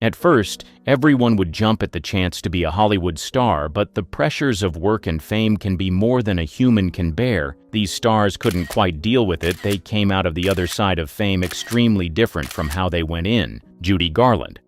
At first, everyone would jump at the chance to be a Hollywood star, but the pressures of work and fame can be more than a human can bear. These stars couldn't quite deal with it. They came out of the other side of fame extremely different from how they went in. Judy Garland.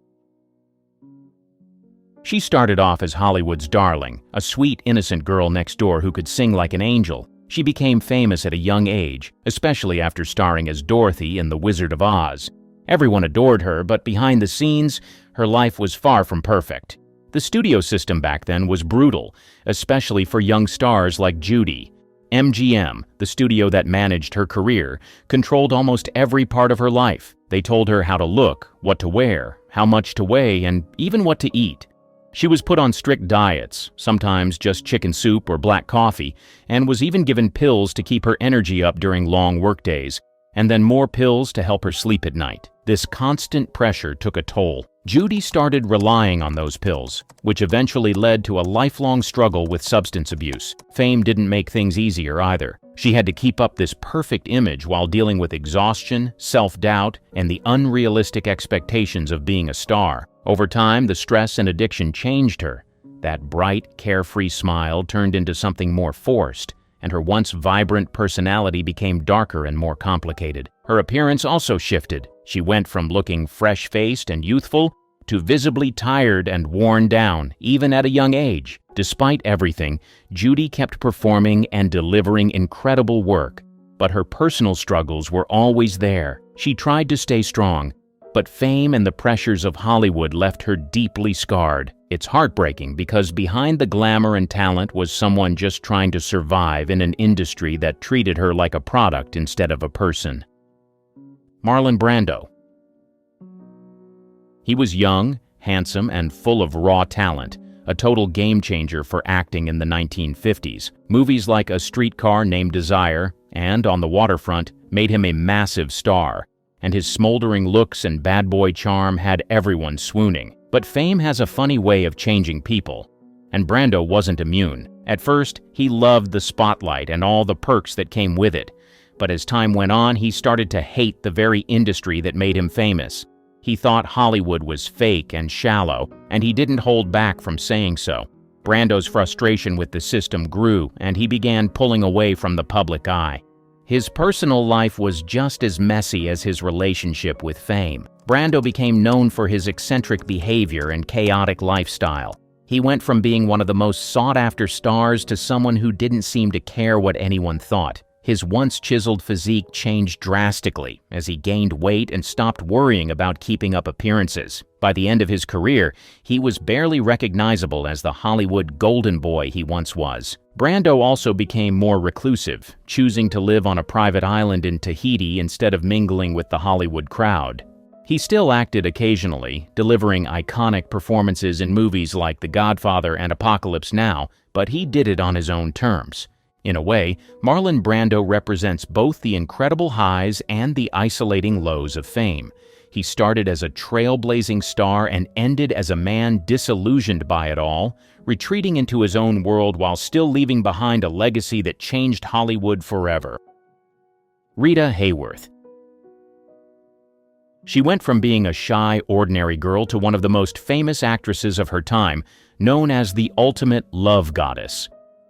She started off as Hollywood's darling, a sweet, innocent girl next door who could sing like an angel. She became famous at a young age, especially after starring as Dorothy in The Wizard of Oz. Everyone adored her, but behind the scenes, her life was far from perfect. The studio system back then was brutal, especially for young stars like Judy. MGM, the studio that managed her career, controlled almost every part of her life. They told her how to look, what to wear, how much to weigh, and even what to eat. She was put on strict diets, sometimes just chicken soup or black coffee, and was even given pills to keep her energy up during long workdays, and then more pills to help her sleep at night. This constant pressure took a toll. Judy started relying on those pills, which eventually led to a lifelong struggle with substance abuse. Fame didn't make things easier either. She had to keep up this perfect image while dealing with exhaustion, self-doubt, and the unrealistic expectations of being a star. Over time, the stress and addiction changed her. That bright, carefree smile turned into something more forced, and her once vibrant personality became darker and more complicated. Her appearance also shifted. She went from looking fresh-faced and youthful to visibly tired and worn down, even at a young age. Despite everything, Judy kept performing and delivering incredible work, but her personal struggles were always there. She tried to stay strong, but fame and the pressures of Hollywood left her deeply scarred. It's heartbreaking because behind the glamour and talent was someone just trying to survive in an industry that treated her like a product instead of a person. Marlon Brando. He was young, handsome, and full of raw talent, a total game changer for acting in the 1950s. Movies like A Streetcar Named Desire and On the Waterfront made him a massive star, and his smoldering looks and bad boy charm had everyone swooning. But fame has a funny way of changing people, and Brando wasn't immune. At first, he loved the spotlight and all the perks that came with it, but as time went on, he started to hate the very industry that made him famous. He thought Hollywood was fake and shallow, and he didn't hold back from saying so. Brando's frustration with the system grew, and he began pulling away from the public eye. His personal life was just as messy as his relationship with fame. Brando became known for his eccentric behavior and chaotic lifestyle. He went from being one of the most sought-after stars to someone who didn't seem to care what anyone thought. His once chiseled physique changed drastically as he gained weight and stopped worrying about keeping up appearances. By the end of his career, he was barely recognizable as the Hollywood golden boy he once was. Brando also became more reclusive, choosing to live on a private island in Tahiti instead of mingling with the Hollywood crowd. He still acted occasionally, delivering iconic performances in movies like The Godfather and Apocalypse Now, but he did it on his own terms. In a way, Marlon Brando represents both the incredible highs and the isolating lows of fame. He started as a trailblazing star and ended as a man disillusioned by it all, retreating into his own world while still leaving behind a legacy that changed Hollywood forever. Rita Hayworth. She went from being a shy, ordinary girl to one of the most famous actresses of her time, known as the ultimate love goddess.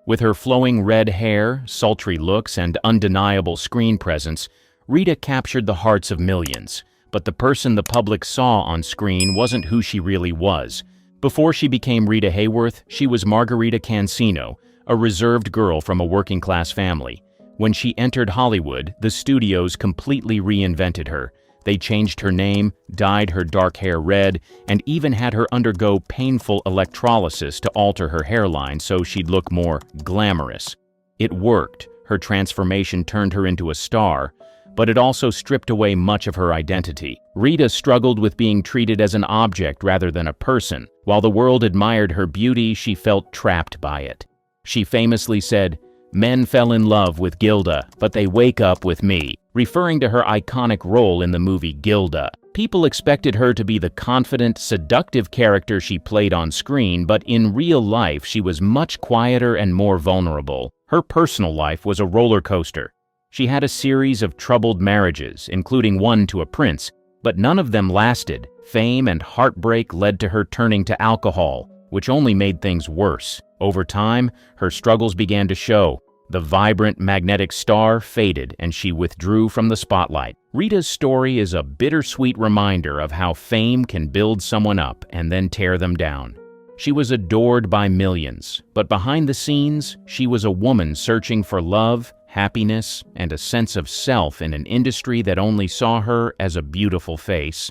With her flowing red hair, sultry looks, and undeniable screen presence, Rita captured the hearts of millions. But the person the public saw on screen wasn't who she really was. Before she became Rita Hayworth, she was Margarita Cancino, a reserved girl from a working-class family. When she entered Hollywood, the studios completely reinvented her. They changed her name, dyed her dark hair red, and even had her undergo painful electrolysis to alter her hairline so she'd look more glamorous. It worked. Her transformation turned her into a star, but it also stripped away much of her identity. Rita struggled with being treated as an object rather than a person. While the world admired her beauty, she felt trapped by it. She famously said, "Men fell in love with Gilda, but they wake up with me," referring to her iconic role in the movie Gilda. People expected her to be the confident, seductive character she played on screen, but in real life she was much quieter and more vulnerable. Her personal life was a roller coaster. She had a series of troubled marriages, including one to a prince, But none of them lasted. Fame and heartbreak led to her turning to alcohol, which only made things worse. Over time, her struggles began to show. The vibrant, magnetic star faded, and she withdrew from the spotlight. Rita's story is a bittersweet reminder of how fame can build someone up and then tear them down. She was adored by millions, but behind the scenes, she was a woman searching for love, happiness, and a sense of self in an industry that only saw her as a beautiful face.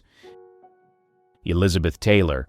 Elizabeth Taylor.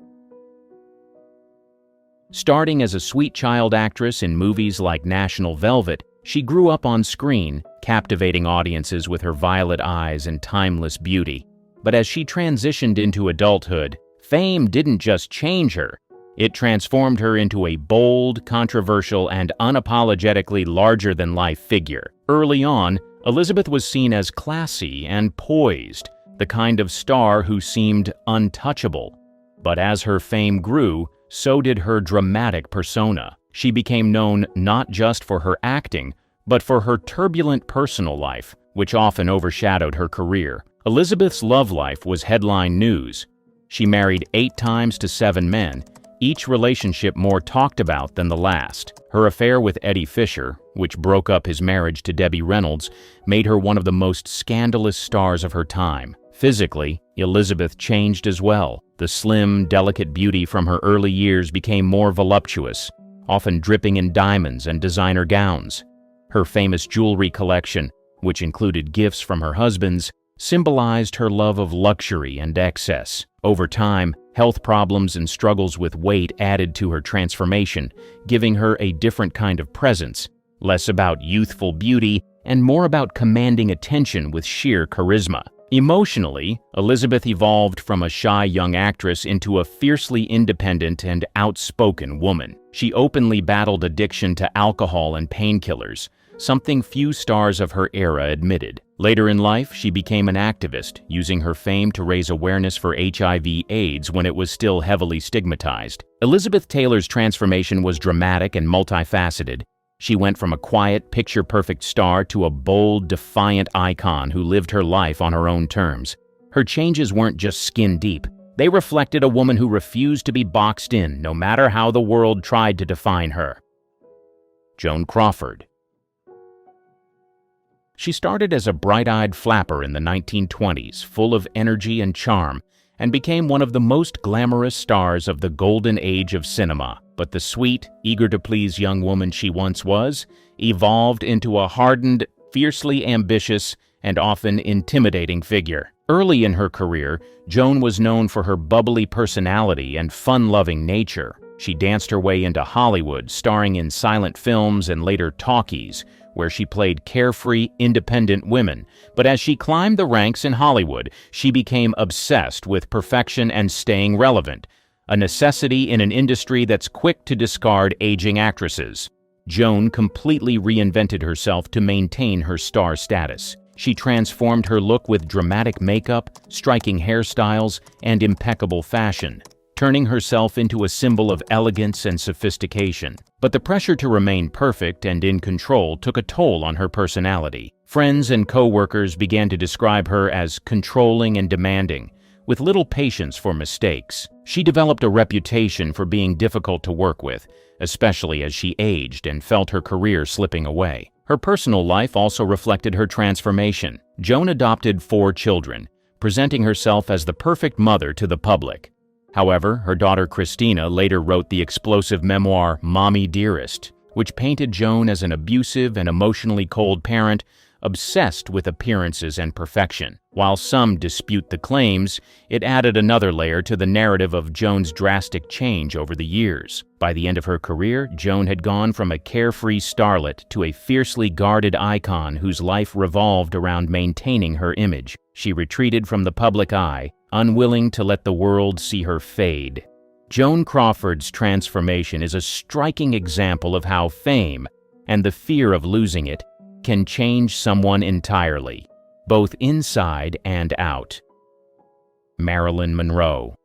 Starting as a sweet child actress in movies like National Velvet, she grew up on screen, captivating audiences with her violet eyes and timeless beauty. But as she transitioned into adulthood, fame didn't just change her. It transformed her into a bold, controversial, and unapologetically larger-than-life figure. Early on, Elizabeth was seen as classy and poised, the kind of star who seemed untouchable. But as her fame grew, so did her dramatic persona. She became known not just for her acting, but for her turbulent personal life, which often overshadowed her career. Elizabeth's love life was headline news. She married 8 times to 7 men, each relationship more talked about than the last. Her affair with Eddie Fisher, which broke up his marriage to Debbie Reynolds, made her one of the most scandalous stars of her time. Physically, Elizabeth changed as well. The slim, delicate beauty from her early years became more voluptuous, often dripping in diamonds and designer gowns. Her famous jewelry collection, which included gifts from her husbands, symbolized her love of luxury and excess. Over time, health problems and struggles with weight added to her transformation, giving her a different kind of presence, less about youthful beauty and more about commanding attention with sheer charisma. Emotionally, Elizabeth evolved from a shy young actress into a fiercely independent and outspoken woman. She openly battled addiction to alcohol and painkillers, something few stars of her era admitted. Later in life, she became an activist, using her fame to raise awareness for HIV/AIDS when it was still heavily stigmatized. Elizabeth Taylor's transformation was dramatic and multifaceted. She went from a quiet, picture-perfect star to a bold, defiant icon who lived her life on her own terms. Her changes weren't just skin-deep. They reflected a woman who refused to be boxed in, no matter how the world tried to define her. Joan Crawford. She started as a bright-eyed flapper in the 1920s, full of energy and charm, and became one of the most glamorous stars of the golden age of cinema. But the sweet, eager-to-please young woman she once was evolved into a hardened, fiercely ambitious, and often intimidating figure. Early in her career, Joan was known for her bubbly personality and fun-loving nature. She danced her way into Hollywood, starring in silent films and later talkies, where she played carefree, independent women. But as she climbed the ranks in Hollywood, she became obsessed with perfection and staying relevant, a necessity in an industry that's quick to discard aging actresses. Joan completely reinvented herself to maintain her star status. She transformed her look with dramatic makeup, striking hairstyles, and impeccable fashion, turning herself into a symbol of elegance and sophistication. But the pressure to remain perfect and in control took a toll on her personality. Friends and co-workers began to describe her as controlling and demanding, with little patience for mistakes. She developed a reputation for being difficult to work with, especially as she aged and felt her career slipping away. Her personal life also reflected her transformation. Joan adopted 4 children, presenting herself as the perfect mother to the public. However, her daughter Christina later wrote the explosive memoir Mommy Dearest, which painted Joan as an abusive and emotionally cold parent, obsessed with appearances and perfection. While some dispute the claims, it added another layer to the narrative of Joan's drastic change over the years. By the end of her career, Joan had gone from a carefree starlet to a fiercely guarded icon whose life revolved around maintaining her image. She retreated from the public eye, unwilling to let the world see her fade. Joan Crawford's transformation is a striking example of how fame, and the fear of losing it, can change someone entirely, both inside and out. Marilyn Monroe.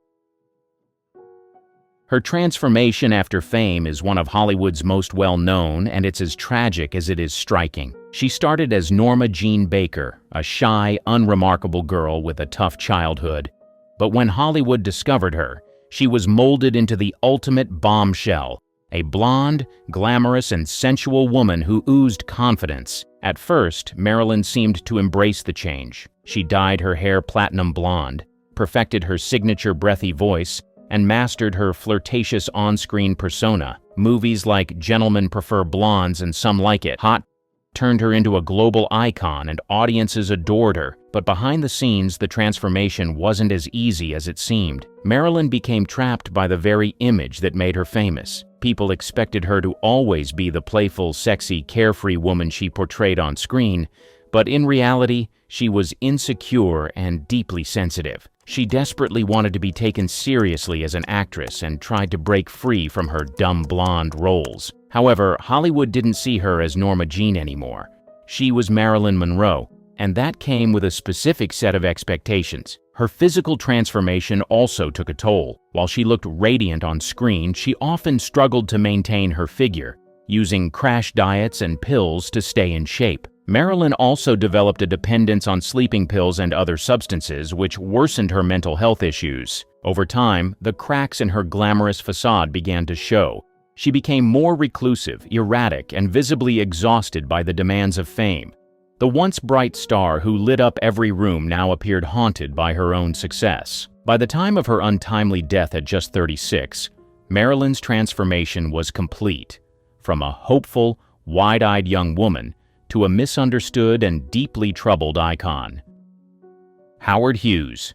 Her transformation after fame is one of Hollywood's most well-known, and it's as tragic as it is striking. She started as Norma Jean Baker, a shy, unremarkable girl with a tough childhood. But when Hollywood discovered her, she was molded into the ultimate bombshell, a blonde, glamorous, and sensual woman who oozed confidence. At first, Marilyn seemed to embrace the change. She dyed her hair platinum blonde, perfected her signature breathy voice, and mastered her flirtatious on-screen persona. Movies like Gentlemen Prefer Blondes and Some Like It Hot turned her into a global icon, and audiences adored her. But behind the scenes, the transformation wasn't as easy as it seemed. Marilyn became trapped by the very image that made her famous. People expected her to always be the playful, sexy, carefree woman she portrayed on screen, but in reality, she was insecure and deeply sensitive. She desperately wanted to be taken seriously as an actress and tried to break free from her dumb blonde roles. However, Hollywood didn't see her as Norma Jean anymore. She was Marilyn Monroe, and that came with a specific set of expectations. Her physical transformation also took a toll. While she looked radiant on screen, she often struggled to maintain her figure, using crash diets and pills to stay in shape. Marilyn also developed a dependence on sleeping pills and other substances, which worsened her mental health issues. Over time, the cracks in her glamorous facade began to show. She became more reclusive, erratic, and visibly exhausted by the demands of fame. The once bright star who lit up every room now appeared haunted by her own success. By the time of her untimely death at just 36, Marilyn's transformation was complete. From a hopeful, wide-eyed young woman to a misunderstood and deeply troubled icon. Howard Hughes.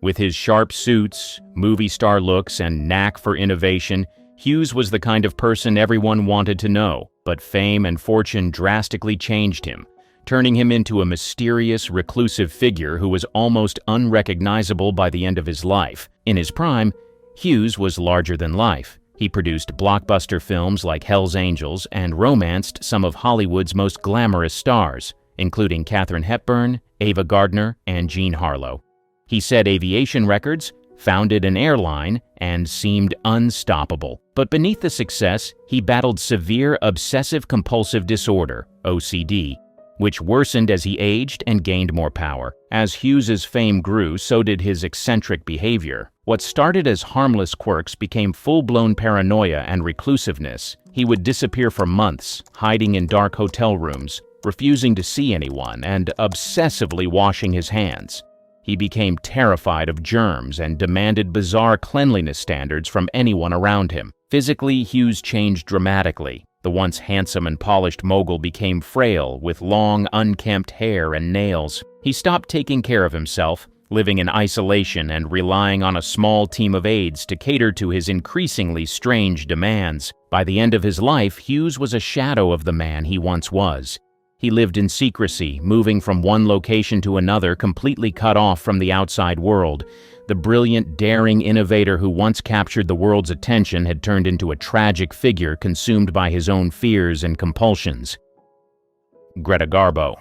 With his sharp suits, movie star looks, and knack for innovation, Hughes was the kind of person everyone wanted to know, but fame and fortune drastically changed him, turning him into a mysterious, reclusive figure who was almost unrecognizable by the end of his life. In his prime, Hughes was larger than life. He produced blockbuster films like Hell's Angels and romanced some of Hollywood's most glamorous stars, including Katharine Hepburn, Ava Gardner, and Jean Harlow. He set aviation records, founded an airline, and seemed unstoppable. But beneath the success, he battled severe obsessive-compulsive disorder, OCD, which worsened as he aged and gained more power. As Hughes's fame grew, so did his eccentric behavior. What started as harmless quirks became full-blown paranoia and reclusiveness. He would disappear for months, hiding in dark hotel rooms, refusing to see anyone, and obsessively washing his hands. He became terrified of germs and demanded bizarre cleanliness standards from anyone around him. Physically, Hughes changed dramatically. The once handsome and polished mogul became frail, with long, unkempt hair and nails. He stopped taking care of himself, living in isolation and relying on a small team of aides to cater to his increasingly strange demands. By the end of his life, Hughes was a shadow of the man he once was. He lived in secrecy, moving from one location to another, completely cut off from the outside world. The brilliant, daring innovator who once captured the world's attention had turned into a tragic figure consumed by his own fears and compulsions. Greta Garbo.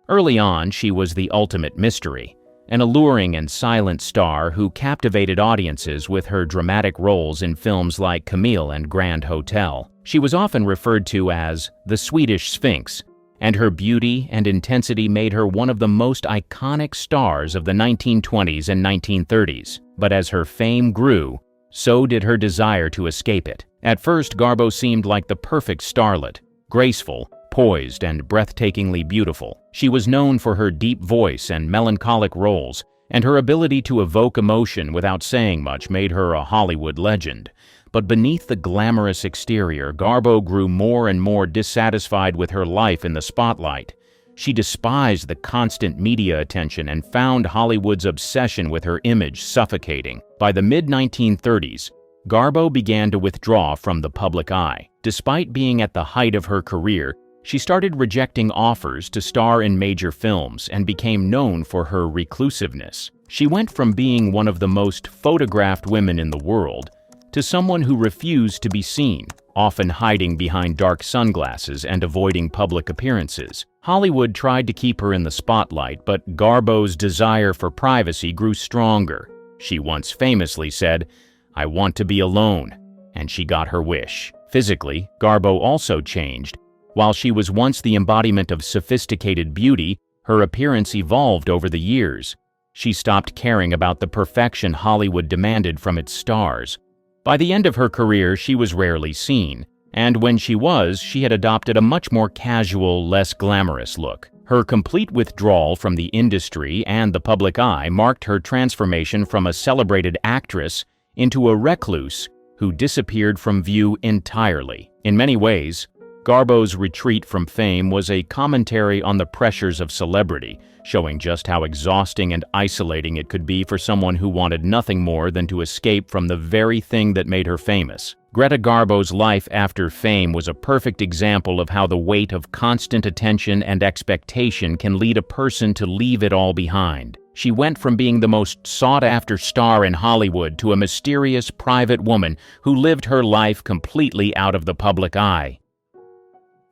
Early on, she was the ultimate mystery, an alluring and silent star who captivated audiences with her dramatic roles in films like Camille and Grand Hotel. She was often referred to as the Swedish Sphinx, and her beauty and intensity made her one of the most iconic stars of the 1920s and 1930s. But as her fame grew, so did her desire to escape it. At first, Garbo seemed like the perfect starlet, graceful, poised, and breathtakingly beautiful. She was known for her deep voice and melancholic roles, and her ability to evoke emotion without saying much made her a Hollywood legend. But beneath the glamorous exterior, Garbo grew more and more dissatisfied with her life in the spotlight. She despised the constant media attention and found Hollywood's obsession with her image suffocating. By the mid-1930s, Garbo began to withdraw from the public eye. Despite being at the height of her career, she started rejecting offers to star in major films and became known for her reclusiveness. She went from being one of the most photographed women in the world to someone who refused to be seen, often hiding behind dark sunglasses and avoiding public appearances. Hollywood tried to keep her in the spotlight, but Garbo's desire for privacy grew stronger. She once famously said, "I want to be alone," and she got her wish. Physically, Garbo also changed. While she was once the embodiment of sophisticated beauty, her appearance evolved over the years. She stopped caring about the perfection Hollywood demanded from its stars. By the end of her career, she was rarely seen, and when she was, she had adopted a much more casual, less glamorous look. Her complete withdrawal from the industry and the public eye marked her transformation from a celebrated actress into a recluse who disappeared from view entirely. In many ways, Garbo's retreat from fame was a commentary on the pressures of celebrity, showing just how exhausting and isolating it could be for someone who wanted nothing more than to escape from the very thing that made her famous. Greta Garbo's life after fame was a perfect example of how the weight of constant attention and expectation can lead a person to leave it all behind. She went from being the most sought-after star in Hollywood to a mysterious private woman who lived her life completely out of the public eye.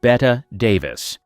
Bette Davis.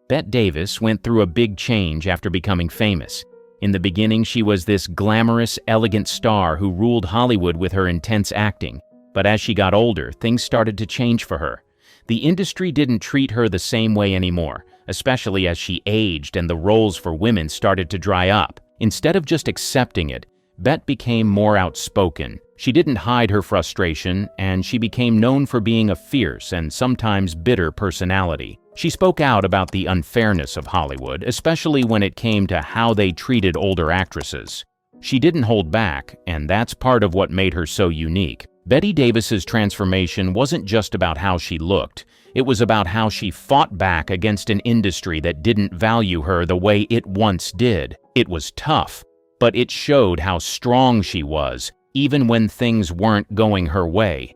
Bette Davis went through a big change after becoming famous. In the beginning, she was this glamorous, elegant star who ruled Hollywood with her intense acting. But as she got older, things started to change for her. The industry didn't treat her the same way anymore, especially as she aged and the roles for women started to dry up. Instead of just accepting it, Bette became more outspoken. She didn't hide her frustration, and she became known for being a fierce and sometimes bitter personality. She spoke out about the unfairness of Hollywood, especially when it came to how they treated older actresses. She didn't hold back, and that's part of what made her so unique. Bette Davis's transformation wasn't just about how she looked. It was about how she fought back against an industry that didn't value her the way it once did. It was tough, but it showed how strong she was, even when things weren't going her way.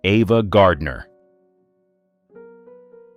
Ava Gardner.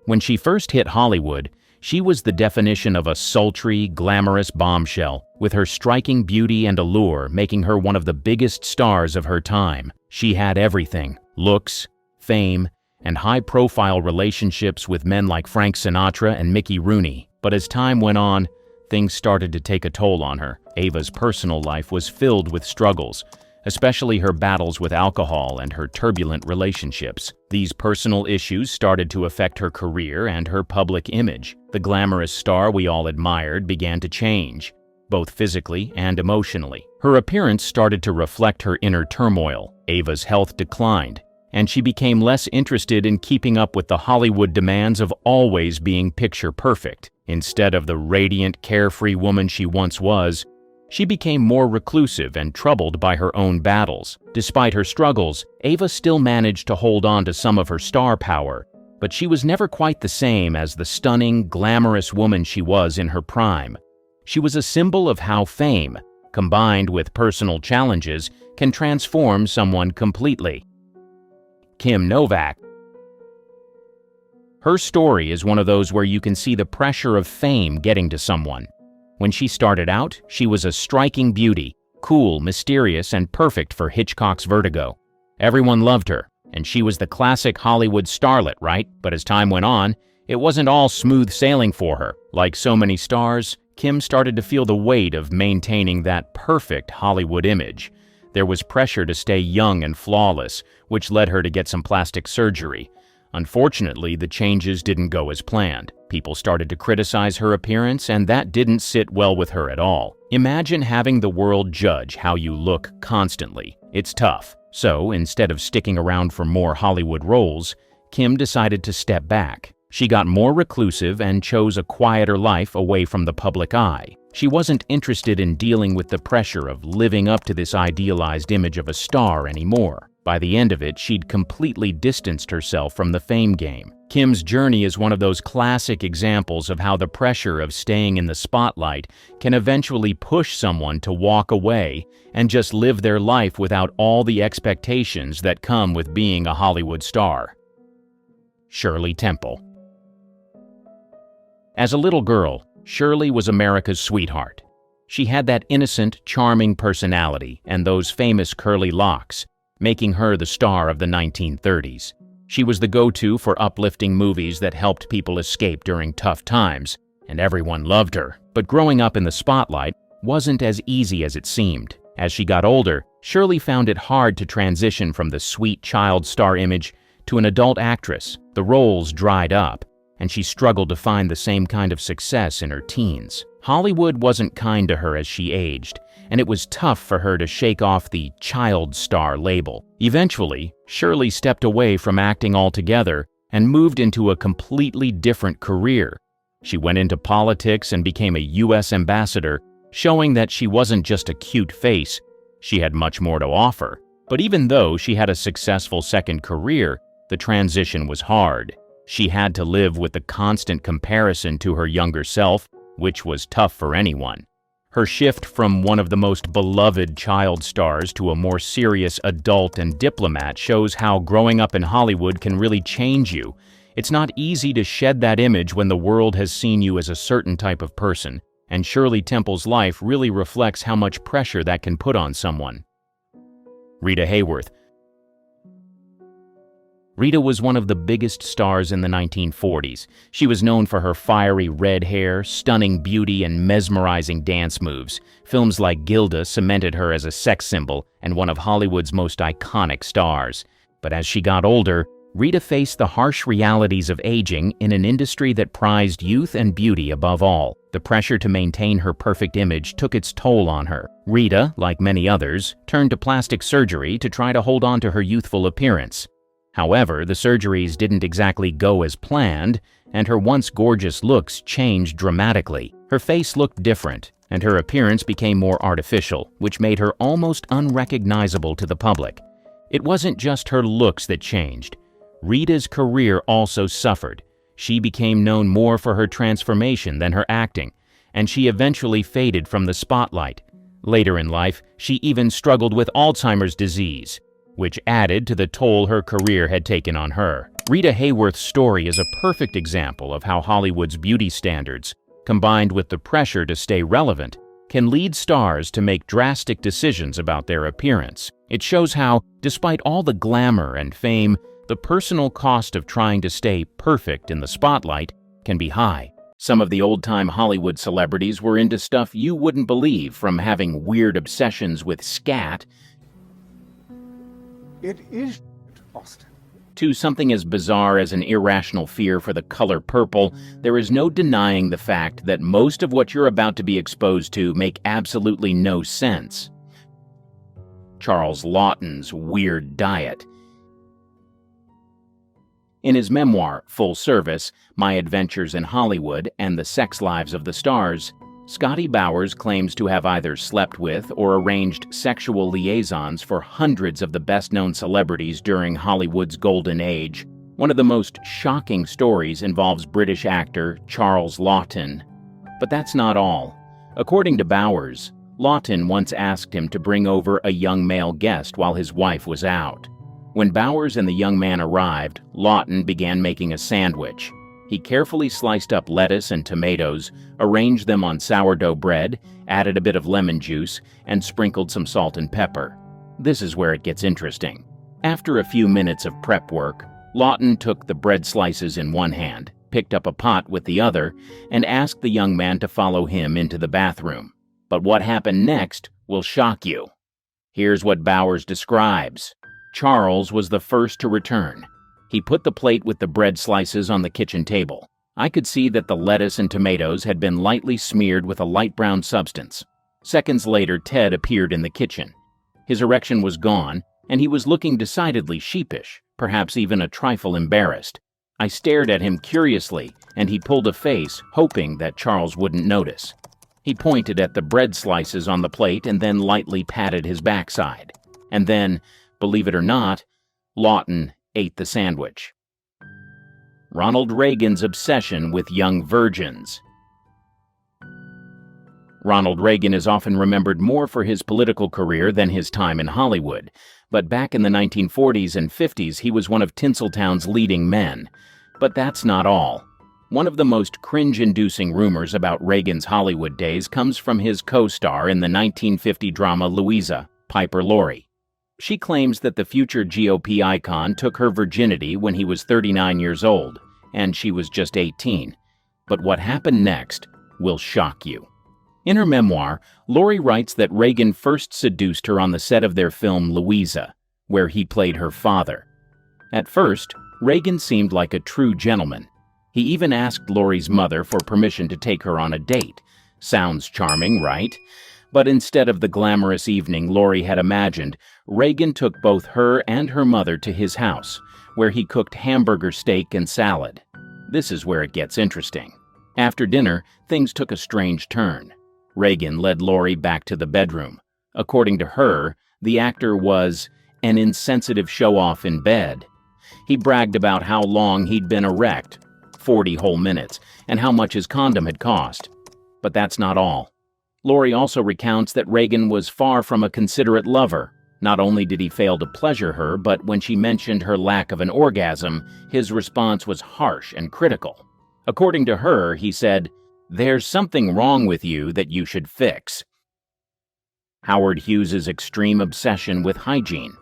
When she first hit Hollywood, she was the definition of a sultry, glamorous bombshell, with her striking beauty and allure making her one of the biggest stars of her time. She had everything: looks, fame, and high-profile relationships with men like Frank Sinatra and Mickey Rooney. But as time went on, things started to take a toll on her. Ava's personal life was filled with struggles, especially her battles with alcohol and her turbulent relationships. These personal issues started to affect her career and her public image. The glamorous star we all admired began to change, both physically and emotionally. Her appearance started to reflect her inner turmoil. Ava's health declined, and she became less interested in keeping up with the Hollywood demands of always being picture perfect. Instead of the radiant, carefree woman she once was, she became more reclusive and troubled by her own battles. Despite her struggles, Ava still managed to hold on to some of her star power, but she was never quite the same as the stunning, glamorous woman she was in her prime. She was a symbol of how fame, combined with personal challenges, can transform someone completely. Kim Novak. Her story is one of those where you can see the pressure of fame getting to someone. When she started out, she was a striking beauty, cool, mysterious, and perfect for Hitchcock's Vertigo. Everyone loved her, and she was the classic Hollywood starlet, right? But as time went on, it wasn't all smooth sailing for her. Like so many stars, Kim started to feel the weight of maintaining that perfect Hollywood image. There was pressure to stay young and flawless, which led her to get some plastic surgery. Unfortunately, the changes didn't go as planned. People started to criticize her appearance, and that didn't sit well with her at all. Imagine having the world judge how you look constantly. It's tough. So, instead of sticking around for more Hollywood roles, Kim decided to step back. She got more reclusive and chose a quieter life away from the public eye. She wasn't interested in dealing with the pressure of living up to this idealized image of a star anymore. By the end of it, she'd completely distanced herself from the fame game. Kim's journey is one of those classic examples of how the pressure of staying in the spotlight can eventually push someone to walk away and just live their life without all the expectations that come with being a Hollywood star. Shirley Temple. As a little girl, Shirley was America's sweetheart. She had that innocent, charming personality and those famous curly locks, making her the star of the 1930s. She was the go-to for uplifting movies that helped people escape during tough times, and everyone loved her. But growing up in the spotlight, wasn't as easy as it seemed. As she got older, Shirley found it hard to transition from the sweet child star image to an adult actress. The roles dried up, and she struggled to find the same kind of success in her teens. Hollywood wasn't kind to her as she aged, and it was tough for her to shake off the child star label. Eventually, Shirley stepped away from acting altogether and moved into a completely different career. She went into politics and became a U.S. ambassador, showing that she wasn't just a cute face, she had much more to offer. But even though she had a successful second career, the transition was hard. She had to live with the constant comparison to her younger self, which was tough for anyone. Her shift from one of the most beloved child stars to a more serious adult and diplomat shows how growing up in Hollywood can really change you. It's not easy to shed that image when the world has seen you as a certain type of person, and Shirley Temple's life really reflects how much pressure that can put on someone. Rita Hayworth. Rita was one of the biggest stars in the 1940s. She was known for her fiery red hair, stunning beauty, and mesmerizing dance moves. Films like Gilda cemented her as a sex symbol and one of Hollywood's most iconic stars. But as she got older, Rita faced the harsh realities of aging in an industry that prized youth and beauty above all. The pressure to maintain her perfect image took its toll on her. Rita, like many others, turned to plastic surgery to try to hold on to her youthful appearance. However, the surgeries didn't exactly go as planned, and her once gorgeous looks changed dramatically. Her face looked different, and her appearance became more artificial, which made her almost unrecognizable to the public. It wasn't just her looks that changed. Rita's career also suffered. She became known more for her transformation than her acting, and she eventually faded from the spotlight. Later in life, she even struggled with Alzheimer's disease, which added to the toll her career had taken on her. Rita Hayworth's story is a perfect example of how Hollywood's beauty standards, combined with the pressure to stay relevant, can lead stars to make drastic decisions about their appearance. It shows how, despite all the glamour and fame, the personal cost of trying to stay perfect in the spotlight can be high. Some of the old-time Hollywood celebrities were into stuff you wouldn't believe, from having weird obsessions with scat It is Austin. to something as bizarre as an irrational fear for the color purple. There is no denying the fact that most of what you're about to be exposed to make absolutely no sense. Charles Laughton's weird diet. In his memoir, Full Service, My Adventures in Hollywood and the Sex Lives of the Stars, Scotty Bowers claims to have either slept with or arranged sexual liaisons for hundreds of the best-known celebrities during Hollywood's golden age. One of the most shocking stories involves British actor Charles Laughton. But that's not all. According to Bowers, Laughton once asked him to bring over a young male guest while his wife was out. When Bowers and the young man arrived, Laughton began making a sandwich. He carefully sliced up lettuce and tomatoes, arranged them on sourdough bread, added a bit of lemon juice, and sprinkled some salt and pepper. This is where it gets interesting. After a few minutes of prep work, Laughton took the bread slices in one hand, picked up a pot with the other, and asked the young man to follow him into the bathroom. But what happened next will shock you. Here's what Bowers describes. Charles was the first to return. He put the plate with the bread slices on the kitchen table. I could see that the lettuce and tomatoes had been lightly smeared with a light brown substance. Seconds later, Ted appeared in the kitchen. His erection was gone, and he was looking decidedly sheepish, perhaps even a trifle embarrassed. I stared at him curiously, and he pulled a face, hoping that Charles wouldn't notice. He pointed at the bread slices on the plate and then lightly patted his backside. And then, believe it or not, Laughton ate the sandwich. Ronald Reagan's obsession with young virgins. Ronald Reagan is often remembered more for his political career than his time in Hollywood, but back in the 1940s and 50s he was one of Tinseltown's leading men. But that's not all. One of the most cringe-inducing rumors about Reagan's Hollywood days comes from his co-star in the 1950 drama Louisa, Piper Laurie. She claims that the future GOP icon took her virginity when he was 39 years old, and she was just 18. But what happened next will shock you. In her memoir, Laurie writes that Reagan first seduced her on the set of their film Louisa, where he played her father. At first, Reagan seemed like a true gentleman. He even asked Laurie's mother for permission to take her on a date. Sounds charming, right? But instead of the glamorous evening Laurie had imagined, Reagan took both her and her mother to his house, where he cooked hamburger steak and salad. This is where it gets interesting. After dinner, things took a strange turn. Reagan led Laurie back to the bedroom. According to her, the actor was an insensitive show-off in bed. He bragged about how long he'd been erect, 40 whole minutes, and how much his condom had cost. But that's not all. Laurie also recounts that Reagan was far from a considerate lover. Not only did he fail to pleasure her, but when she mentioned her lack of an orgasm, his response was harsh and critical. According to her, he said, "There's something wrong with you that you should fix." Howard Hughes's extreme obsession with hygiene.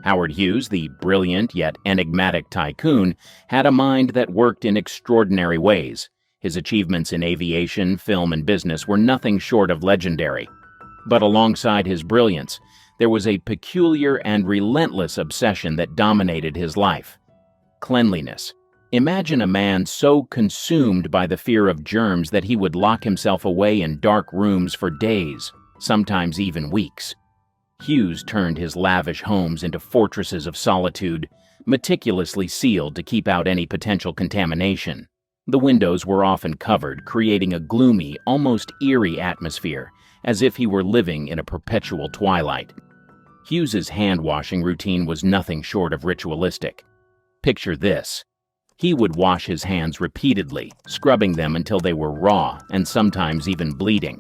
Howard Hughes, the brilliant yet enigmatic tycoon, had a mind that worked in extraordinary ways. His achievements in aviation, film, and business were nothing short of legendary. But alongside his brilliance, there was a peculiar and relentless obsession that dominated his life: cleanliness. Imagine a man so consumed by the fear of germs that he would lock himself away in dark rooms for days, sometimes even weeks. Hughes turned his lavish homes into fortresses of solitude, meticulously sealed to keep out any potential contamination. The windows were often covered, creating a gloomy, almost eerie atmosphere, as if he were living in a perpetual twilight. Hughes's hand-washing routine was nothing short of ritualistic. Picture this. He would wash his hands repeatedly, scrubbing them until they were raw and sometimes even bleeding.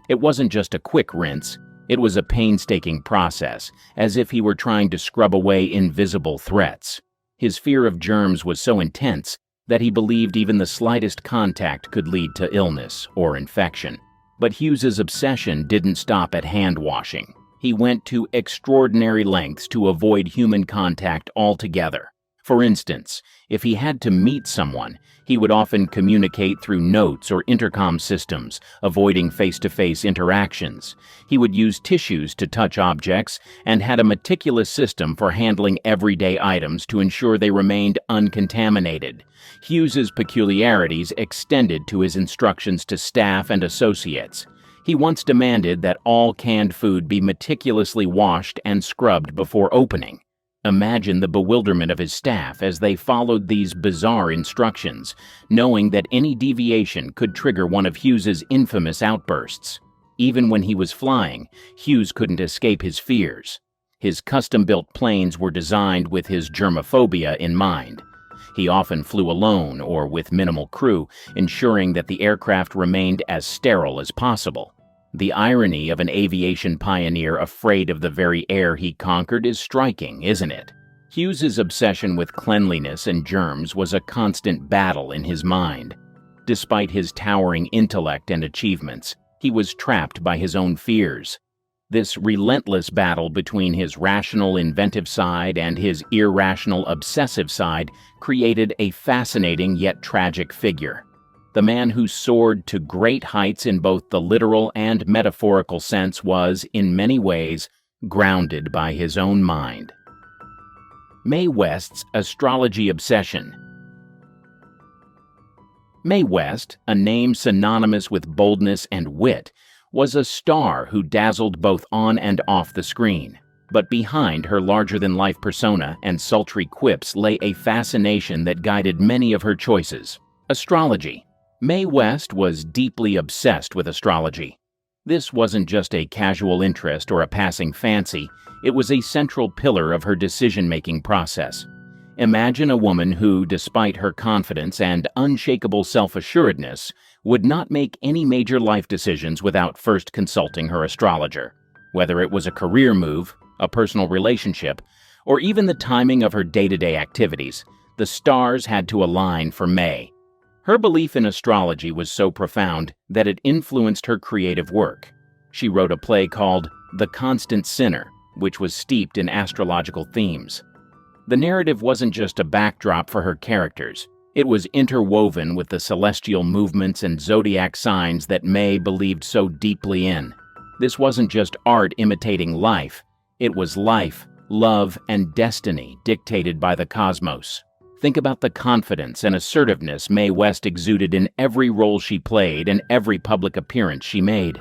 It wasn't just a quick rinse. It was a painstaking process, as if he were trying to scrub away invisible threats. His fear of germs was so intense that he believed even the slightest contact could lead to illness or infection. But Hughes's obsession didn't stop at hand washing. He went to extraordinary lengths to avoid human contact altogether. For instance, if he had to meet someone, he would often communicate through notes or intercom systems, avoiding face-to-face interactions. He would use tissues to touch objects and had a meticulous system for handling everyday items to ensure they remained uncontaminated. Hughes's peculiarities extended to his instructions to staff and associates. He once demanded that all canned food be meticulously washed and scrubbed before opening. Imagine the bewilderment of his staff as they followed these bizarre instructions, knowing that any deviation could trigger one of Hughes's infamous outbursts. Even when he was flying, Hughes couldn't escape his fears. His custom-built planes were designed with his germophobia in mind. He often flew alone or with minimal crew, ensuring that the aircraft remained as sterile as possible. The irony of an aviation pioneer afraid of the very air he conquered is striking, isn't it? Hughes's obsession with cleanliness and germs was a constant battle in his mind. Despite his towering intellect and achievements, he was trapped by his own fears. This relentless battle between his rational, inventive side and his irrational, obsessive side created a fascinating yet tragic figure. The man who soared to great heights in both the literal and metaphorical sense was, in many ways, grounded by his own mind. Mae West's astrology obsession. Mae West, a name synonymous with boldness and wit, was a star who dazzled both on and off the screen. But behind her larger-than-life persona and sultry quips lay a fascination that guided many of her choices: astrology. Mae West was deeply obsessed with astrology. This wasn't just a casual interest or a passing fancy, it was a central pillar of her decision-making process. Imagine a woman who, despite her confidence and unshakable self-assuredness, would not make any major life decisions without first consulting her astrologer. Whether it was a career move, a personal relationship, or even the timing of her day-to-day activities, the stars had to align for Mae. Her belief in astrology was so profound that it influenced her creative work. She wrote a play called The Constant Sinner, which was steeped in astrological themes. The narrative wasn't just a backdrop for her characters, It was interwoven with the celestial movements and zodiac signs that May believed so deeply in. This wasn't just art imitating life. It was life, love, and destiny dictated by the cosmos. Think about the confidence and assertiveness Mae West exuded in every role she played and every public appearance she made.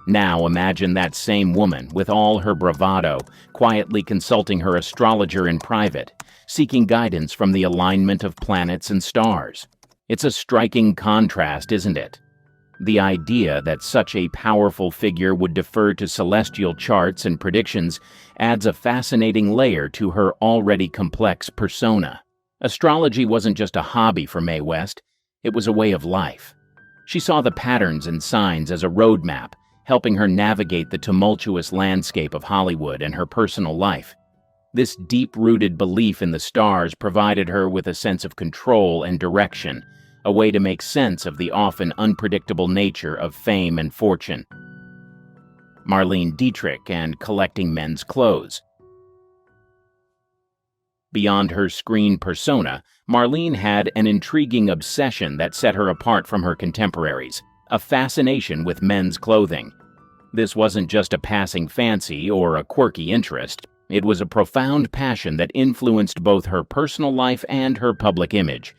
Now imagine that same woman, with all her bravado, quietly consulting her astrologer in private, seeking guidance from the alignment of planets and stars. It's a striking contrast, isn't it? The idea that such a powerful figure would defer to celestial charts and predictions adds a fascinating layer to her already complex persona. Astrology wasn't just a hobby for Mae West, it was a way of life. She saw the patterns and signs as a roadmap, helping her navigate the tumultuous landscape of Hollywood and her personal life. This deep-rooted belief in the stars provided her with a sense of control and direction, a way to make sense of the often unpredictable nature of fame and fortune. Marlene Dietrich and collecting men's clothes. Beyond her screen persona, Marlene had an intriguing obsession that set her apart from her contemporaries, a fascination with men's clothing. This wasn't just a passing fancy or a quirky interest. It was a profound passion that influenced both her personal life and her public image.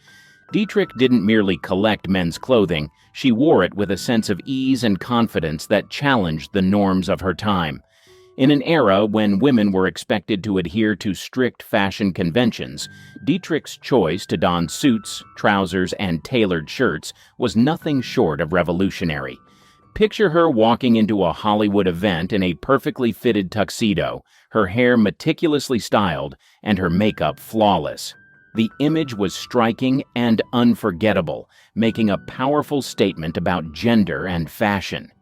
Dietrich didn't merely collect men's clothing, she wore it with a sense of ease and confidence that challenged the norms of her time. In an era when women were expected to adhere to strict fashion conventions, Dietrich's choice to don suits, trousers, and tailored shirts was nothing short of revolutionary. Picture her walking into a Hollywood event in a perfectly fitted tuxedo, her hair meticulously styled, and her makeup flawless. The image was striking and unforgettable, making a powerful statement about gender and fashion.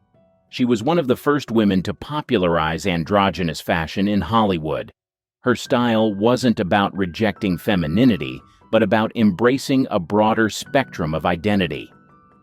She was one of the first women to popularize androgynous fashion in Hollywood. Her style wasn't about rejecting femininity, but about embracing a broader spectrum of identity.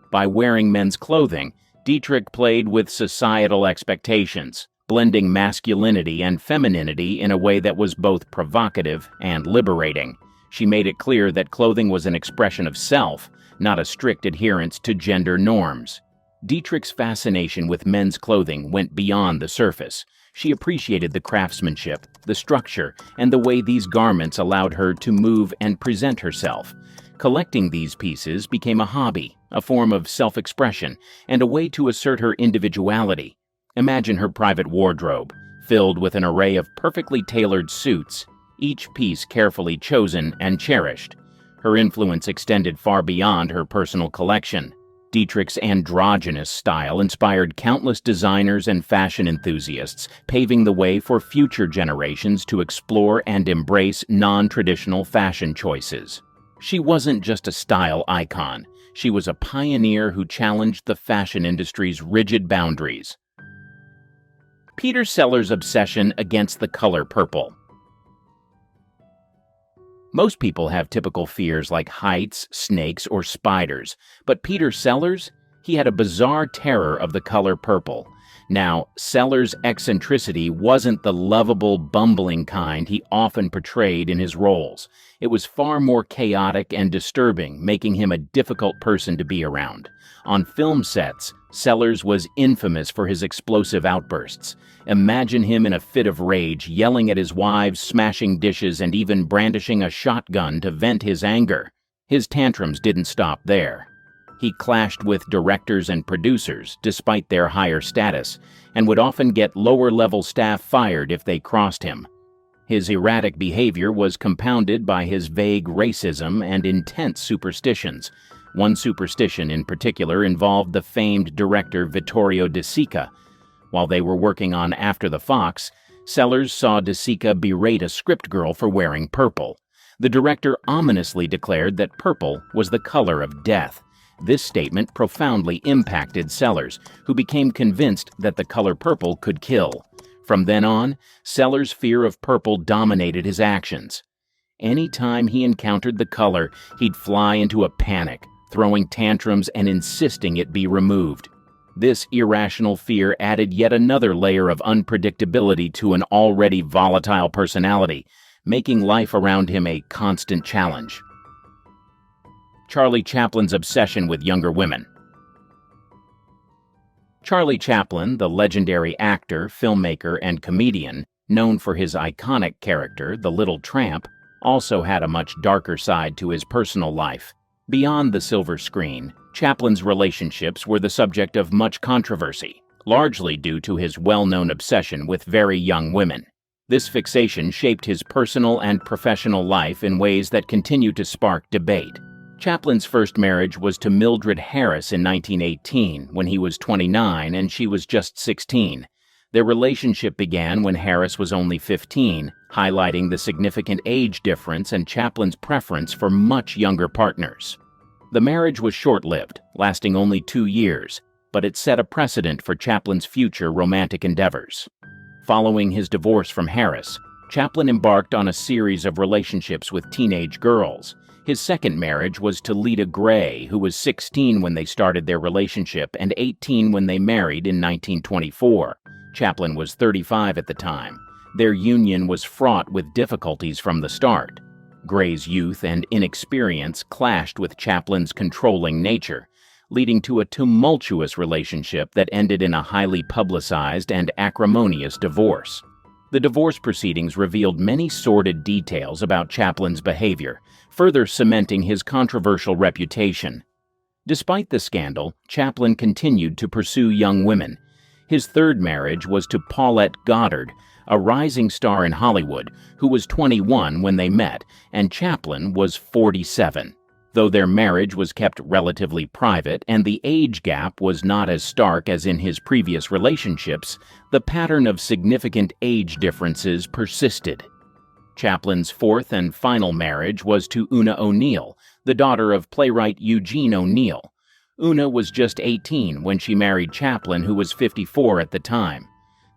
By wearing men's clothing, Dietrich played with societal expectations, blending masculinity and femininity in a way that was both provocative and liberating. She made it clear that clothing was an expression of self, not a strict adherence to gender norms. Dietrich's fascination with men's clothing went beyond the surface. She appreciated the craftsmanship, the structure, and the way these garments allowed her to move and present herself. Collecting these pieces became a hobby, a form of self-expression, and a way to assert her individuality. Imagine her private wardrobe, filled with an array of perfectly tailored suits, each piece carefully chosen and cherished. Her influence extended far beyond her personal collection. Dietrich's androgynous style inspired countless designers and fashion enthusiasts, paving the way for future generations to explore and embrace non-traditional fashion choices. She wasn't just a style icon. She was a pioneer who challenged the fashion industry's rigid boundaries. Peter Sellers' obsession against the color purple. Most people have typical fears like heights, snakes, or spiders, but Peter Sellers, he had a bizarre terror of the color purple. Now, Sellers' eccentricity wasn't the lovable, bumbling kind he often portrayed in his roles. It was far more chaotic and disturbing, making him a difficult person to be around. On film sets, Sellers was infamous for his explosive outbursts. Imagine him in a fit of rage, yelling at his wives, smashing dishes, and even brandishing a shotgun to vent his anger. His tantrums didn't stop there. He clashed with directors and producers, despite their higher status, and would often get lower-level staff fired if they crossed him. His erratic behavior was compounded by his vague racism and intense superstitions. One superstition in particular involved the famed director Vittorio De Sica. While they were working on After the Fox, Sellers saw De Sica berate a script girl for wearing purple. The director ominously declared that purple was the color of death. This statement profoundly impacted Sellers, who became convinced that the color purple could kill. From then on, Sellers' fear of purple dominated his actions. Any time he encountered the color, he'd fly into a panic, throwing tantrums and insisting it be removed. This irrational fear added yet another layer of unpredictability to an already volatile personality, making life around him a constant challenge. Charlie Chaplin's obsession with younger women. Charlie Chaplin, the legendary actor, filmmaker, and comedian, known for his iconic character, the Little Tramp, also had a much darker side to his personal life. Beyond the silver screen, Chaplin's relationships were the subject of much controversy, largely due to his well-known obsession with very young women. This fixation shaped his personal and professional life in ways that continue to spark debate. Chaplin's first marriage was to Mildred Harris in 1918, when he was 29 and she was just 16. Their relationship began when Harris was only 15, highlighting the significant age difference and Chaplin's preference for much younger partners. The marriage was short-lived, lasting only 2 years, but it set a precedent for Chaplin's future romantic endeavors. Following his divorce from Harris, Chaplin embarked on a series of relationships with teenage girls. His second marriage was to Leda Gray, who was 16 when they started their relationship and 18 when they married in 1924. Chaplin was 35 at the time. Their union was fraught with difficulties from the start. Gray's youth and inexperience clashed with Chaplin's controlling nature, leading to a tumultuous relationship that ended in a highly publicized and acrimonious divorce. The divorce proceedings revealed many sordid details about Chaplin's behavior, further cementing his controversial reputation. Despite the scandal, Chaplin continued to pursue young women. His third marriage was to Paulette Goddard, a rising star in Hollywood, who was 21 when they met, and Chaplin was 47. Though their marriage was kept relatively private and the age gap was not as stark as in his previous relationships, the pattern of significant age differences persisted. Chaplin's fourth and final marriage was to Una O'Neill, the daughter of playwright Eugene O'Neill. Una was just 18 when she married Chaplin, who was 54 at the time.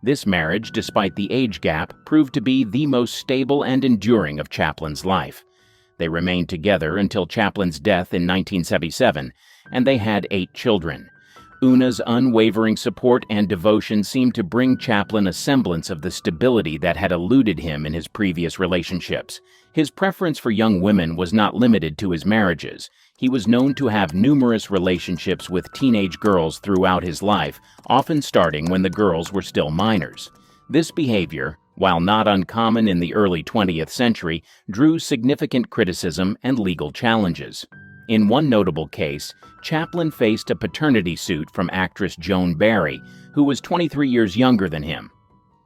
This marriage, despite the age gap, proved to be the most stable and enduring of Chaplin's life. They remained together until Chaplin's death in 1977, and they had 8 children. Una's unwavering support and devotion seemed to bring Chaplin a semblance of the stability that had eluded him in his previous relationships. His preference for young women was not limited to his marriages. He was known to have numerous relationships with teenage girls throughout his life, often starting when the girls were still minors. This behavior, while not uncommon in the early 20th century, drew significant criticism and legal challenges. In one notable case, Chaplin faced a paternity suit from actress Joan Barry, who was 23 years younger than him.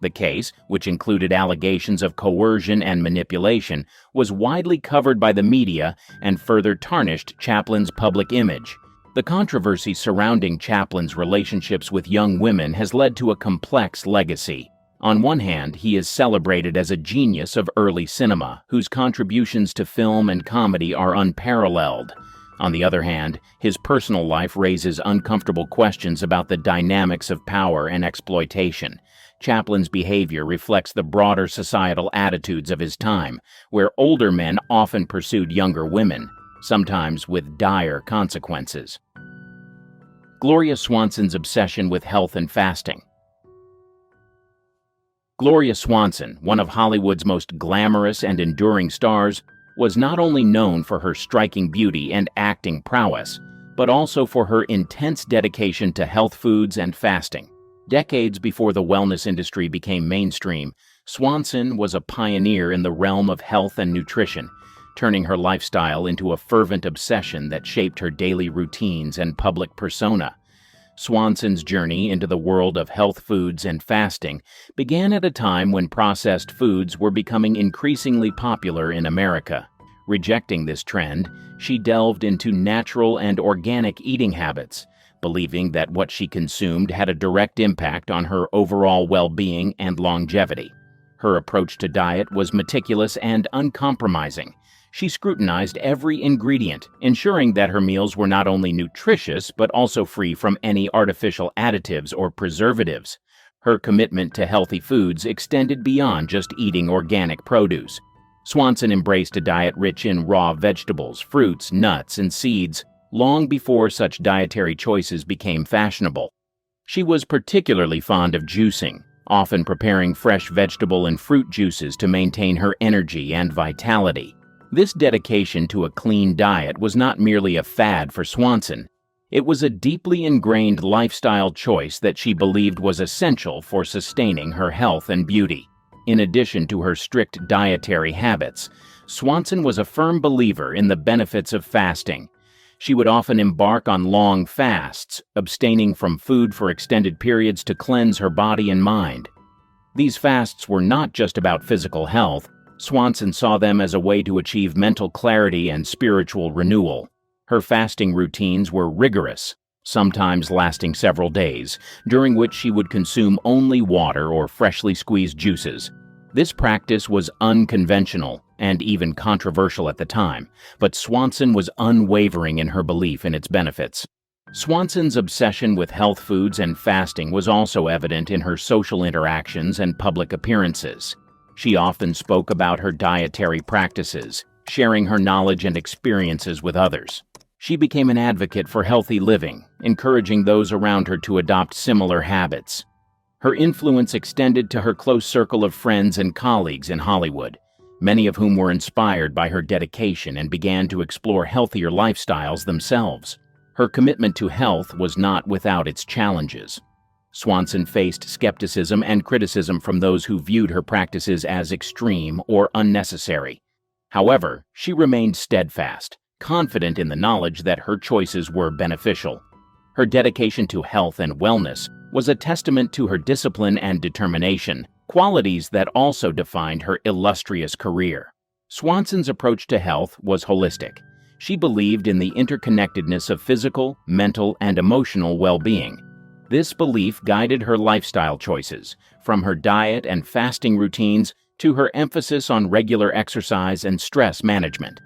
The case, which included allegations of coercion and manipulation, was widely covered by the media and further tarnished Chaplin's public image. The controversy surrounding Chaplin's relationships with young women has led to a complex legacy. On one hand, he is celebrated as a genius of early cinema, whose contributions to film and comedy are unparalleled. On the other hand, his personal life raises uncomfortable questions about the dynamics of power and exploitation. Chaplin's behavior reflects the broader societal attitudes of his time, where older men often pursued younger women, sometimes with dire consequences. Gloria Swanson's obsession with health and fasting. Gloria Swanson, one of Hollywood's most glamorous and enduring stars, was not only known for her striking beauty and acting prowess, but also for her intense dedication to health foods and fasting. Decades before the wellness industry became mainstream, Swanson was a pioneer in the realm of health and nutrition, turning her lifestyle into a fervent obsession that shaped her daily routines and public persona. Swanson's journey into the world of health foods and fasting began at a time when processed foods were becoming increasingly popular in America. Rejecting this trend, she delved into natural and organic eating habits, believing that what she consumed had a direct impact on her overall well-being and longevity. Her approach to diet was meticulous and uncompromising. She scrutinized every ingredient, ensuring that her meals were not only nutritious but also free from any artificial additives or preservatives. Her commitment to healthy foods extended beyond just eating organic produce. Swanson embraced a diet rich in raw vegetables, fruits, nuts, and seeds, long before such dietary choices became fashionable. She was particularly fond of juicing, often preparing fresh vegetable and fruit juices to maintain her energy and vitality. This dedication to a clean diet was not merely a fad for Swanson. It was a deeply ingrained lifestyle choice that she believed was essential for sustaining her health and beauty. In addition to her strict dietary habits, Swanson was a firm believer in the benefits of fasting. She would often embark on long fasts, abstaining from food for extended periods to cleanse her body and mind. These fasts were not just about physical health. Swanson saw them as a way to achieve mental clarity and spiritual renewal. Her fasting routines were rigorous, sometimes lasting several days, during which she would consume only water or freshly squeezed juices. This practice was unconventional and even controversial at the time, but Swanson was unwavering in her belief in its benefits. Swanson's obsession with health foods and fasting was also evident in her social interactions and public appearances. She often spoke about her dietary practices, sharing her knowledge and experiences with others. She became an advocate for healthy living, encouraging those around her to adopt similar habits. Her influence extended to her close circle of friends and colleagues in Hollywood, many of whom were inspired by her dedication and began to explore healthier lifestyles themselves. Her commitment to health was not without its challenges. Swanson faced skepticism and criticism from those who viewed her practices as extreme or unnecessary. However, she remained steadfast, confident in the knowledge that her choices were beneficial. Her dedication to health and wellness was a testament to her discipline and determination, qualities that also defined her illustrious career. Swanson's approach to health was holistic. She believed in the interconnectedness of physical, mental, and emotional well-being. This belief guided her lifestyle choices, from her diet and fasting routines to her emphasis on regular exercise and stress management.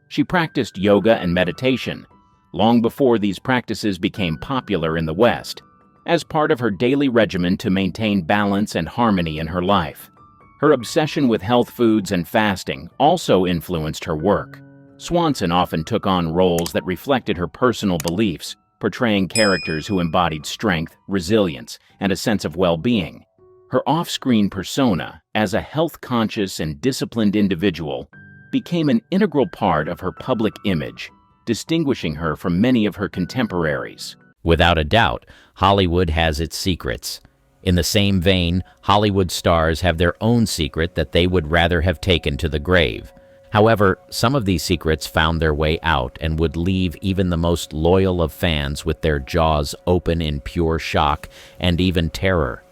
She practiced yoga and meditation long before these practices became popular in the West, as part of her daily regimen to maintain balance and harmony in her life. Her obsession with health foods and fasting also influenced her work. Swanson often took on roles that reflected her personal beliefs, portraying characters who embodied strength, resilience, and a sense of well-being. Her off-screen persona, as a health-conscious and disciplined individual, became an integral part of her public image, distinguishing her from many of her contemporaries. Without a doubt, Hollywood has its secrets. In the same vein, Hollywood stars have their own secret that they would rather have taken to the grave. However, some of these secrets found their way out and would leave even the most loyal of fans with their jaws open in pure shock and even terror.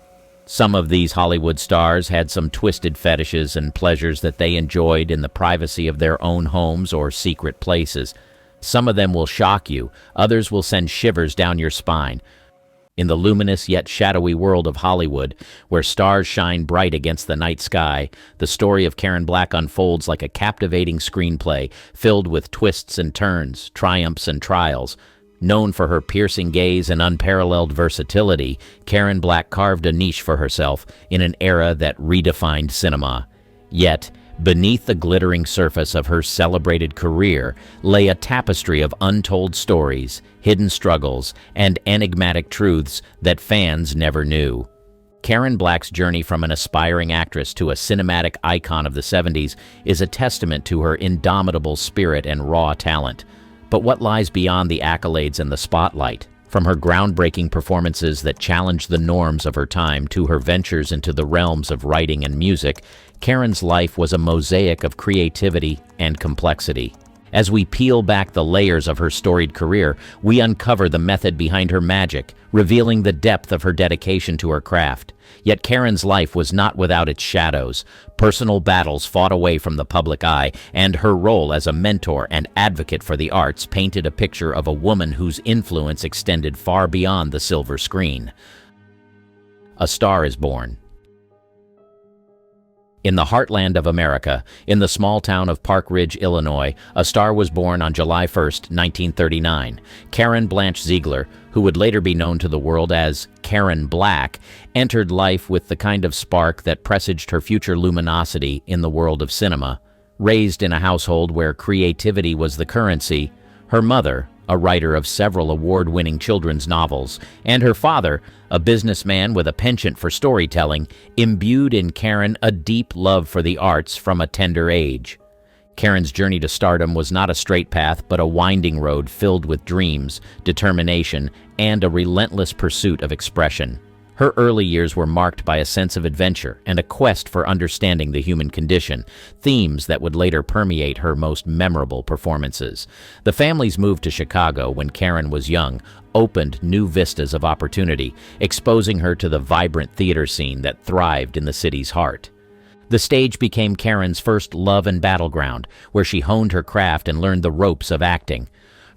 Some of these Hollywood stars had some twisted fetishes and pleasures that they enjoyed in the privacy of their own homes or secret places. Some of them will shock you, others will send shivers down your spine. In the luminous yet shadowy world of Hollywood, where stars shine bright against the night sky, the story of Karen Black unfolds like a captivating screenplay filled with twists and turns, triumphs and trials. Known for her piercing gaze and unparalleled versatility, Karen Black carved a niche for herself in an era that redefined cinema. Yet, beneath the glittering surface of her celebrated career lay a tapestry of untold stories, hidden struggles, and enigmatic truths that fans never knew. Karen Black's journey from an aspiring actress to a cinematic icon of the 70s is a testament to her indomitable spirit and raw talent. But what lies beyond the accolades and the spotlight? From her groundbreaking performances that challenged the norms of her time to her ventures into the realms of writing and music, Karen's life was a mosaic of creativity and complexity. As we peel back the layers of her storied career, we uncover the method behind her magic, revealing the depth of her dedication to her craft. Yet Karen's life was not without its shadows. Personal battles fought away from the public eye, and her role as a mentor and advocate for the arts painted a picture of a woman whose influence extended far beyond the silver screen. A Star is Born. In the heartland of America, in the small town of Park Ridge, Illinois, a star was born on July 1, 1939. Karen Blanche Ziegler, who would later be known to the world as Karen Black, entered life with the kind of spark that presaged her future luminosity in the world of cinema. Raised in a household where creativity was the currency, her mother, a writer of several award-winning children's novels, and her father, a businessman with a penchant for storytelling, imbued in Karen a deep love for the arts from a tender age. Karen's journey to stardom was not a straight path, but a winding road filled with dreams, determination, and a relentless pursuit of expression. Her early years were marked by a sense of adventure and a quest for understanding the human condition, themes that would later permeate her most memorable performances. The family's move to Chicago when Karen was young opened new vistas of opportunity, exposing her to the vibrant theater scene that thrived in the city's heart. The stage became Karen's first love and battleground, where she honed her craft and learned the ropes of acting.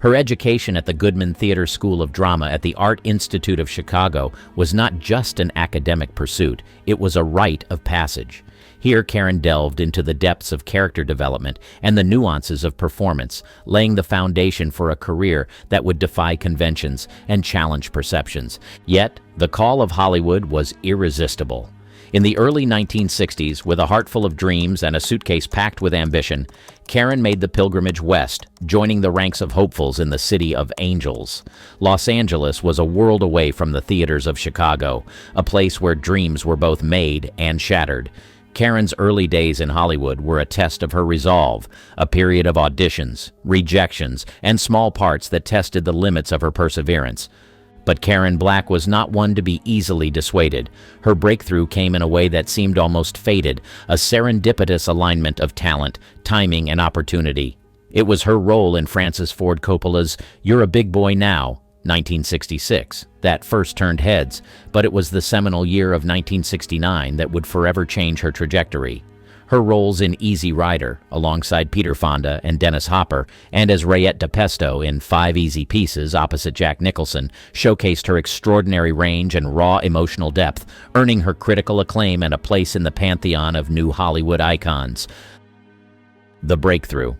Her education at the Goodman Theater School of Drama at the Art Institute of Chicago was not just an academic pursuit, it was a rite of passage. Here, Karen delved into the depths of character development and the nuances of performance, laying the foundation for a career that would defy conventions and challenge perceptions. Yet, the call of Hollywood was irresistible. In the early 1960s, with a heart full of dreams and a suitcase packed with ambition, Karen made the pilgrimage west, joining the ranks of hopefuls in the city of angels. Los Angeles was a world away from the theaters of Chicago, a place where dreams were both made and shattered. Karen's early days in Hollywood were a test of her resolve, a period of auditions, rejections, and small parts that tested the limits of her perseverance. But Karen Black was not one to be easily dissuaded. Her breakthrough came in a way that seemed almost fated, a serendipitous alignment of talent, timing, and opportunity. It was her role in Francis Ford Coppola's You're a Big Boy Now, 1966, that first turned heads, but it was the seminal year of 1969 that would forever change her trajectory. Her roles in Easy Rider, alongside Peter Fonda and Dennis Hopper, and as Rayette DePesto in 5 Easy Pieces opposite Jack Nicholson, showcased her extraordinary range and raw emotional depth, earning her critical acclaim and a place in the pantheon of new Hollywood icons. The breakthrough.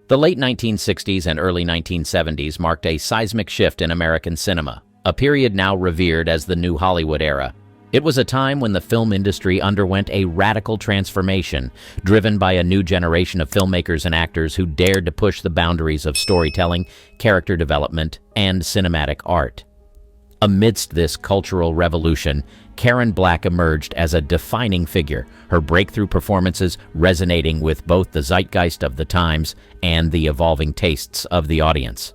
The late 1960s and early 1970s marked a seismic shift in American cinema, a period now revered as the New Hollywood era. It was a time when the film industry underwent a radical transformation, driven by a new generation of filmmakers and actors who dared to push the boundaries of storytelling, character development, and cinematic art. Amidst this cultural revolution, Karen Black emerged as a defining figure, her breakthrough performances resonating with both the zeitgeist of the times and the evolving tastes of the audience.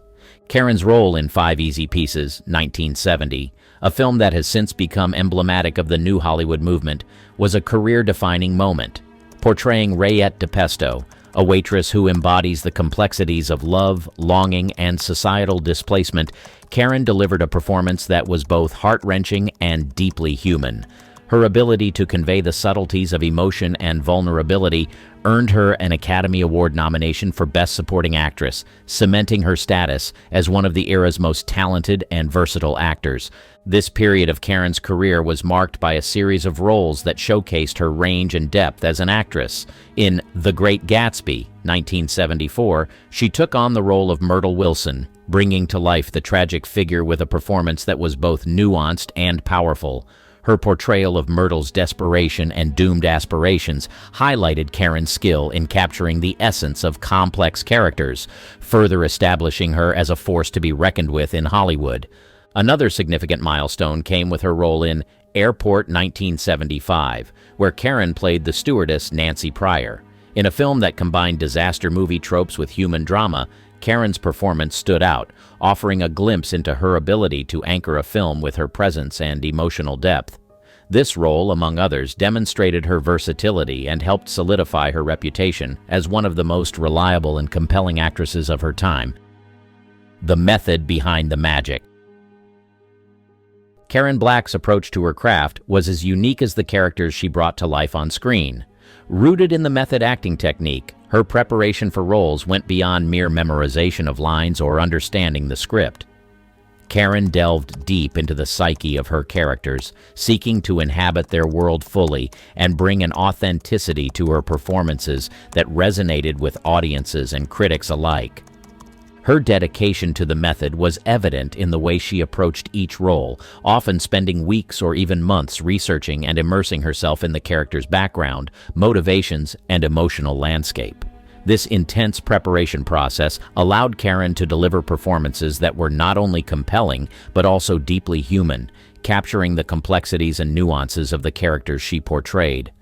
Karen's role in 5 Easy Pieces, 1970, a film that has since become emblematic of the New Hollywood movement, was a career-defining moment. Portraying Rayette DePesto, a waitress who embodies the complexities of love, longing, and societal displacement, Karen delivered a performance that was both heart-wrenching and deeply human. Her ability to convey the subtleties of emotion and vulnerability earned her an Academy Award nomination for Best Supporting Actress, cementing her status as one of the era's most talented and versatile actors. This period of Karen's career was marked by a series of roles that showcased her range and depth as an actress. In The Great Gatsby, 1974, she took on the role of Myrtle Wilson, bringing to life the tragic figure with a performance that was both nuanced and powerful. Her portrayal of Myrtle's desperation and doomed aspirations highlighted Karen's skill in capturing the essence of complex characters, further establishing her as a force to be reckoned with in Hollywood. Another significant milestone came with her role in Airport 1975, where Karen played the stewardess Nancy Pryor. In a film that combined disaster movie tropes with human drama, Karen's performance stood out, offering a glimpse into her ability to anchor a film with her presence and emotional depth. This role, among others, demonstrated her versatility and helped solidify her reputation as one of the most reliable and compelling actresses of her time. The method behind the magic. Karen Black's approach to her craft was as unique as the characters she brought to life on screen. Rooted in the method acting technique, her preparation for roles went beyond mere memorization of lines or understanding the script. Karen delved deep into the psyche of her characters, seeking to inhabit their world fully and bring an authenticity to her performances that resonated with audiences and critics alike. Her dedication to the method was evident in the way she approached each role, often spending weeks or even months researching and immersing herself in the character's background, motivations, and emotional landscape. This intense preparation process allowed Karen to deliver performances that were not only compelling, but also deeply human, capturing the complexities and nuances of the characters she portrayed.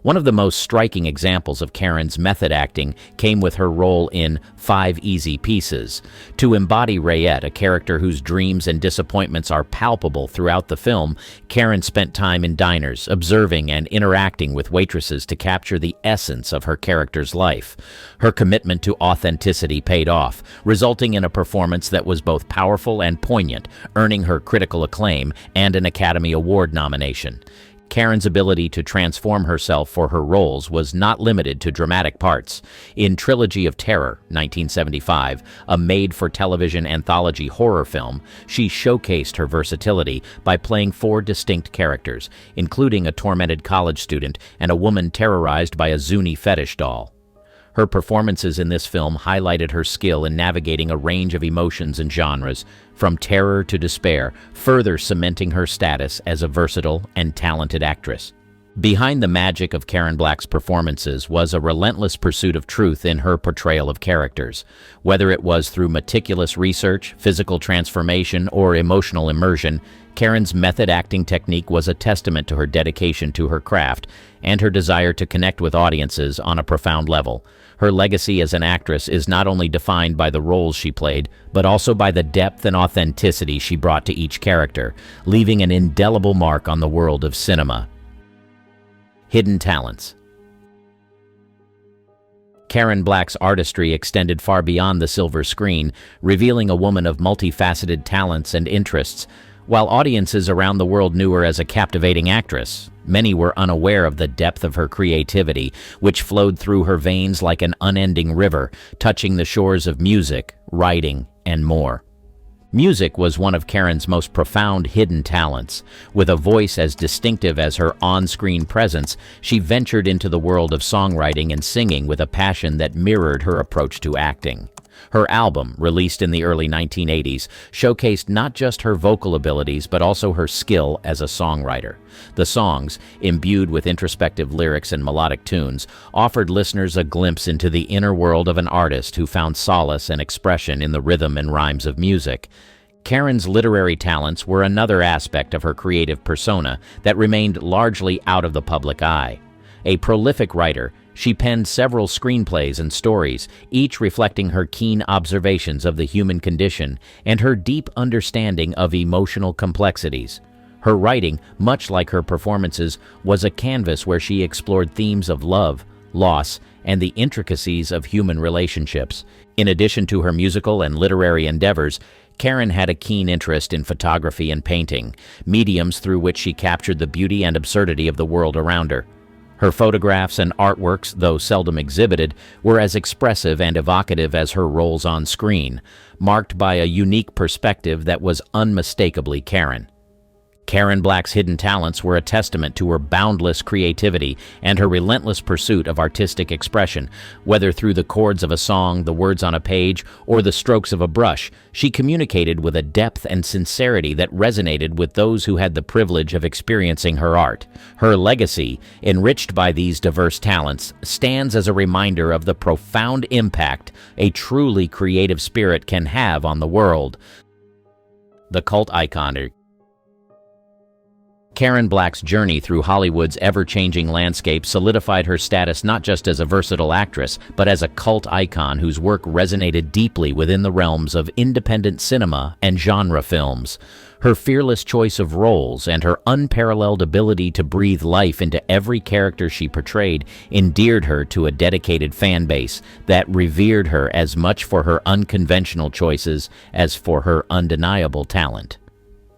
One of the most striking examples of Karen's method acting came with her role in 5 Easy Pieces. To embody Rayette, a character whose dreams and disappointments are palpable throughout the film, Karen spent time in diners, observing and interacting with waitresses to capture the essence of her character's life. Her commitment to authenticity paid off, resulting in a performance that was both powerful and poignant, earning her critical acclaim and an Academy Award nomination. Karen's ability to transform herself for her roles was not limited to dramatic parts. In Trilogy of Terror, 1975, a made-for-television anthology horror film, she showcased her versatility by playing 4 distinct characters, including a tormented college student and a woman terrorized by a Zuni fetish doll. Her performances in this film highlighted her skill in navigating a range of emotions and genres, from terror to despair, further cementing her status as a versatile and talented actress. Behind the magic of Karen Black's performances was a relentless pursuit of truth in her portrayal of characters. Whether it was through meticulous research, physical transformation, or emotional immersion, Karen's method acting technique was a testament to her dedication to her craft and her desire to connect with audiences on a profound level. Her legacy as an actress is not only defined by the roles she played, but also by the depth and authenticity she brought to each character, leaving an indelible mark on the world of cinema. Hidden talents. Karen Black's artistry extended far beyond the silver screen, revealing a woman of multifaceted talents and interests. While audiences around the world knew her as a captivating actress, many were unaware of the depth of her creativity, which flowed through her veins like an unending river, touching the shores of music, writing, and more. Music was one of Karen's most profound hidden talents. With a voice as distinctive as her on-screen presence, she ventured into the world of songwriting and singing with a passion that mirrored her approach to acting. Her album, released in the early 1980s, showcased not just her vocal abilities but also her skill as a songwriter. The songs, imbued with introspective lyrics and melodic tunes, offered listeners a glimpse into the inner world of an artist who found solace and expression in the rhythm and rhymes of music. Karen's literary talents were another aspect of her creative persona that remained largely out of the public eye. A prolific writer, she penned several screenplays and stories, each reflecting her keen observations of the human condition and her deep understanding of emotional complexities. Her writing, much like her performances, was a canvas where she explored themes of love, loss, and the intricacies of human relationships. In addition to her musical and literary endeavors, Karen had a keen interest in photography and painting, mediums through which she captured the beauty and absurdity of the world around her. Her photographs and artworks, though seldom exhibited, were as expressive and evocative as her roles on screen, marked by a unique perspective that was unmistakably Karen. Karen Black's hidden talents were a testament to her boundless creativity and her relentless pursuit of artistic expression. Whether through the chords of a song, the words on a page, or the strokes of a brush, she communicated with a depth and sincerity that resonated with those who had the privilege of experiencing her art. Her legacy, enriched by these diverse talents, stands as a reminder of the profound impact a truly creative spirit can have on the world. The cult icon. Karen Black's journey through Hollywood's ever-changing landscape solidified her status not just as a versatile actress, but as a cult icon whose work resonated deeply within the realms of independent cinema and genre films. Her fearless choice of roles and her unparalleled ability to breathe life into every character she portrayed endeared her to a dedicated fan base that revered her as much for her unconventional choices as for her undeniable talent.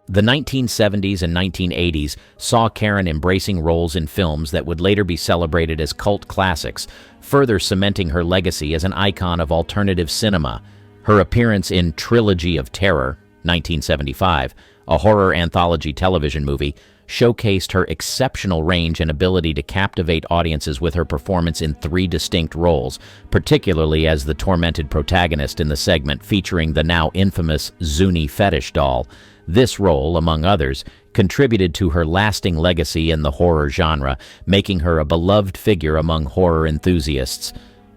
The 1970s and 1980s saw Karen embracing roles in films that would later be celebrated as cult classics, further cementing her legacy as an icon of alternative cinema. Her appearance in Trilogy of Terror, 1975, a horror anthology television movie, showcased her exceptional range and ability to captivate audiences with her performance in 3 distinct roles, particularly as the tormented protagonist in the segment featuring the now infamous Zuni fetish doll. This role, among others, contributed to her lasting legacy in the horror genre, making her a beloved figure among horror enthusiasts.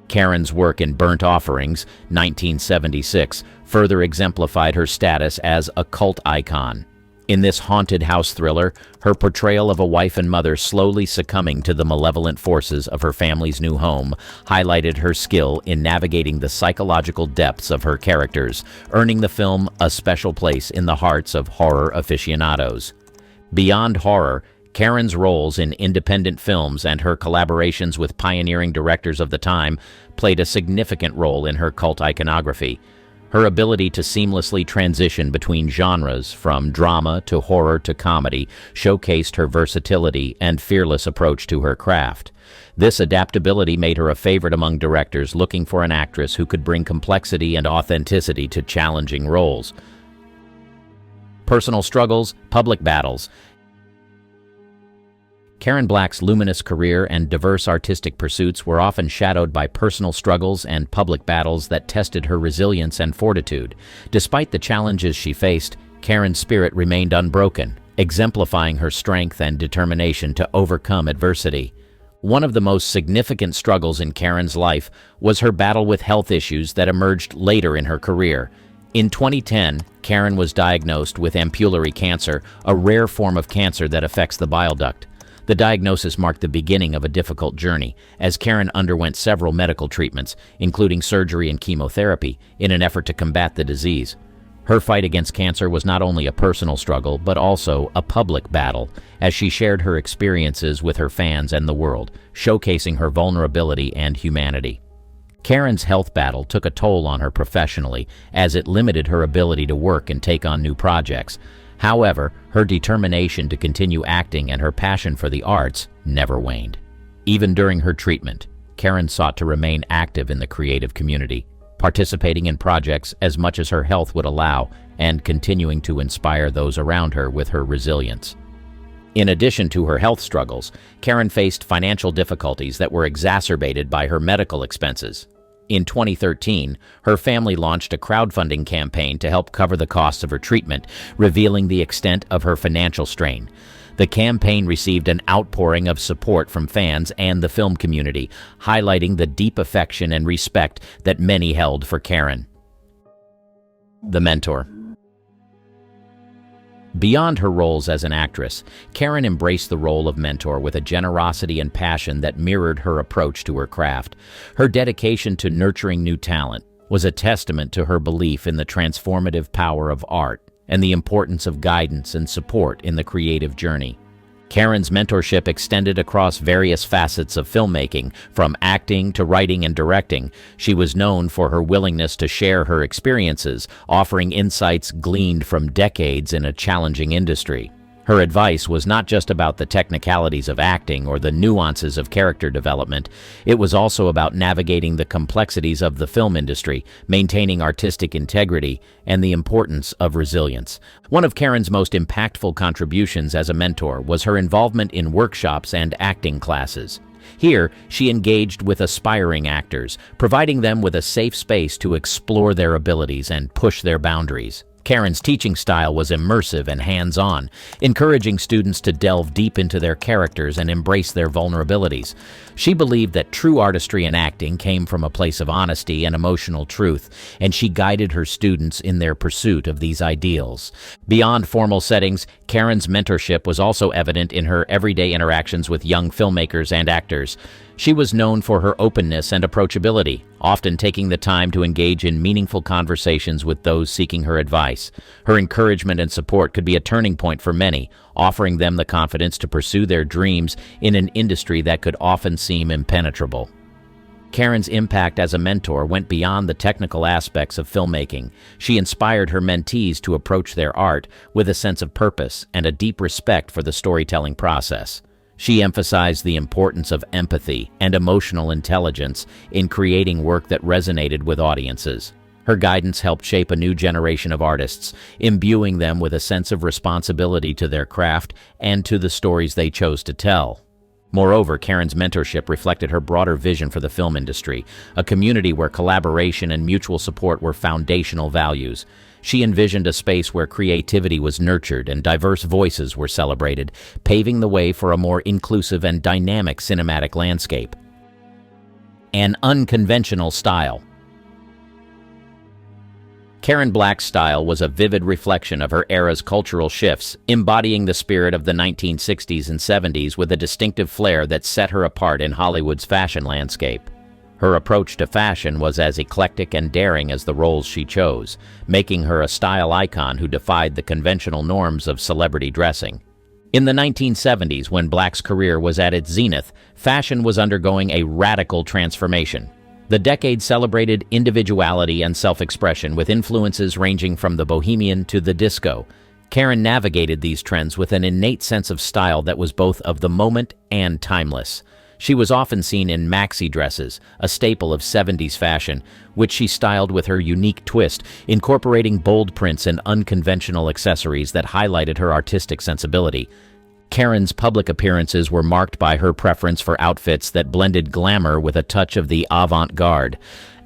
Karen's work in Burnt Offerings, 1976, further exemplified her status as a cult icon. In this haunted house thriller, her portrayal of a wife and mother slowly succumbing to the malevolent forces of her family's new home highlighted her skill in navigating the psychological depths of her characters, earning the film a special place in the hearts of horror aficionados. Beyond horror, Karen's roles in independent films and her collaborations with pioneering directors of the time played a significant role in her cult iconography. Her ability to seamlessly transition between genres, from drama to horror to comedy, showcased her versatility and fearless approach to her craft. This adaptability made her a favorite among directors looking for an actress who could bring complexity and authenticity to challenging roles. Personal struggles, public battles. Karen Black's luminous career and diverse artistic pursuits were often shadowed by personal struggles and public battles that tested her resilience and fortitude. Despite the challenges she faced, Karen's spirit remained unbroken, exemplifying her strength and determination to overcome adversity. One of the most significant struggles in Karen's life was her battle with health issues that emerged later in her career. In 2010, Karen was diagnosed with ampullary cancer, a rare form of cancer that affects the bile duct. The diagnosis marked the beginning of a difficult journey, as Karen underwent several medical treatments, including surgery and chemotherapy, in an effort to combat the disease. Her fight against cancer was not only a personal struggle, but also a public battle, as she shared her experiences with her fans and the world, showcasing her vulnerability and humanity. Karen's health battle took a toll on her professionally, as it limited her ability to work and take on new projects. However, her determination to continue acting and her passion for the arts never waned. Even during her treatment, Karen sought to remain active in the creative community, participating in projects as much as her health would allow and continuing to inspire those around her with her resilience. In addition to her health struggles, Karen faced financial difficulties that were exacerbated by her medical expenses. In 2013, her family launched a crowdfunding campaign to help cover the costs of her treatment, revealing the extent of her financial strain. The campaign received an outpouring of support from fans and the film community, highlighting the deep affection and respect that many held for Karen. The mentor. Beyond her roles as an actress, Karen embraced the role of mentor with a generosity and passion that mirrored her approach to her craft. Her dedication to nurturing new talent was a testament to her belief in the transformative power of art and the importance of guidance and support in the creative journey. Karen's mentorship extended across various facets of filmmaking, from acting to writing and directing. She was known for her willingness to share her experiences, offering insights gleaned from decades in a challenging industry. Her advice was not just about the technicalities of acting or the nuances of character development. It was also about navigating the complexities of the film industry, maintaining artistic integrity, and the importance of resilience. One of Karen's most impactful contributions as a mentor was her involvement in workshops and acting classes. Here, she engaged with aspiring actors, providing them with a safe space to explore their abilities and push their boundaries. Karen's teaching style was immersive and hands-on, encouraging students to delve deep into their characters and embrace their vulnerabilities. She believed that true artistry in acting came from a place of honesty and emotional truth, and she guided her students in their pursuit of these ideals. Beyond formal settings, Karen's mentorship was also evident in her everyday interactions with young filmmakers and actors. She was known for her openness and approachability, often taking the time to engage in meaningful conversations with those seeking her advice. Her encouragement and support could be a turning point for many, offering them the confidence to pursue their dreams in an industry that could often seem impenetrable. Karen's impact as a mentor went beyond the technical aspects of filmmaking. She inspired her mentees to approach their art with a sense of purpose and a deep respect for the storytelling process. She emphasized the importance of empathy and emotional intelligence in creating work that resonated with audiences. Her guidance helped shape a new generation of artists, imbuing them with a sense of responsibility to their craft and to the stories they chose to tell. Moreover, Karen's mentorship reflected her broader vision for the film industry, a community where collaboration and mutual support were foundational values. She envisioned a space where creativity was nurtured and diverse voices were celebrated, paving the way for a more inclusive and dynamic cinematic landscape. An unconventional style. Karen Black's style was a vivid reflection of her era's cultural shifts, embodying the spirit of the 1960s and 70s with a distinctive flair that set her apart in Hollywood's fashion landscape. Her approach to fashion was as eclectic and daring as the roles she chose, making her a style icon who defied the conventional norms of celebrity dressing. In the 1970s, when Black's career was at its zenith, fashion was undergoing a radical transformation. The decade celebrated individuality and self-expression with influences ranging from the bohemian to the disco. Karen navigated these trends with an innate sense of style that was both of the moment and timeless. She was often seen in maxi dresses, a staple of 70s fashion, which she styled with her unique twist, incorporating bold prints and unconventional accessories that highlighted her artistic sensibility. Karen's public appearances were marked by her preference for outfits that blended glamour with a touch of the avant-garde.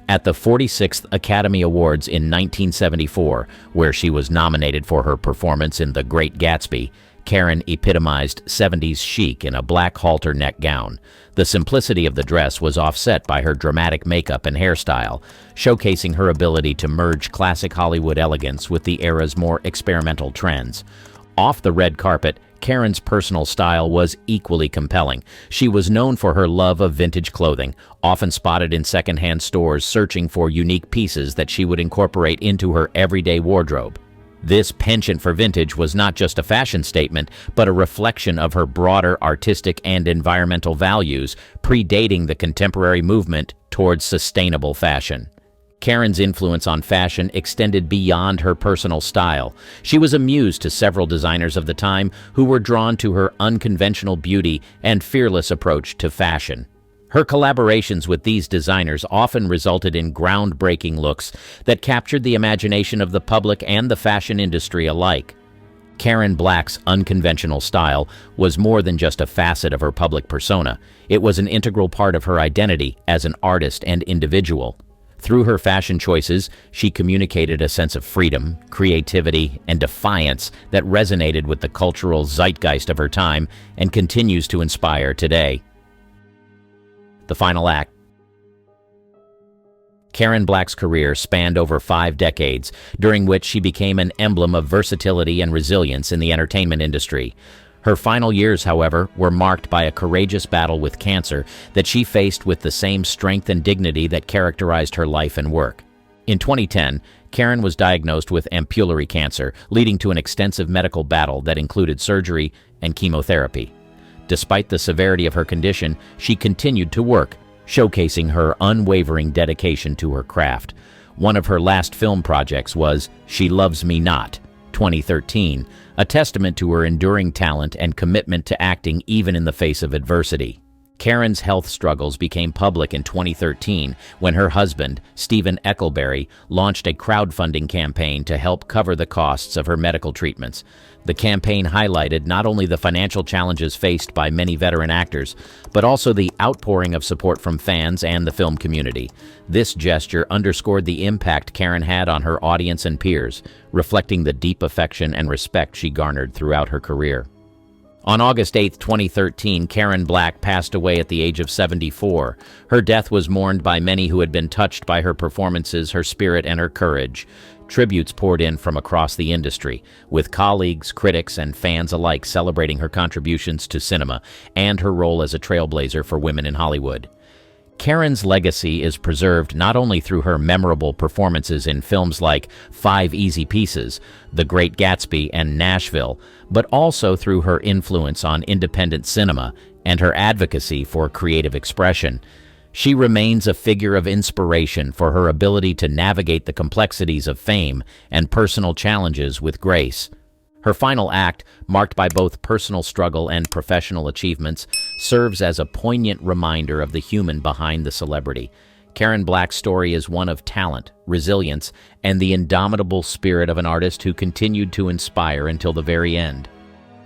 At the 46th Academy Awards in 1974, where she was nominated for her performance in The Great Gatsby, Karen epitomized 70s chic in a black halter neck gown. The simplicity of the dress was offset by her dramatic makeup and hairstyle, showcasing her ability to merge classic Hollywood elegance with the era's more experimental trends. Off the red carpet, Karen's personal style was equally compelling. She was known for her love of vintage clothing, often spotted in secondhand stores searching for unique pieces that she would incorporate into her everyday wardrobe. This penchant for vintage was not just a fashion statement, but a reflection of her broader artistic and environmental values, predating the contemporary movement towards sustainable fashion. Karen's influence on fashion extended beyond her personal style. She was a muse to several designers of the time who were drawn to her unconventional beauty and fearless approach to fashion. Her collaborations with these designers often resulted in groundbreaking looks that captured the imagination of the public and the fashion industry alike. Karen Black's unconventional style was more than just a facet of her public persona. It was an integral part of her identity as an artist and individual. Through her fashion choices, she communicated a sense of freedom, creativity, and defiance that resonated with the cultural zeitgeist of her time and continues to inspire today. The final act. Karen Black's career spanned over 5 decades, during which she became an emblem of versatility and resilience in the entertainment industry. Her final years, however, were marked by a courageous battle with cancer that she faced with the same strength and dignity that characterized her life and work. In 2010, Karen was diagnosed with ampullary cancer, leading to an extensive medical battle that included surgery and chemotherapy. Despite the severity of her condition, she continued to work, showcasing her unwavering dedication to her craft. One of her last film projects was She Loves Me Not, 2013, a testament to her enduring talent and commitment to acting even in the face of adversity. Karen's health struggles became public in 2013 when her husband, Stephen Eckleberry, launched a crowdfunding campaign to help cover the costs of her medical treatments. The campaign highlighted not only the financial challenges faced by many veteran actors, but also the outpouring of support from fans and the film community. This gesture underscored the impact Karen had on her audience and peers, reflecting the deep affection and respect she garnered throughout her career. On August 8, 2013, Karen Black passed away at the age of 74. Her death was mourned by many who had been touched by her performances, her spirit, and her courage. Tributes poured in from across the industry, with colleagues, critics, and fans alike celebrating her contributions to cinema and her role as a trailblazer for women in Hollywood. Karen's legacy is preserved not only through her memorable performances in films like 5 Easy Pieces, The Great Gatsby, and Nashville, but also through her influence on independent cinema and her advocacy for creative expression. She remains a figure of inspiration for her ability to navigate the complexities of fame and personal challenges with grace. Her final act, marked by both personal struggle and professional achievements, serves as a poignant reminder of the human behind the celebrity. Karen Black's story is one of talent, resilience, and the indomitable spirit of an artist who continued to inspire until the very end.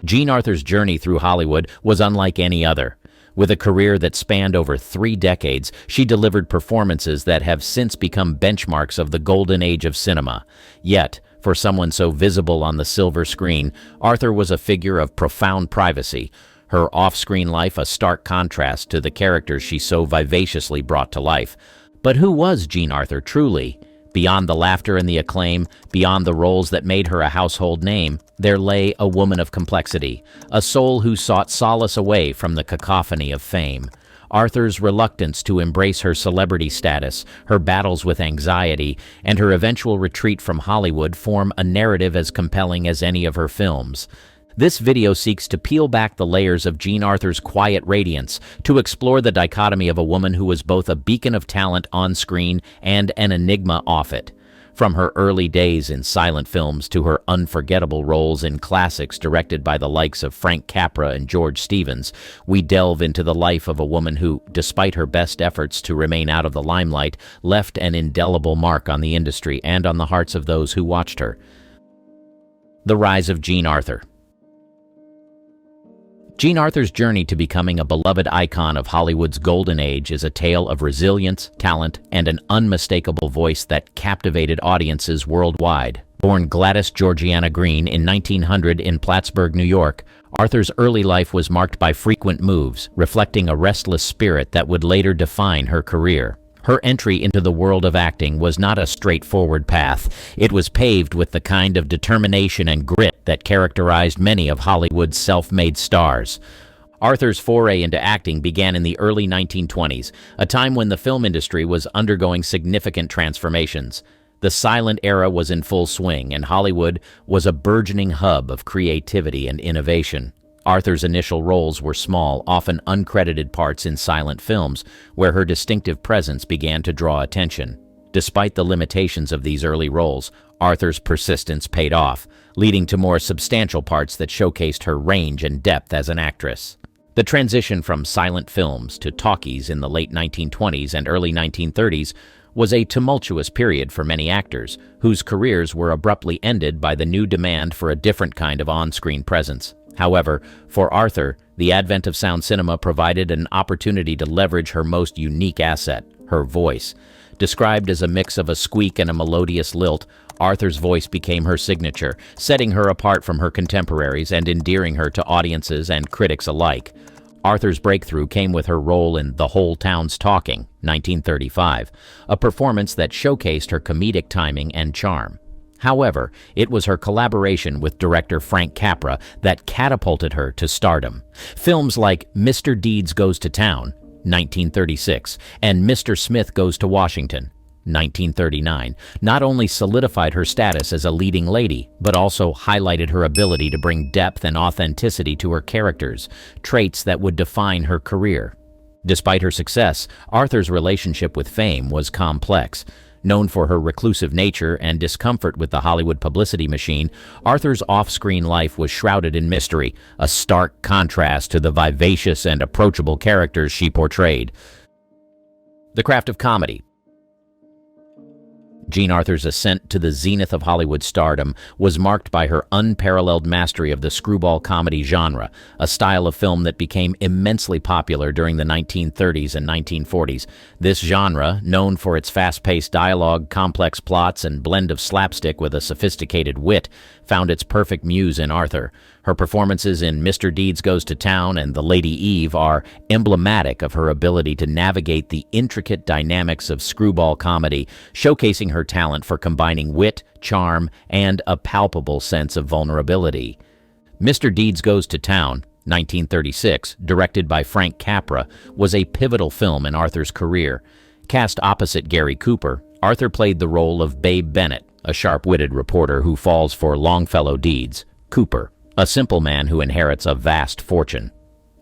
Jean Arthur's journey through Hollywood was unlike any other. With a career that spanned over 3 decades, she delivered performances that have since become benchmarks of the golden age of cinema. Yet, for someone so visible on the silver screen, Arthur was a figure of profound privacy, her off-screen life a stark contrast to the characters she so vivaciously brought to life. But who was Jean Arthur truly? Beyond the laughter and the acclaim, beyond the roles that made her a household name, there lay a woman of complexity, a soul who sought solace away from the cacophony of fame. Arthur's reluctance to embrace her celebrity status, her battles with anxiety, and her eventual retreat from Hollywood form a narrative as compelling as any of her films. This video seeks to peel back the layers of Jean Arthur's quiet radiance, to explore the dichotomy of a woman who was both a beacon of talent on screen and an enigma off it. From her early days in silent films to her unforgettable roles in classics directed by the likes of Frank Capra and George Stevens, we delve into the life of a woman who, despite her best efforts to remain out of the limelight, left an indelible mark on the industry and on the hearts of those who watched her. The rise of Jean Arthur. Jean Arthur's journey to becoming a beloved icon of Hollywood's golden age is a tale of resilience, talent, and an unmistakable voice that captivated audiences worldwide. Born Gladys Georgiana Green in 1900 in Plattsburgh, New York, Arthur's early life was marked by frequent moves, reflecting a restless spirit that would later define her career. Her entry into the world of acting was not a straightforward path. It was paved with the kind of determination and grit that characterized many of Hollywood's self-made stars. Arthur's foray into acting began in the early 1920s, a time when the film industry was undergoing significant transformations. The silent era was in full swing, and Hollywood was a burgeoning hub of creativity and innovation. Arthur's initial roles were small, often uncredited parts in silent films, where her distinctive presence began to draw attention. Despite the limitations of these early roles, Arthur's persistence paid off, leading to more substantial parts that showcased her range and depth as an actress. The transition from silent films to talkies in the late 1920s and early 1930s was a tumultuous period for many actors, whose careers were abruptly ended by the new demand for a different kind of on-screen presence. However, for Arthur, the advent of sound cinema provided an opportunity to leverage her most unique asset, her voice. Described as a mix of a squeak and a melodious lilt, Arthur's voice became her signature, setting her apart from her contemporaries and endearing her to audiences and critics alike. Arthur's breakthrough came with her role in The Whole Town's Talking, 1935, a performance that showcased her comedic timing and charm. However, it was her collaboration with director Frank Capra that catapulted her to stardom. Films like Mr. Deeds Goes to Town, 1936, and Mr. Smith Goes to Washington, 1939, not only solidified her status as a leading lady, but also highlighted her ability to bring depth and authenticity to her characters, traits that would define her career. Despite her success, Arthur's relationship with fame was complex. Known for her reclusive nature and discomfort with the Hollywood publicity machine, Arthur's off-screen life was shrouded in mystery, a stark contrast to the vivacious and approachable characters she portrayed. The craft of comedy. Jean Arthur's ascent to the zenith of Hollywood stardom was marked by her unparalleled mastery of the screwball comedy genre, a style of film that became immensely popular during the 1930s and 1940s. This genre, known for its fast-paced dialogue, complex plots, and blend of slapstick with a sophisticated wit, found its perfect muse in Arthur. Her performances in Mr. Deeds Goes to Town and The Lady Eve are emblematic of her ability to navigate the intricate dynamics of screwball comedy, showcasing her talent for combining wit, charm, and a palpable sense of vulnerability. Mr. Deeds Goes to Town, 1936, directed by Frank Capra, was a pivotal film in Arthur's career. Cast opposite Gary Cooper, Arthur played the role of Babe Bennett, a sharp-witted reporter who falls for Longfellow deeds. Cooper, a simple man who inherits a vast fortune.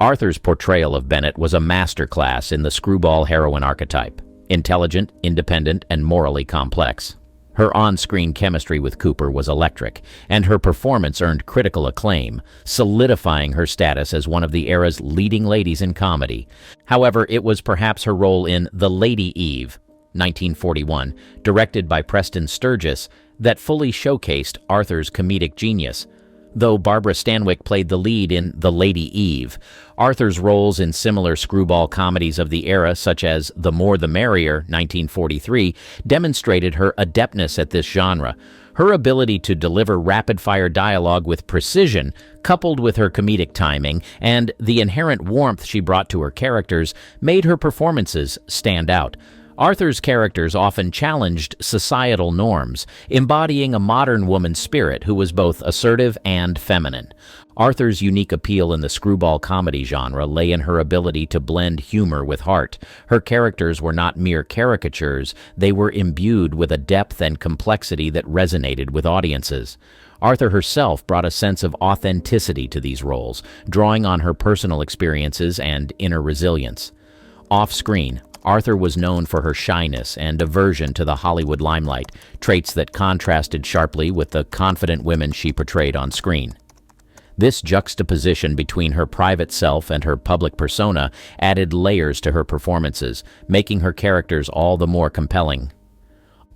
Arthur's portrayal of Bennett was a masterclass in the screwball heroine archetype, intelligent, independent, and morally complex. Her on-screen chemistry with Cooper was electric, and her performance earned critical acclaim, solidifying her status as one of the era's leading ladies in comedy. However, it was perhaps her role in The Lady Eve, 1941, directed by Preston Sturges, that fully showcased Arthur's comedic genius. Though Barbara Stanwyck played the lead in The Lady Eve, Arthur's roles in similar screwball comedies of the era, such as The More the Merrier, 1943, demonstrated her adeptness at this genre. Her ability to deliver rapid-fire dialogue with precision, coupled with her comedic timing and the inherent warmth she brought to her characters, made her performances stand out. Arthur's characters often challenged societal norms, embodying a modern woman's spirit who was both assertive and feminine. Arthur's unique appeal in the screwball comedy genre lay in her ability to blend humor with heart. Her characters were not mere caricatures, they were imbued with a depth and complexity that resonated with audiences. Arthur herself brought a sense of authenticity to these roles, drawing on her personal experiences and inner resilience. Off-screen, Arthur was known for her shyness and aversion to the Hollywood limelight, traits that contrasted sharply with the confident women she portrayed on screen. This juxtaposition between her private self and her public persona added layers to her performances, making her characters all the more compelling.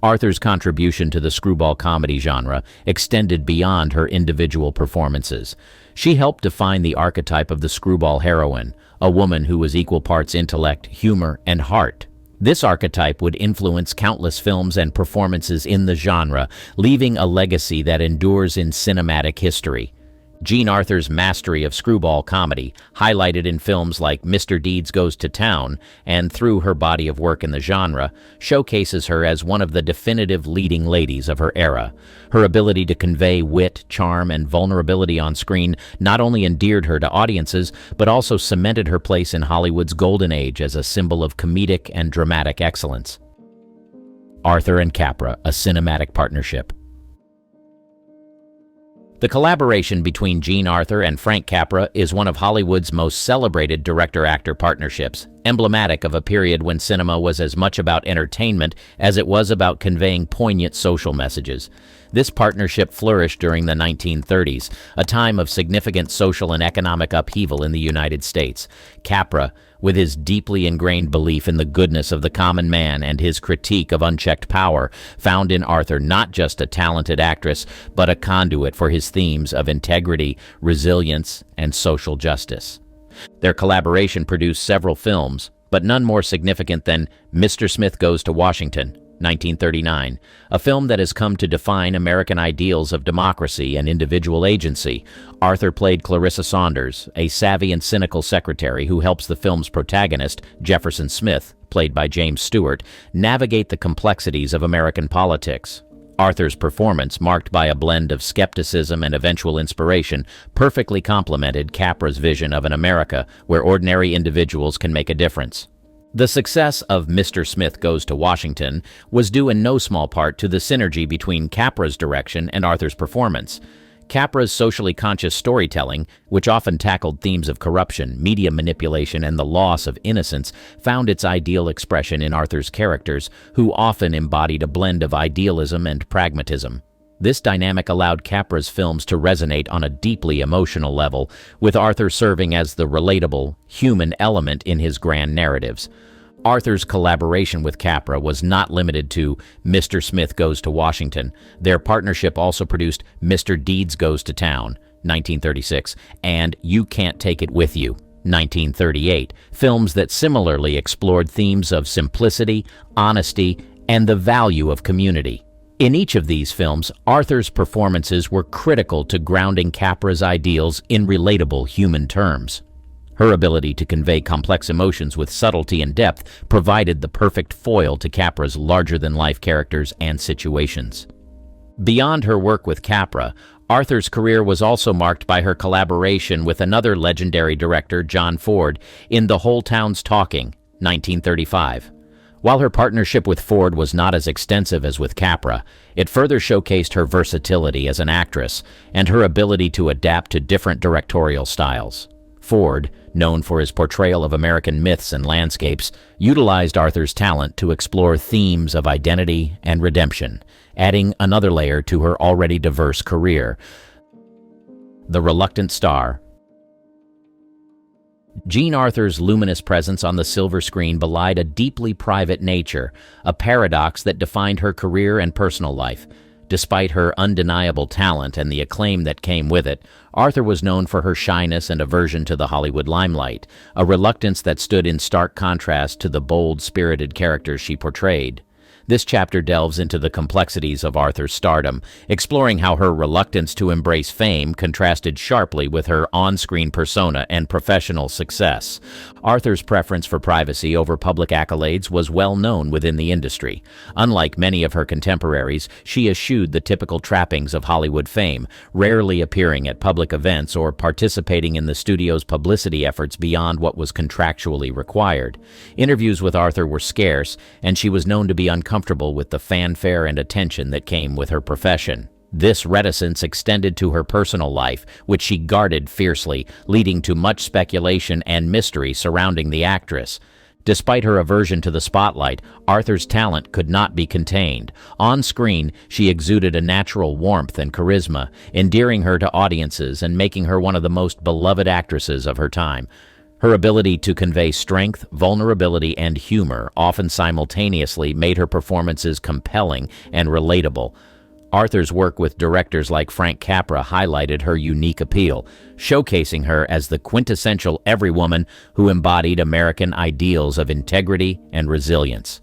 Arthur's contribution to the screwball comedy genre extended beyond her individual performances. She helped define the archetype of the screwball heroine, a woman who was equal parts intellect, humor, and heart. This archetype would influence countless films and performances in the genre, leaving a legacy that endures in cinematic history. Jean Arthur's mastery of screwball comedy, highlighted in films like Mr. Deeds Goes to Town and through her body of work in the genre, showcases her as one of the definitive leading ladies of her era. Her ability to convey wit, charm, and vulnerability on screen not only endeared her to audiences, but also cemented her place in Hollywood's golden age as a symbol of comedic and dramatic excellence. Arthur and Capra, a cinematic partnership. The collaboration between Jean Arthur and Frank Capra is one of Hollywood's most celebrated director-actor partnerships, emblematic of a period when cinema was as much about entertainment as it was about conveying poignant social messages. This partnership flourished during the 1930s, a time of significant social and economic upheaval in the United States. Capra, with his deeply ingrained belief in the goodness of the common man and his critique of unchecked power, found in Arthur not just a talented actress, but a conduit for his themes of integrity, resilience, and social justice. Their collaboration produced several films, but none more significant than Mr. Smith Goes to Washington, 1939, a film that has come to define American ideals of democracy and individual agency. Arthur played Clarissa Saunders, a savvy and cynical secretary who helps the film's protagonist, Jefferson Smith, played by James Stewart, navigate the complexities of American politics. Arthur's performance, marked by a blend of skepticism and eventual inspiration, perfectly complemented Capra's vision of an America where ordinary individuals can make a difference. The success of Mr. Smith Goes to Washington was due in no small part to the synergy between Capra's direction and Arthur's performance. Capra's socially conscious storytelling, which often tackled themes of corruption, media manipulation, and the loss of innocence, found its ideal expression in Arthur's characters, who often embodied a blend of idealism and pragmatism. This dynamic allowed Capra's films to resonate on a deeply emotional level, with Arthur serving as the relatable, human element in his grand narratives. Arthur's collaboration with Capra was not limited to Mr. Smith Goes to Washington. Their partnership also produced Mr. Deeds Goes to Town, 1936, and You Can't Take It With You, 1938, films that similarly explored themes of simplicity, honesty, and the value of community. In each of these films, Arthur's performances were critical to grounding Capra's ideals in relatable human terms. Her ability to convey complex emotions with subtlety and depth provided the perfect foil to Capra's larger-than-life characters and situations. Beyond her work with Capra, Arthur's career was also marked by her collaboration with another legendary director, John Ford, in The Whole Town's Talking, 1935. While her partnership with Ford was not as extensive as with Capra, it further showcased her versatility as an actress and her ability to adapt to different directorial styles. Ford, known for his portrayal of American myths and landscapes, utilized Arthur's talent to explore themes of identity and redemption, adding another layer to her already diverse career. The Reluctant Star. Jean Arthur's luminous presence on the silver screen belied a deeply private nature, a paradox that defined her career and personal life. Despite her undeniable talent and the acclaim that came with it, Arthur was known for her shyness and aversion to the Hollywood limelight, a reluctance that stood in stark contrast to the bold, spirited characters she portrayed. This chapter delves into the complexities of Arthur's stardom, exploring how her reluctance to embrace fame contrasted sharply with her on-screen persona and professional success. Arthur's preference for privacy over public accolades was well known within the industry. Unlike many of her contemporaries, she eschewed the typical trappings of Hollywood fame, rarely appearing at public events or participating in the studio's publicity efforts beyond what was contractually required. Interviews with Arthur were scarce, and she was known to be uncomfortable with the fanfare and attention that came with her profession. This reticence extended to her personal life, which she guarded fiercely, leading to much speculation and mystery surrounding the actress. Despite her aversion to the spotlight, Arthur's talent could not be contained. On screen, she exuded a natural warmth and charisma, endearing her to audiences and making her one of the most beloved actresses of her time. Her ability to convey strength, vulnerability, and humor, often simultaneously, made her performances compelling and relatable. Arthur's work with directors like Frank Capra highlighted her unique appeal, showcasing her as the quintessential everywoman who embodied American ideals of integrity and resilience.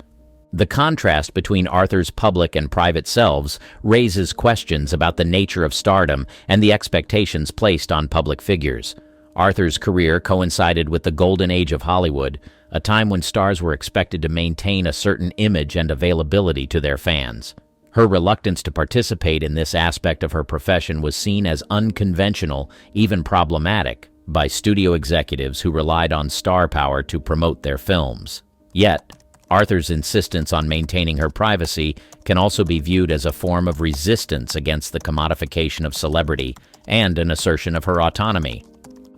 The contrast between Arthur's public and private selves raises questions about the nature of stardom and the expectations placed on public figures. Arthur's career coincided with the golden age of Hollywood, a time when stars were expected to maintain a certain image and availability to their fans. Her reluctance to participate in this aspect of her profession was seen as unconventional, even problematic, by studio executives who relied on star power to promote their films. Yet, Arthur's insistence on maintaining her privacy can also be viewed as a form of resistance against the commodification of celebrity and an assertion of her autonomy.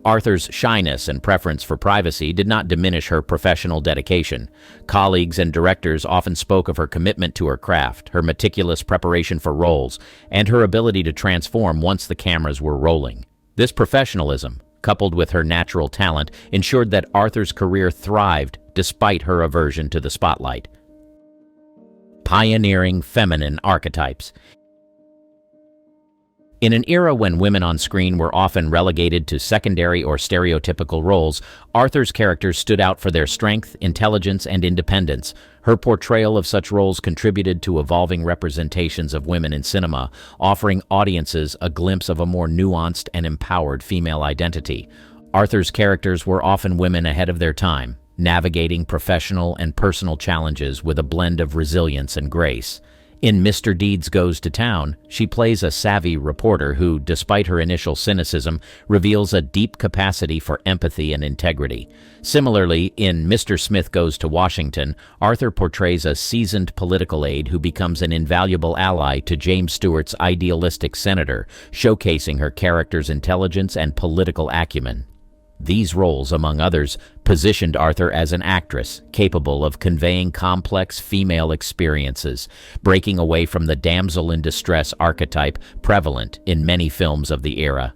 Arthur's shyness and preference for privacy did not diminish her professional dedication. Colleagues and directors often spoke of her commitment to her craft, her meticulous preparation for roles, and her ability to transform once the cameras were rolling. This professionalism, coupled with her natural talent, ensured that Arthur's career thrived despite her aversion to the spotlight. Pioneering feminine archetypes. In an era when women on screen were often relegated to secondary or stereotypical roles, Arthur's characters stood out for their strength, intelligence, and independence. Her portrayal of such roles contributed to evolving representations of women in cinema, offering audiences a glimpse of a more nuanced and empowered female identity. Arthur's characters were often women ahead of their time, navigating professional and personal challenges with a blend of resilience and grace. In Mr. Deeds Goes to Town, she plays a savvy reporter who, despite her initial cynicism, reveals a deep capacity for empathy and integrity. Similarly, in Mr. Smith Goes to Washington, Arthur portrays a seasoned political aide who becomes an invaluable ally to James Stewart's idealistic senator, showcasing her character's intelligence and political acumen. These roles, among others, positioned Arthur as an actress capable of conveying complex female experiences, breaking away from the damsel-in-distress archetype prevalent in many films of the era.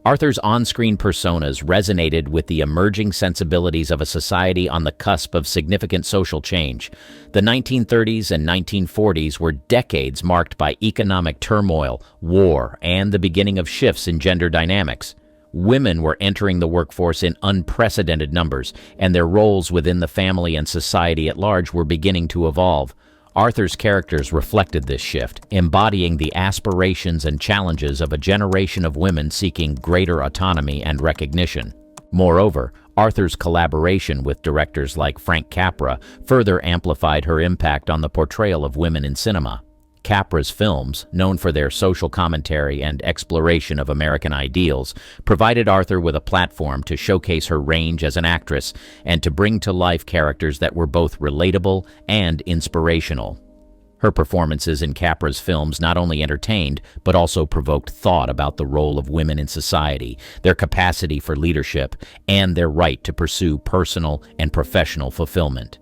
Arthur's on-screen personas resonated with the emerging sensibilities of a society on the cusp of significant social change. The 1930s and 1940s were decades marked by economic turmoil, war, and the beginning of shifts in gender dynamics. Women were entering the workforce in unprecedented numbers, and their roles within the family and society at large were beginning to evolve. Arthur's characters reflected this shift, embodying the aspirations and challenges of a generation of women seeking greater autonomy and recognition. Moreover, Arthur's collaboration with directors like Frank Capra further amplified her impact on the portrayal of women in cinema. Capra's films, known for their social commentary and exploration of American ideals, provided Arthur with a platform to showcase her range as an actress and to bring to life characters that were both relatable and inspirational. Her performances in Capra's films not only entertained, but also provoked thought about the role of women in society, their capacity for leadership, and their right to pursue personal and professional fulfillment.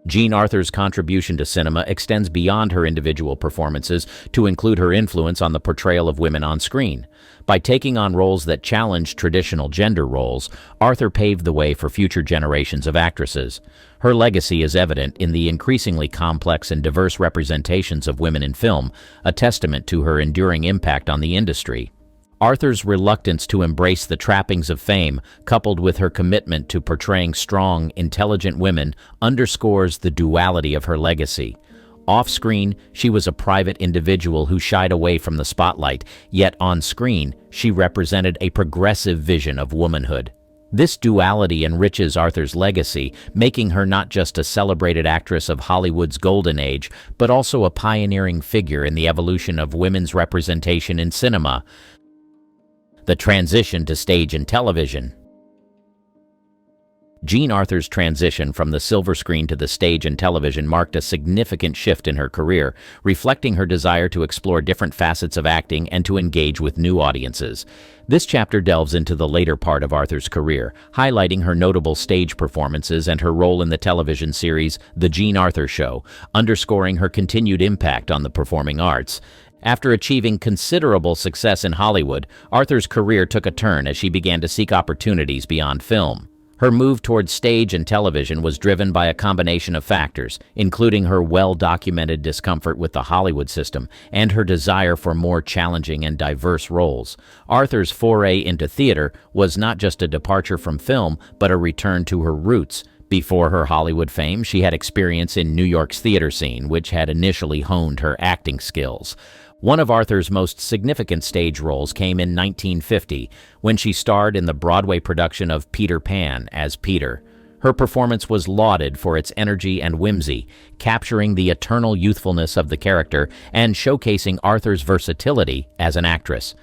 Jean Arthur's contribution to cinema extends beyond her individual performances to include her influence on the portrayal of women on screen. By taking on roles that challenged traditional gender roles, Arthur paved the way for future generations of actresses. Her legacy is evident in the increasingly complex and diverse representations of women in film, a testament to her enduring impact on the industry. Arthur's reluctance to embrace the trappings of fame, coupled with her commitment to portraying strong, intelligent women, underscores the duality of her legacy. Off-screen, she was a private individual who shied away from the spotlight, yet on screen, she represented a progressive vision of womanhood. This duality enriches Arthur's legacy, making her not just a celebrated actress of Hollywood's golden age, but also a pioneering figure in the evolution of women's representation in cinema. The transition to stage and television. Jean Arthur's transition from the silver screen to the stage and television marked a significant shift in her career, reflecting her desire to explore different facets of acting and to engage with new audiences. This chapter delves into the later part of Arthur's career, highlighting her notable stage performances and her role in the television series The Jean Arthur Show, underscoring her continued impact on the performing arts. After achieving considerable success in Hollywood, Arthur's career took a turn as she began to seek opportunities beyond film. Her move towards stage and television was driven by a combination of factors, including her well-documented discomfort with the Hollywood system and her desire for more challenging and diverse roles. Arthur's foray into theater was not just a departure from film, but a return to her roots. Before her Hollywood fame, she had experience in New York's theater scene, which had initially honed her acting skills. One of Arthur's most significant stage roles came in 1950, when she starred in the Broadway production of Peter Pan as Peter. Her performance was lauded for its energy and whimsy, capturing the eternal youthfulness of the character and showcasing Arthur's versatility as an actress.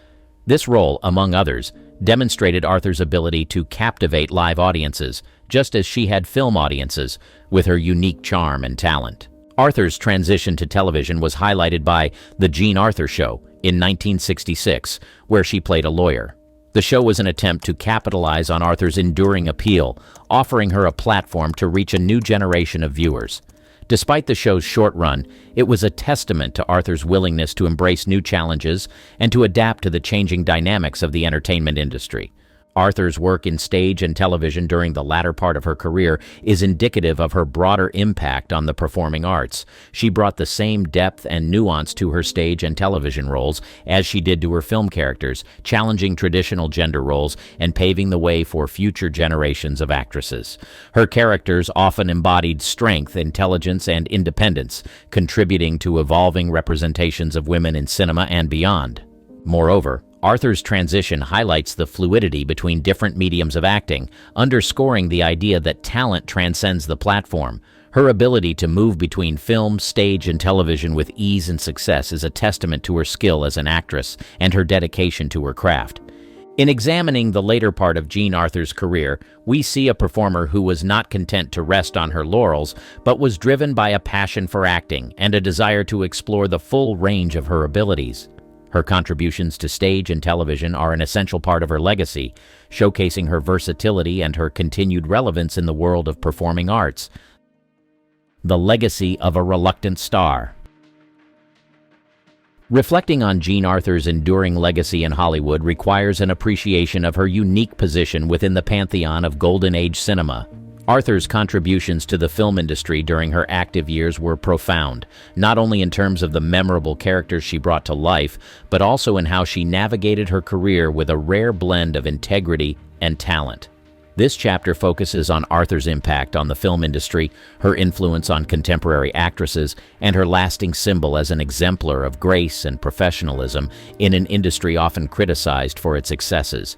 This role, among others, demonstrated Arthur's ability to captivate live audiences, just as she had film audiences, with her unique charm and talent. Arthur's transition to television was highlighted by The Jean Arthur Show in 1966, where she played a lawyer. The show was an attempt to capitalize on Arthur's enduring appeal, offering her a platform to reach a new generation of viewers. Despite the show's short run, it was a testament to Arthur's willingness to embrace new challenges and to adapt to the changing dynamics of the entertainment industry. Arthur's work in stage and television during the latter part of her career is indicative of her broader impact on the performing arts. She brought the same depth and nuance to her stage and television roles as she did to her film characters, challenging traditional gender roles and paving the way for future generations of actresses. Her characters often embodied strength, intelligence, and independence, contributing to evolving representations of women in cinema and beyond. Moreover, Arthur's transition highlights the fluidity between different mediums of acting, underscoring the idea that talent transcends the platform. Her ability to move between film, stage, and television with ease and success is a testament to her skill as an actress and her dedication to her craft. In examining the later part of Jean Arthur's career, we see a performer who was not content to rest on her laurels, but was driven by a passion for acting and a desire to explore the full range of her abilities. Her contributions to stage and television are an essential part of her legacy, showcasing her versatility and her continued relevance in the world of performing arts. The legacy of a reluctant star. Reflecting on Jean Arthur's enduring legacy in Hollywood requires an appreciation of her unique position within the pantheon of Golden Age cinema. Arthur's contributions to the film industry during her active years were profound, not only in terms of the memorable characters she brought to life, but also in how she navigated her career with a rare blend of integrity and talent. This chapter focuses on Arthur's impact on the film industry, her influence on contemporary actresses, and her lasting symbol as an exemplar of grace and professionalism in an industry often criticized for its excesses.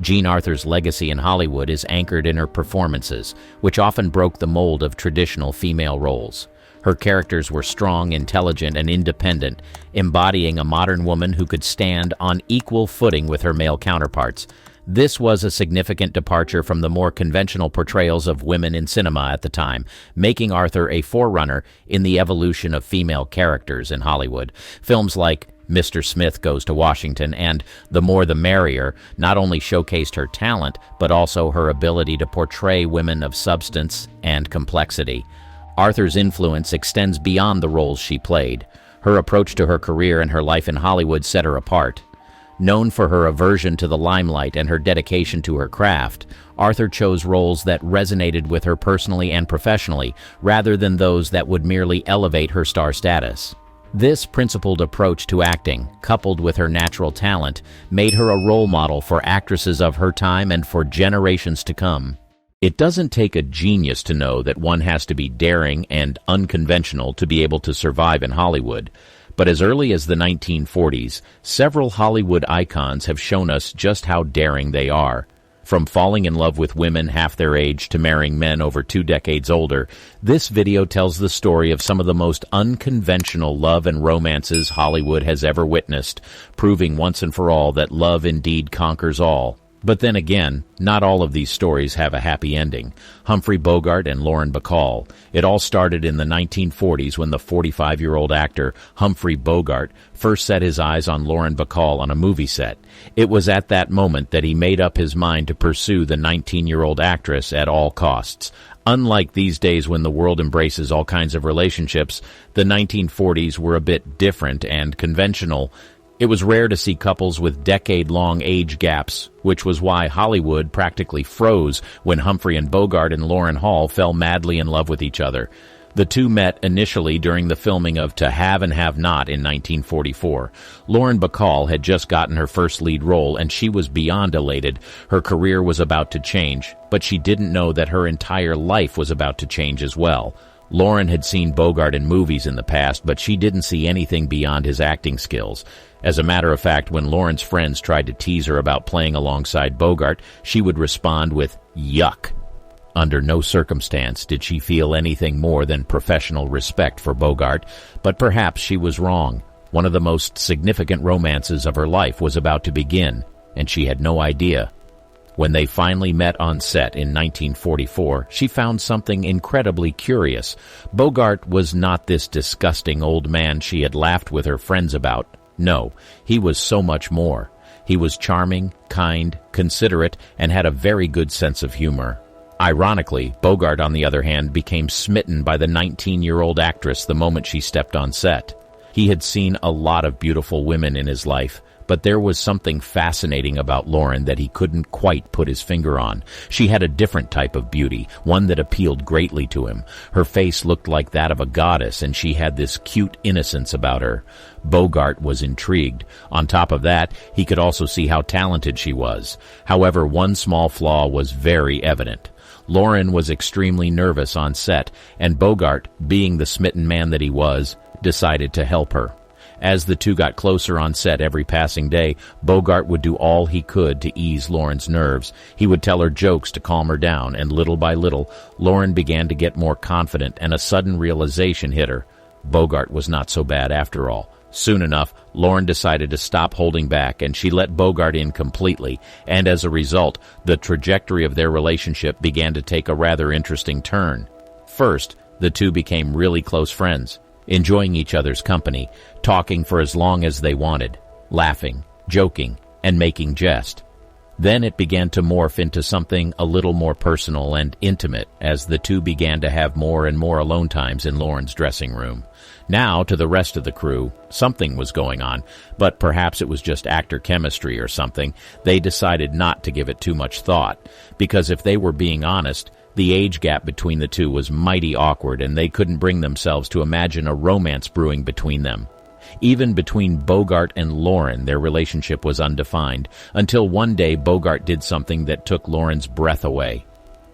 Jean Arthur's legacy in Hollywood is anchored in her performances, which often broke the mold of traditional female roles. Her characters were strong, intelligent, and independent, embodying a modern woman who could stand on equal footing with her male counterparts. This was a significant departure from the more conventional portrayals of women in cinema at the time, making Arthur a forerunner in the evolution of female characters in Hollywood. Films like Mr. Smith Goes to Washington and The More the Merrier not only showcased her talent, but also her ability to portray women of substance and complexity. Arthur's influence extends beyond the roles she played. Her approach to her career and her life in Hollywood set her apart. Known for her aversion to the limelight and her dedication to her craft, Arthur chose roles that resonated with her personally and professionally, rather than those that would merely elevate her star status. This principled approach to acting, coupled with her natural talent, made her a role model for actresses of her time and for generations to come. It doesn't take a genius to know that one has to be daring and unconventional to be able to survive in Hollywood. But as early as the 1940s, several Hollywood icons have shown us just how daring they are. From falling in love with women half their age to marrying men over 2 decades older, this video tells the story of some of the most unconventional love and romances Hollywood has ever witnessed, proving once and for all that love indeed conquers all. But then again, not all of these stories have a happy ending. Humphrey Bogart and Lauren Bacall. It all started in the 1940s when the 45-year-old actor Humphrey Bogart first set his eyes on Lauren Bacall on a movie set. It was at that moment that he made up his mind to pursue the 19-year-old actress at all costs. Unlike these days when the world embraces all kinds of relationships, the 1940s were a bit different and conventional. It was rare to see couples with decade-long age gaps, which was why Hollywood practically froze when Humphrey and Bogart and Lauren Hall fell madly in love with each other. The two met initially during the filming of To Have and Have Not in 1944. Lauren Bacall had just gotten her first lead role, and she was beyond elated. Her career was about to change, but she didn't know that her entire life was about to change as well. Lauren had seen Bogart in movies in the past, but she didn't see anything beyond his acting skills. As a matter of fact, when Lauren's friends tried to tease her about playing alongside Bogart, she would respond with, "Yuck." Under no circumstance did she feel anything more than professional respect for Bogart, but perhaps she was wrong. One of the most significant romances of her life was about to begin, and she had no idea. When they finally met on set in 1944, she found something incredibly curious. Bogart was not this disgusting old man she had laughed with her friends about. No, he was so much more. He was charming, kind, considerate, and had a very good sense of humor. Ironically, Bogart, on the other hand, became smitten by the 19-year-old actress the moment she stepped on set. He had seen a lot of beautiful women in his life, but there was something fascinating about Lauren that he couldn't quite put his finger on. She had a different type of beauty, one that appealed greatly to him. Her face looked like that of a goddess, and she had this cute innocence about her. Bogart was intrigued. On top of that, he could also see how talented she was. However, one small flaw was very evident. Lauren was extremely nervous on set, and Bogart, being the smitten man that he was, decided to help her. As the two got closer on set every passing day, Bogart would do all he could to ease Lauren's nerves. He would tell her jokes to calm her down, and little by little, Lauren began to get more confident, and a sudden realization hit her. Bogart was not so bad after all. Soon enough, Lauren decided to stop holding back, and she let Bogart in completely, and as a result, the trajectory of their relationship began to take a rather interesting turn. First, the two became really close friends, enjoying each other's company, talking for as long as they wanted, laughing, joking, and making jest. Then it began to morph into something a little more personal and intimate as the two began to have more and more alone times in Lauren's dressing room. Now, to the rest of the crew, something was going on, but perhaps it was just actor chemistry or something. They decided not to give it too much thought, because if they were being honest, the age gap between the two was mighty awkward, and they couldn't bring themselves to imagine a romance brewing between them. Even between Bogart and Lauren, their relationship was undefined, until one day Bogart did something that took Lauren's breath away.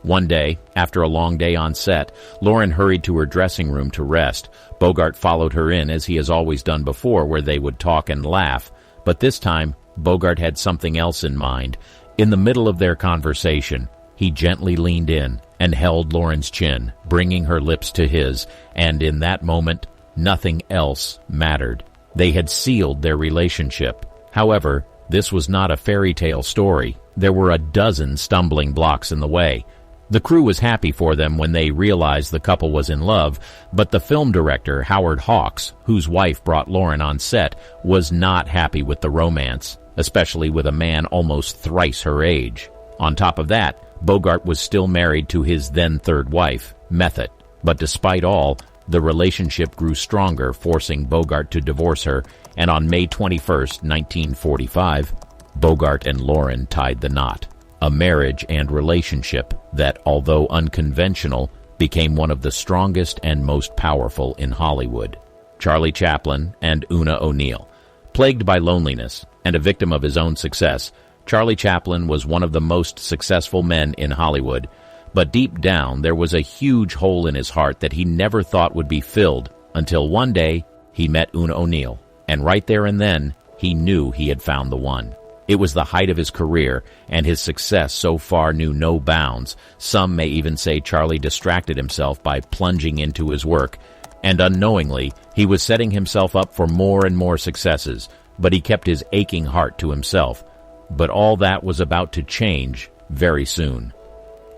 One day, after a long day on set, Lauren hurried to her dressing room to rest. Bogart followed her in, as he has always done before, where they would talk and laugh. But this time, Bogart had something else in mind. In the middle of their conversation, he gently leaned in and held Lauren's chin, bringing her lips to his, and in that moment, nothing else mattered. They had sealed their relationship. However, this was not a fairy tale story. There were a dozen stumbling blocks in the way. The crew was happy for them when they realized the couple was in love, but the film director, Howard Hawks, whose wife brought Lauren on set, was not happy with the romance, especially with a man almost thrice her age. On top of that, Bogart was still married to his then third wife, Method. But despite all, the relationship grew stronger, forcing Bogart to divorce her, and on May 21st, 1945, Bogart and Lauren tied the knot. A marriage and relationship that, although unconventional, became one of the strongest and most powerful in Hollywood. Charlie Chaplin and Una O'Neill. Plagued by loneliness and a victim of his own success, Charlie Chaplin was one of the most successful men in Hollywood, But deep down, there was a huge hole in his heart that he never thought would be filled until one day he met Una O'Neill. And right there and then, he knew he had found the one. It was the height of his career, and his success so far knew no bounds. Some may even say Charlie distracted himself by plunging into his work, and unknowingly, he was setting himself up for more and more successes, but he kept his aching heart to himself. But all that was about to change very soon.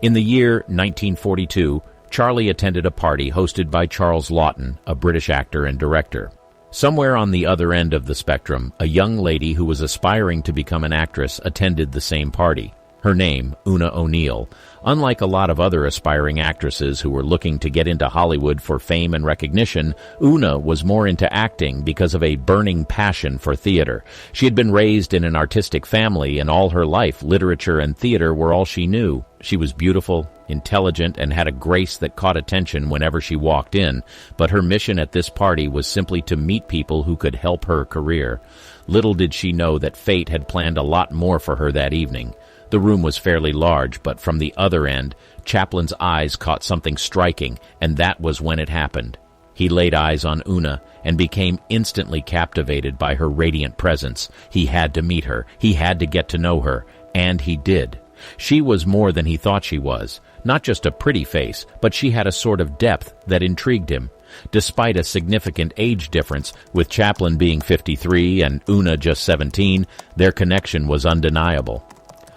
In the year 1942, Charlie attended a party hosted by Charles Laughton, a British actor and director. Somewhere on the other end of the spectrum, a young lady who was aspiring to become an actress attended the same party. Her name, Una O'Neill. Unlike a lot of other aspiring actresses who were looking to get into Hollywood for fame and recognition, Una was more into acting because of a burning passion for theater. She had been raised in an artistic family, and all her life, literature and theater were all she knew. She was beautiful, intelligent, and had a grace that caught attention whenever she walked in, but her mission at this party was simply to meet people who could help her career. Little did she know that fate had planned a lot more for her that evening. The room was fairly large, but from the other end, Chaplin's eyes caught something striking, and that was when it happened. He laid eyes on Una and became instantly captivated by her radiant presence. He had to meet her. He had to get to know her. And he did. She was more than he thought she was. Not just a pretty face, but she had a sort of depth that intrigued him. Despite a significant age difference, with Chaplin being 53 and Una just 17, their connection was undeniable.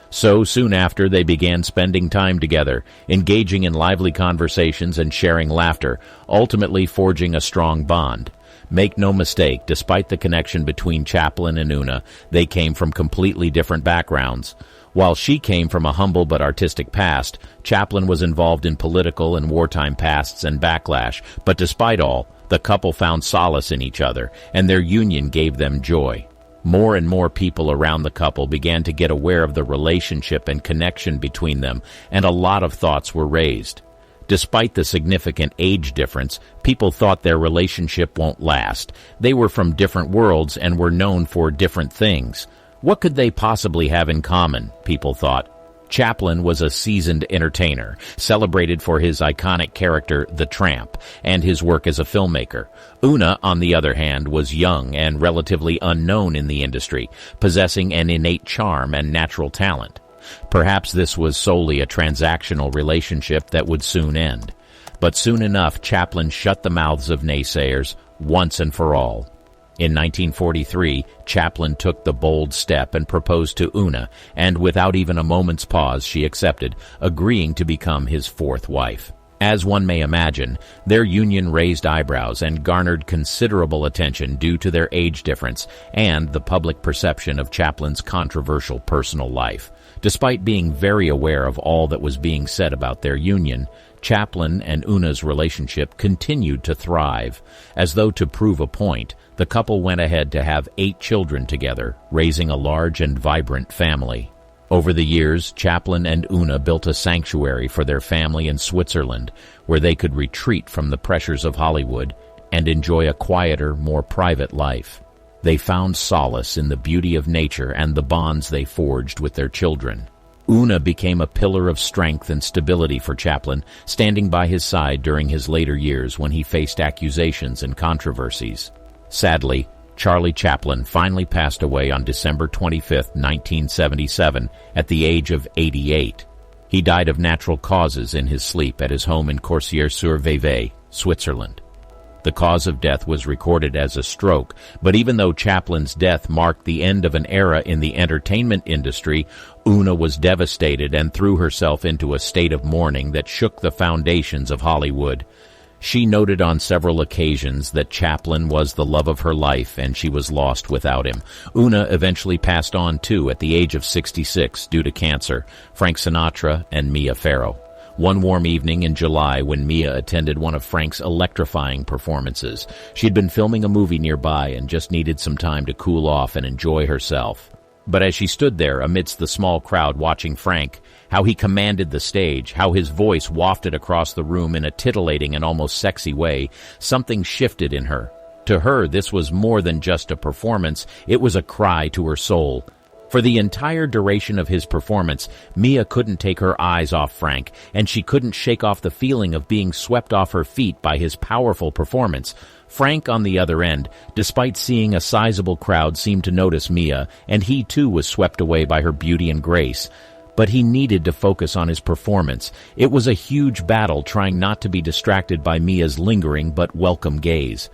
So soon after, they began spending time together, engaging in lively conversations and sharing laughter, ultimately forging a strong bond. Make no mistake, despite the connection between Chaplin and Una, they came from completely different backgrounds. While she came from a humble but artistic past, Chaplin was involved in political and wartime pasts and backlash, but despite all, the couple found solace in each other, and their union gave them joy. More and more people around the couple began to get aware of the relationship and connection between them, and a lot of thoughts were raised. Despite the significant age difference, people thought their relationship won't last. They were from different worlds and were known for different things. What could they possibly have in common, people thought? Chaplin was a seasoned entertainer, celebrated for his iconic character, the Tramp, and his work as a filmmaker. Una, on the other hand, was young and relatively unknown in the industry, possessing an innate charm and natural talent. Perhaps this was solely a transactional relationship that would soon end. But soon enough, Chaplin shut the mouths of naysayers once and for all. In 1943, Chaplin took the bold step and proposed to Una, and without even a moment's pause, she accepted, agreeing to become his fourth wife. As one may imagine, their union raised eyebrows and garnered considerable attention due to their age difference and the public perception of Chaplin's controversial personal life. Despite being very aware of all that was being said about their union, Chaplin and Una's relationship continued to thrive. As though to prove a point, the couple went ahead to have 8 children together, raising a large and vibrant family. Over the years, Chaplin and Una built a sanctuary for their family in Switzerland, where they could retreat from the pressures of Hollywood and enjoy a quieter, more private life. They found solace in the beauty of nature and the bonds they forged with their children. Una became a pillar of strength and stability for Chaplin, standing by his side during his later years when he faced accusations and controversies. Sadly, Charlie Chaplin finally passed away on December 25, 1977, at the age of 88. He died of natural causes in his sleep at his home in Corsier-sur-Vevey, Switzerland. The cause of death was recorded as a stroke, but even though Chaplin's death marked the end of an era in the entertainment industry, Una was devastated and threw herself into a state of mourning that shook the foundations of Hollywood. She noted on several occasions that Chaplin was the love of her life and she was lost without him. Una eventually passed on too at the age of 66 due to cancer, Frank Sinatra and Mia Farrow. One warm evening in July when Mia attended one of Frank's electrifying performances, she'd been filming a movie nearby and just needed some time to cool off and enjoy herself. But as she stood there amidst the small crowd watching Frank, how he commanded the stage, how his voice wafted across the room in a titillating and almost sexy way, something shifted in her. To her, this was more than just a performance, it was a cry to her soul. For the entire duration of his performance, Mia couldn't take her eyes off Frank, and she couldn't shake off the feeling of being swept off her feet by his powerful performance. Frank, on the other end, despite seeing a sizable crowd, seemed to notice Mia, and he too was swept away by her beauty and grace. But he needed to focus on his performance. It was a huge battle trying not to be distracted by Mia's lingering but welcome gaze.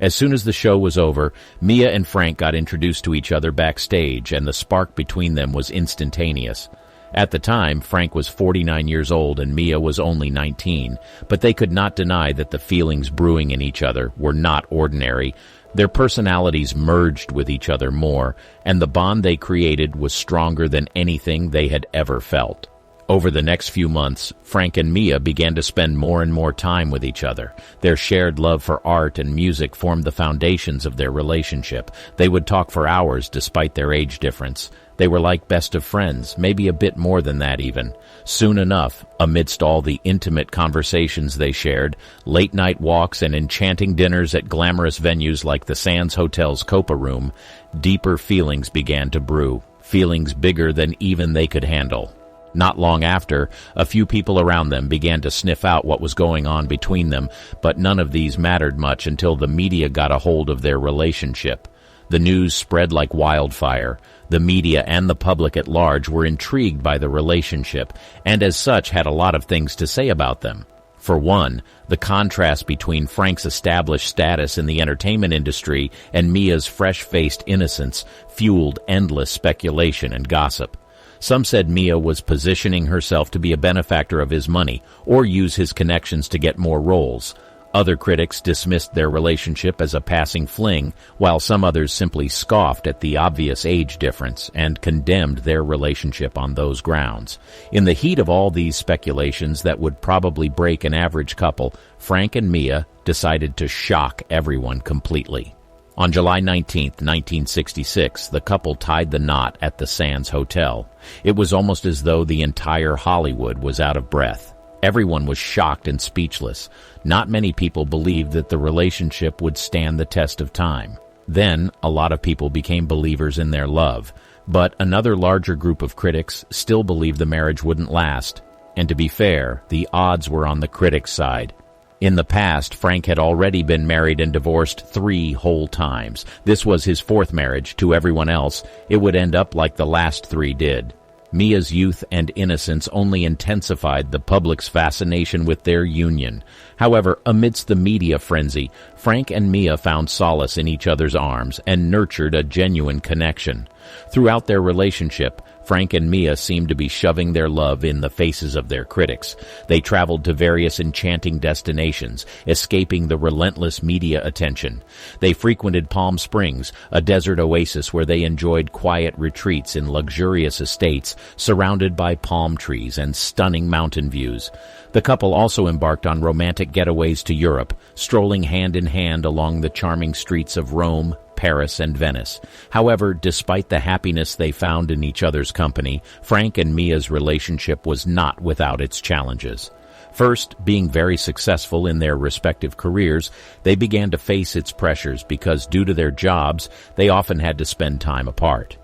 As soon as the show was over, Mia and Frank got introduced to each other backstage, and the spark between them was instantaneous. At the time, Frank was 49 years old and Mia was only 19, but they could not deny that the feelings brewing in each other were not ordinary. Their personalities merged with each other more, and the bond they created was stronger than anything they had ever felt. Over the next few months, Frank and Mia began to spend more and more time with each other. Their shared love for art and music formed the foundations of their relationship. They would talk for hours despite their age difference. They were like best of friends, maybe a bit more than that even. Soon enough, amidst all the intimate conversations they shared, late-night walks and enchanting dinners at glamorous venues like the Sands Hotel's Copa Room, deeper feelings began to brew, feelings bigger than even they could handle. Not long after, a few people around them began to sniff out what was going on between them, but none of these mattered much until the media got a hold of their relationship. The news spread like wildfire. The media and the public at large were intrigued by the relationship, and as such had a lot of things to say about them. For one, the contrast between Frank's established status in the entertainment industry and Mia's fresh-faced innocence fueled endless speculation and gossip. Some said Mia was positioning herself to be a benefactor of his money or use his connections to get more roles. Other critics dismissed their relationship as a passing fling, while some others simply scoffed at the obvious age difference and condemned their relationship on those grounds. In the heat of all these speculations that would probably break an average couple, Frank and Mia decided to shock everyone completely. On July 19, 1966, the couple tied the knot at the Sands Hotel. It was almost as though the entire Hollywood was out of breath. Everyone was shocked and speechless. Not many people believed that the relationship would stand the test of time. Then, a lot of people became believers in their love. But another larger group of critics still believed the marriage wouldn't last. And to be fair, the odds were on the critics' side. In the past, Frank had already been married and divorced 3 whole times. This was his 4th marriage. To everyone else, it would end up like the last 3 did. Mia's youth and innocence only intensified the public's fascination with their union. However, amidst the media frenzy, Frank and Mia found solace in each other's arms and nurtured a genuine connection. Throughout their relationship, Frank and Mia seemed to be shoving their love in the faces of their critics. They traveled to various enchanting destinations, escaping the relentless media attention. They frequented Palm Springs, a desert oasis where they enjoyed quiet retreats in luxurious estates surrounded by palm trees and stunning mountain views. The couple also embarked on romantic getaways to Europe, strolling hand in hand along the charming streets of Rome, Paris, and Venice. However, despite the happiness they found in each other's company, Frank and Mia's relationship was not without its challenges. First, being very successful in their respective careers, they began to face its pressures because due to their jobs, they often had to spend time apart.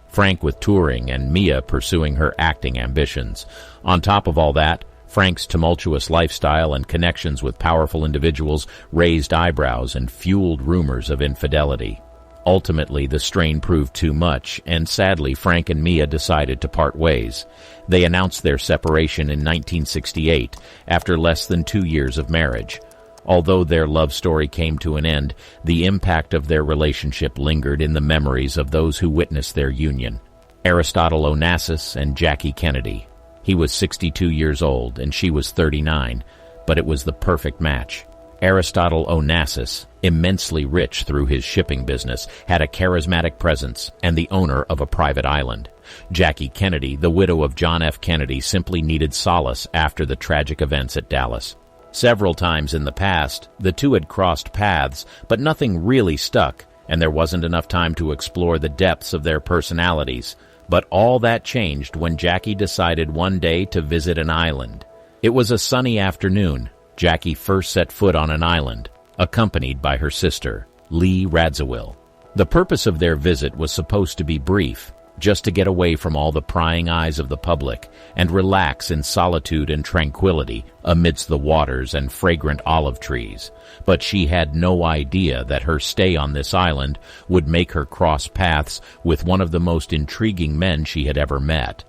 Frank with touring and Mia pursuing her acting ambitions. On top of all that, Frank's tumultuous lifestyle and connections with powerful individuals raised eyebrows and fueled rumors of infidelity. Ultimately, the strain proved too much, and sadly, Frank and Mia decided to part ways. They announced their separation in 1968, after less than 2 years of marriage. Although their love story came to an end, the impact of their relationship lingered in the memories of those who witnessed their union. Aristotle Onassis and Jackie Kennedy. He was 62 years old, and she was 39, but it was the perfect match. Aristotle Onassis, immensely rich through his shipping business, had a charismatic presence and the owner of a private island. Jackie Kennedy, the widow of John F. Kennedy, simply needed solace after the tragic events at Dallas. Several times in the past, the two had crossed paths, but nothing really stuck, and there wasn't enough time to explore the depths of their personalities. But all that changed when Jackie decided one day to visit an island. It was a sunny afternoon. Jackie first set foot on an island, accompanied by her sister, Lee Radziwill. The purpose of their visit was supposed to be brief. just to get away from all the prying eyes of the public and relax in solitude and tranquility amidst the waters and fragrant olive trees. But she had no idea that her stay on this island would make her cross paths with one of the most intriguing men she had ever met.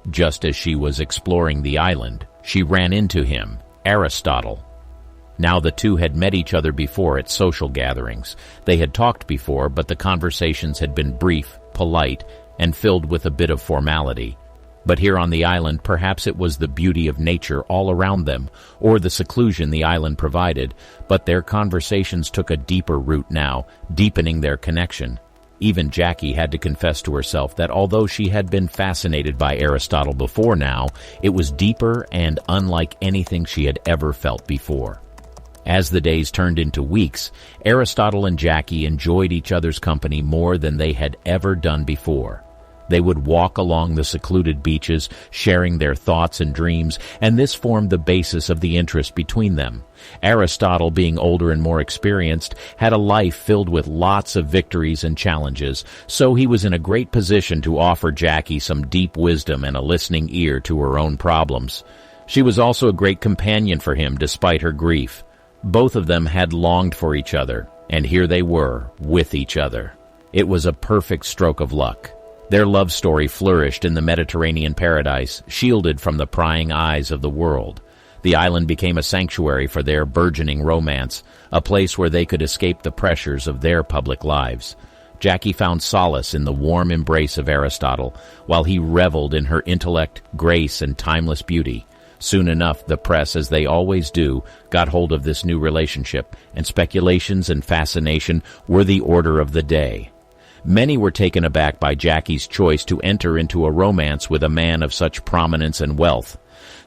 Just as she was exploring the island, she ran into him, Aristotle. Now the two had met each other before at social gatherings. They had talked before, but the conversations had been brief, polite, and filled with a bit of formality. But here on the island, perhaps it was the beauty of nature all around them, or the seclusion the island provided, but their conversations took a deeper root now, deepening their connection. Even Jackie had to confess to herself that although she had been fascinated by Aristotle before now, it was deeper and unlike anything she had ever felt before. As the days turned into weeks, Aristotle and Jackie enjoyed each other's company more than they had ever done before. They would walk along the secluded beaches, sharing their thoughts and dreams, and this formed the basis of the interest between them. Aristotle, being older and more experienced, had a life filled with lots of victories and challenges, so he was in a great position to offer Jackie some deep wisdom and a listening ear to her own problems. She was also a great companion for him despite her grief. Both of them had longed for each other, and here they were, with each other. It was a perfect stroke of luck. Their love story flourished in the Mediterranean paradise, shielded from the prying eyes of the world. The island became a sanctuary for their burgeoning romance, a place where they could escape the pressures of their public lives. Jackie found solace in the warm embrace of Aristotle, while he reveled in her intellect, grace, and timeless beauty. Soon enough, the press, as they always do, got hold of this new relationship, and speculations and fascination were the order of the day. Many were taken aback by Jackie's choice to enter into a romance with a man of such prominence and wealth.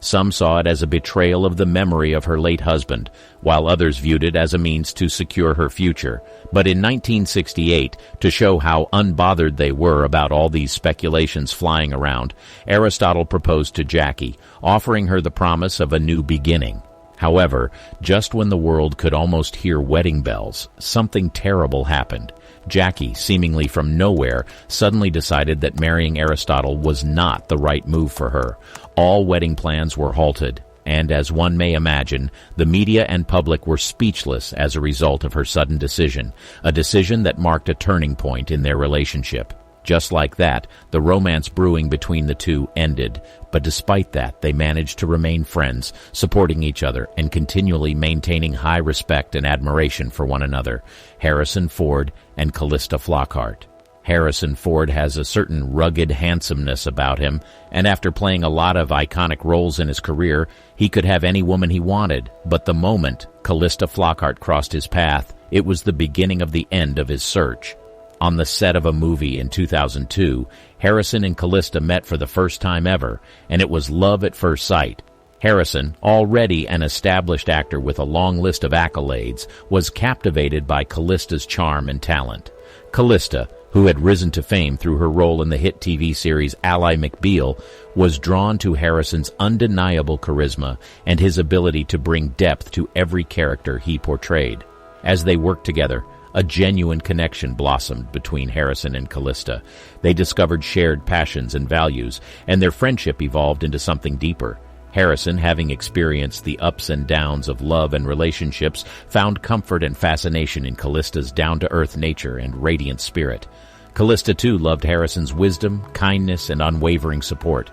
Some saw it as a betrayal of the memory of her late husband, while others viewed it as a means to secure her future. But in 1968, to show how unbothered they were about all these speculations flying around, Aristotle proposed to Jackie, offering her the promise of a new beginning. However, just when the world could almost hear wedding bells, something terrible happened. Jackie, seemingly from nowhere, suddenly decided that marrying Aristotle was not the right move for her. All wedding plans were halted, and as one may imagine, the media and public were speechless as a result of her sudden decision, a decision that marked a turning point in their relationship. Just like that, the romance brewing between the two ended, but despite that, they managed to remain friends, supporting each other and continually maintaining high respect and admiration for one another. Harrison Ford and Callista Flockhart. Harrison Ford has a certain rugged handsomeness about him, and after playing a lot of iconic roles in his career, he could have any woman he wanted. But the moment Callista Flockhart crossed his path, it was the beginning of the end of his search. On the set of a movie in 2002, Harrison and Callista met for the first time ever, and it was love at first sight. Harrison, already an established actor with a long list of accolades, was captivated by Callista's charm and talent. Callista, who had risen to fame through her role in the hit TV series Ally McBeal, was drawn to Harrison's undeniable charisma and his ability to bring depth to every character he portrayed. As they worked together, a genuine connection blossomed between Harrison and Callista. They discovered shared passions and values, and their friendship evolved into something deeper. Harrison, having experienced the ups and downs of love and relationships, found comfort and fascination in Callista's down-to-earth nature and radiant spirit. Callista, too, loved Harrison's wisdom, kindness, and unwavering support.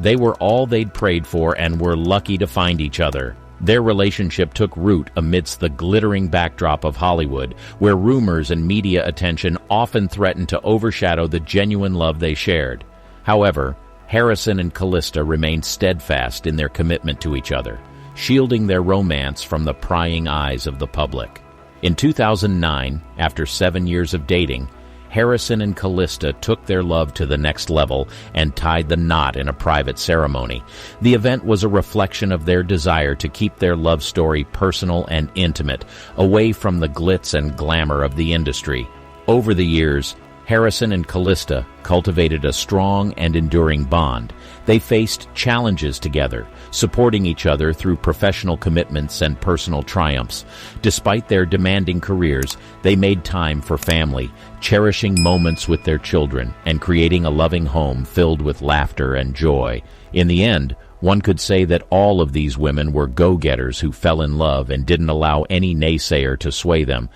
They were all they'd prayed for and were lucky to find each other. Their relationship took root amidst the glittering backdrop of Hollywood, where rumors and media attention often threatened to overshadow the genuine love they shared. However, Harrison and Callista remained steadfast in their commitment to each other, shielding their romance from the prying eyes of the public. In 2009, after 7 years of dating, Harrison and Callista took their love to the next level and tied the knot in a private ceremony. The event was a reflection of their desire to keep their love story personal and intimate, away from the glitz and glamour of the industry. Over the years, Harrison and Callista cultivated a strong and enduring bond. They faced challenges together, supporting each other through professional commitments and personal triumphs. Despite their demanding careers, they made time for family, cherishing moments with their children and creating a loving home filled with laughter and joy. In the end, one could say that all of these women were go-getters who fell in love and didn't allow any naysayer to sway them.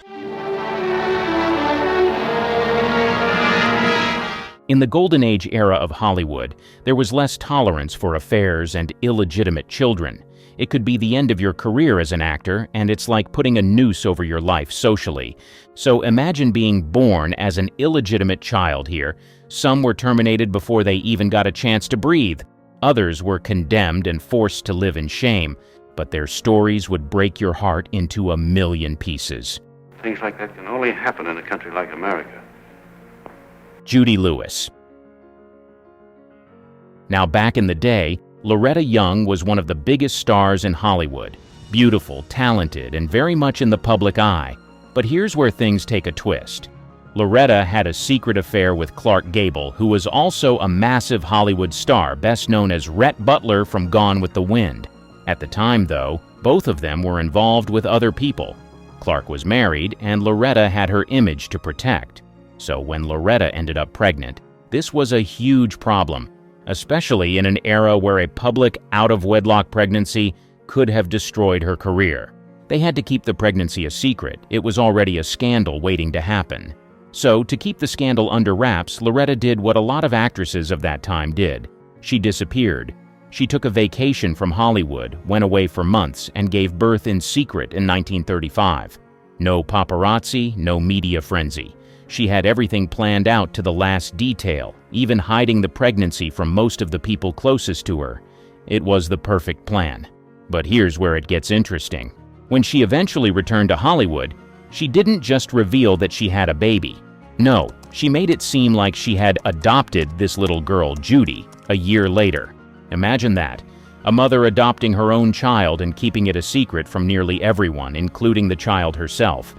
In the Golden Age era of Hollywood, there was less tolerance for affairs and illegitimate children. It could be the end of your career as an actor, and it's like putting a noose over your life socially. So imagine being born as an illegitimate child here. Some were terminated before they even got a chance to breathe. Others were condemned and forced to live in shame, but their stories would break your heart into a million pieces. Things like that can only happen in a country like America. Judy Lewis. Now, back in the day, Loretta Young was one of the biggest stars in Hollywood. Beautiful, talented, and very much in the public eye. But here's where things take a twist. Loretta had a secret affair with Clark Gable, who was also a massive Hollywood star, best known as Rhett Butler from Gone with the Wind. At the time, though, both of them were involved with other people. Clark was married, and Loretta had her image to protect. So when Loretta ended up pregnant, this was a huge problem, especially in an era where a public out-of-wedlock pregnancy could have destroyed her career. They had to keep the pregnancy a secret. It was already a scandal waiting to happen. So, to keep the scandal under wraps, Loretta did what a lot of actresses of that time did. She disappeared. She took a vacation from Hollywood, went away for months, and gave birth in secret in 1935. No paparazzi, no media frenzy. She had everything planned out to the last detail, even hiding the pregnancy from most of the people closest to her. It was the perfect plan. But here's where it gets interesting. When she eventually returned to Hollywood, she didn't just reveal that she had a baby. No, she made it seem like she had adopted this little girl, Judy, a year later. Imagine that. A mother adopting her own child and keeping it a secret from nearly everyone, including the child herself.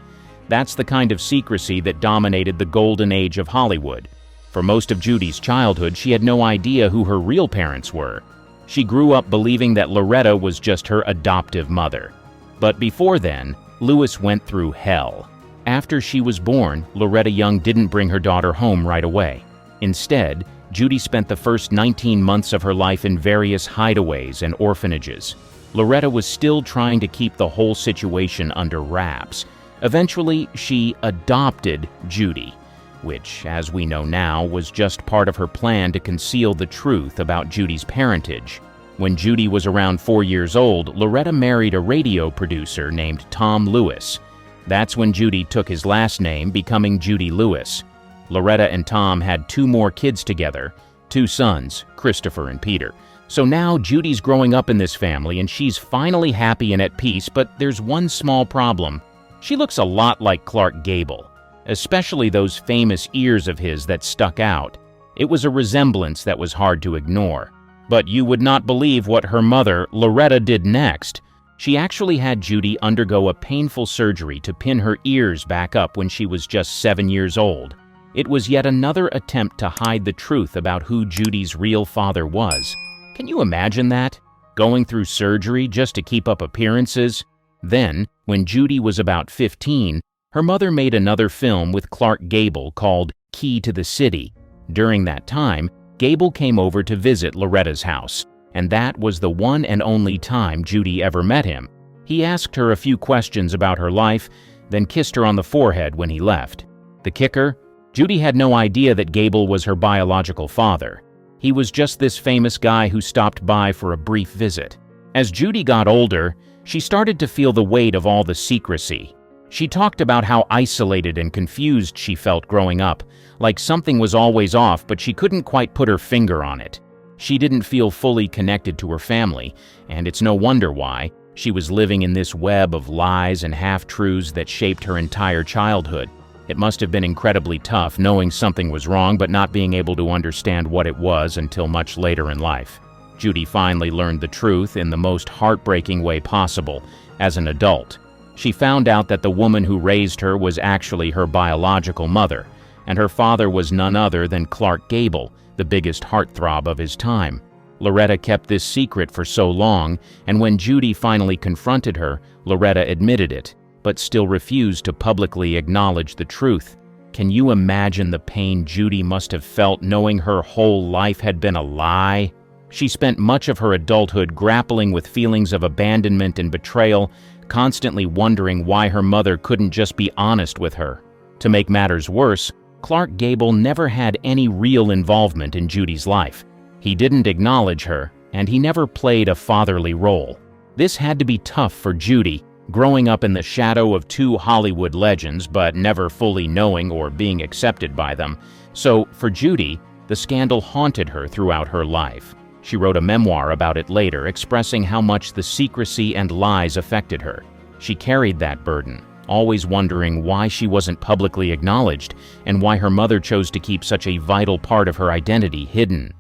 That's the kind of secrecy that dominated the golden age of Hollywood. For most of Judy's childhood, she had no idea who her real parents were. She grew up believing that Loretta was just her adoptive mother. But before then, Lewis went through hell. After she was born, Loretta Young didn't bring her daughter home right away. Instead, Judy spent the first 19 months of her life in various hideaways and orphanages. Loretta was still trying to keep the whole situation under wraps. Eventually, she adopted Judy, which, as we know now, was just part of her plan to conceal the truth about Judy's parentage. When Judy was around 4 years old, Loretta married a radio producer named Tom Lewis. That's when Judy took his last name, becoming Judy Lewis. Loretta and Tom had 2 more kids together, 2 sons, Christopher and Peter. So now Judy's growing up in this family and she's finally happy and at peace, but there's one small problem. She looks a lot like Clark Gable, especially those famous ears of his that stuck out. It was a resemblance that was hard to ignore. But you would not believe what her mother, Loretta, did next. She actually had Judy undergo a painful surgery to pin her ears back up when she was just 7 years old. It was yet another attempt to hide the truth about who Judy's real father was. Can you imagine that? Going through surgery just to keep up appearances? Then, when Judy was about 15, her mother made another film with Clark Gable called Key to the City. During that time, Gable came over to visit Loretta's house, and that was the one and only time Judy ever met him. He asked her a few questions about her life, then kissed her on the forehead when he left. The kicker? Judy had no idea that Gable was her biological father. He was just this famous guy who stopped by for a brief visit. As Judy got older, she started to feel the weight of all the secrecy. She talked about how isolated and confused she felt growing up, like something was always off, but she couldn't quite put her finger on it. She didn't feel fully connected to her family, and it's no wonder why. She was living in this web of lies and half-truths that shaped her entire childhood. It must have been incredibly tough knowing something was wrong but not being able to understand what it was until much later in life. Judy finally learned the truth in the most heartbreaking way possible, as an adult. She found out that the woman who raised her was actually her biological mother, and her father was none other than Clark Gable, the biggest heartthrob of his time. Loretta kept this secret for so long, and when Judy finally confronted her, Loretta admitted it, but still refused to publicly acknowledge the truth. Can you imagine the pain Judy must have felt knowing her whole life had been a lie? She spent much of her adulthood grappling with feelings of abandonment and betrayal, constantly wondering why her mother couldn't just be honest with her. To make matters worse, Clark Gable never had any real involvement in Judy's life. He didn't acknowledge her, and he never played a fatherly role. This had to be tough for Judy, growing up in the shadow of two Hollywood legends but never fully knowing or being accepted by them. So, for Judy, the scandal haunted her throughout her life. She wrote a memoir about it later, expressing how much the secrecy and lies affected her. She carried that burden, always wondering why she wasn't publicly acknowledged and why her mother chose to keep such a vital part of her identity hidden.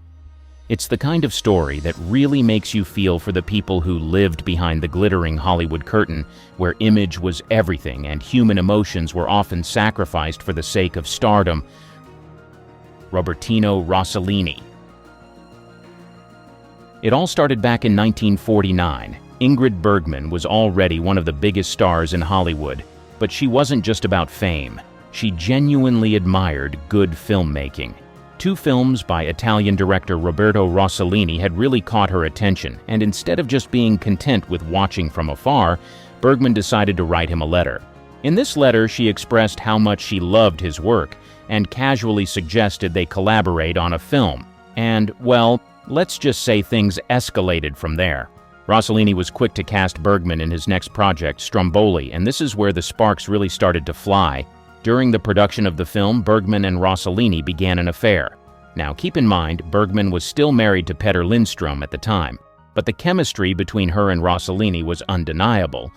It's the kind of story that really makes you feel for the people who lived behind the glittering Hollywood curtain, where image was everything and human emotions were often sacrificed for the sake of stardom. Robertino Rossellini. It all started back in 1949. Ingrid Bergman was already one of the biggest stars in Hollywood, but she wasn't just about fame. She genuinely admired good filmmaking. Two films by Italian director Roberto Rossellini had really caught her attention, and instead of just being content with watching from afar, Bergman decided to write him a letter. In this letter, she expressed how much she loved his work and casually suggested they collaborate on a film. And, well, let's just say things escalated from there. Rossellini was quick to cast Bergman in his next project, Stromboli, and this is where the sparks really started to fly. During the production of the film, Bergman and Rossellini began an affair. Now, keep in mind, Bergman was still married to Petter Lindstrom at the time, but the chemistry between her and Rossellini was undeniable,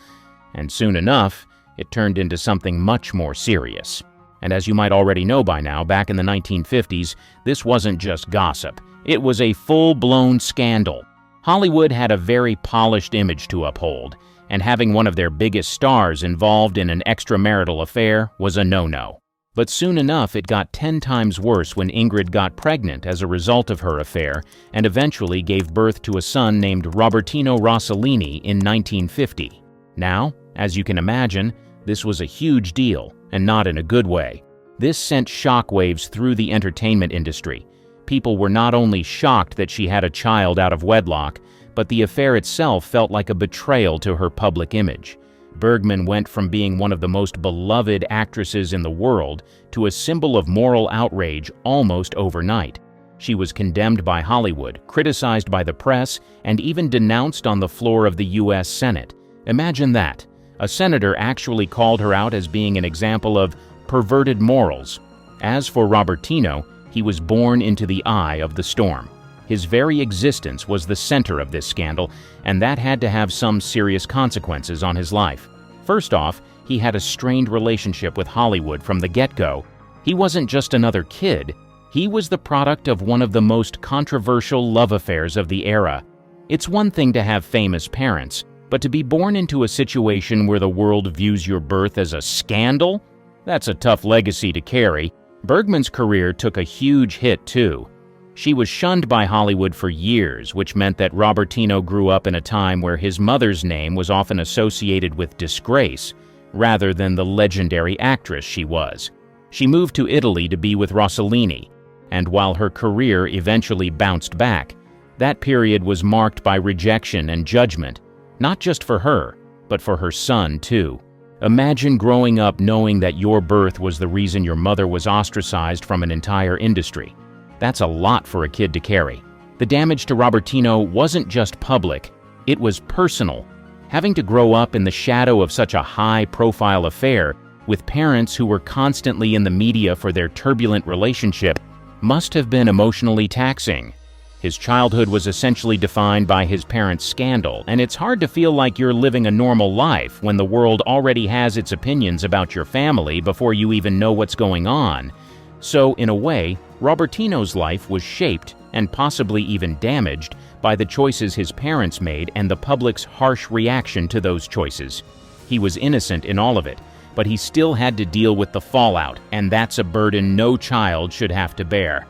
and soon enough, it turned into something much more serious. And as you might already know by now, back in the 1950s, this wasn't just gossip. It was a full-blown scandal. Hollywood had a very polished image to uphold, and having one of their biggest stars involved in an extramarital affair was a no-no. But soon enough, it got 10 times worse when Ingrid got pregnant as a result of her affair and eventually gave birth to a son named Robertino Rossellini in 1950. Now, as you can imagine, this was a huge deal, and not in a good way. This sent shockwaves through the entertainment industry. People were not only shocked that she had a child out of wedlock, but the affair itself felt like a betrayal to her public image. Bergman went from being one of the most beloved actresses in the world to a symbol of moral outrage almost overnight. She was condemned by Hollywood, criticized by the press, and even denounced on the floor of the U.S. Senate. Imagine that. A senator actually called her out as being an example of perverted morals. As for Robertino, he was born into the eye of the storm. His very existence was the center of this scandal, and that had to have some serious consequences on his life. First off, he had a strained relationship with Hollywood from the get-go. He wasn't just another kid. He was the product of one of the most controversial love affairs of the era. It's one thing to have famous parents, but to be born into a situation where the world views your birth as a scandal? That's a tough legacy to carry. Bergman's career took a huge hit, too. She was shunned by Hollywood for years, which meant that Robertino grew up in a time where his mother's name was often associated with disgrace, rather than the legendary actress she was. She moved to Italy to be with Rossellini, and while her career eventually bounced back, that period was marked by rejection and judgment, not just for her, but for her son, too. Imagine growing up knowing that your birth was the reason your mother was ostracized from an entire industry. That's a lot for a kid to carry. The damage to Robertino wasn't just public, it was personal. Having to grow up in the shadow of such a high-profile affair with parents who were constantly in the media for their turbulent relationship must have been emotionally taxing. His childhood was essentially defined by his parents' scandal, and it's hard to feel like you're living a normal life when the world already has its opinions about your family before you even know what's going on. So, in a way, Robertino's life was shaped, and possibly even damaged, by the choices his parents made and the public's harsh reaction to those choices. He was innocent in all of it, but he still had to deal with the fallout, and that's a burden no child should have to bear.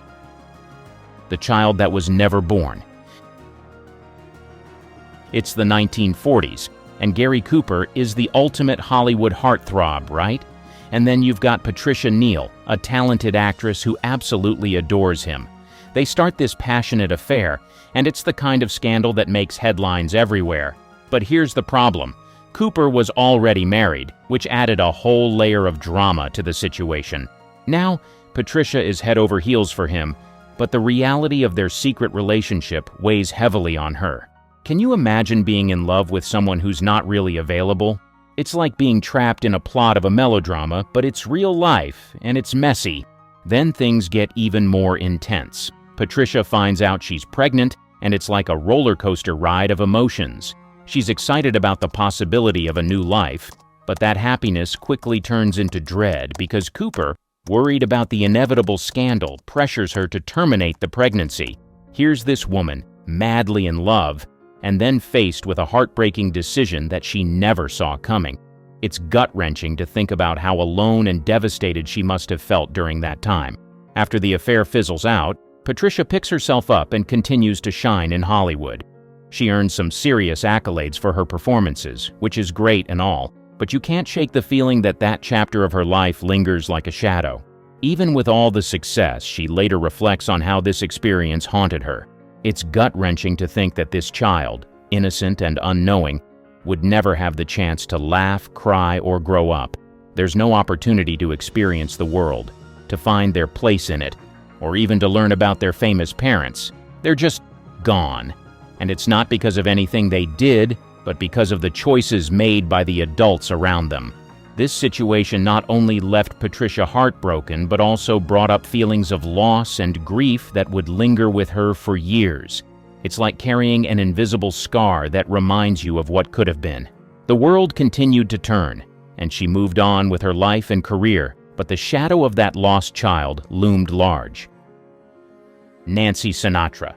The child that was never born. It's the 1940s, and Gary Cooper is the ultimate Hollywood heartthrob, right? And then you've got Patricia Neal, a talented actress who absolutely adores him. They start this passionate affair, and it's the kind of scandal that makes headlines everywhere. But here's the problem. Cooper was already married, which added a whole layer of drama to the situation. Now, Patricia is head over heels for him, but the reality of their secret relationship weighs heavily on her. Can you imagine being in love with someone who's not really available? It's like being trapped in a plot of a melodrama, but it's real life, and it's messy. Then things get even more intense. Patricia finds out she's pregnant, and it's like a roller coaster ride of emotions. She's excited about the possibility of a new life, but that happiness quickly turns into dread because Cooper, worried about the inevitable scandal, pressures her to terminate the pregnancy. Here's this woman, madly in love, and then faced with a heartbreaking decision that she never saw coming. It's gut-wrenching to think about how alone and devastated she must have felt during that time. After the affair fizzles out, Patricia picks herself up and continues to shine in Hollywood. She earns some serious accolades for her performances, which is great and all, but you can't shake the feeling that that chapter of her life lingers like a shadow. Even with all the success, she later reflects on how this experience haunted her. It's gut-wrenching to think that this child, innocent and unknowing, would never have the chance to laugh, cry, or grow up. There's no opportunity to experience the world, to find their place in it, or even to learn about their famous parents. They're just gone. And it's not because of anything they did, but because of the choices made by the adults around them. This situation not only left Patricia heartbroken, but also brought up feelings of loss and grief that would linger with her for years. It's like carrying an invisible scar that reminds you of what could have been. The world continued to turn, and she moved on with her life and career, but the shadow of that lost child loomed large. Nancy Sinatra.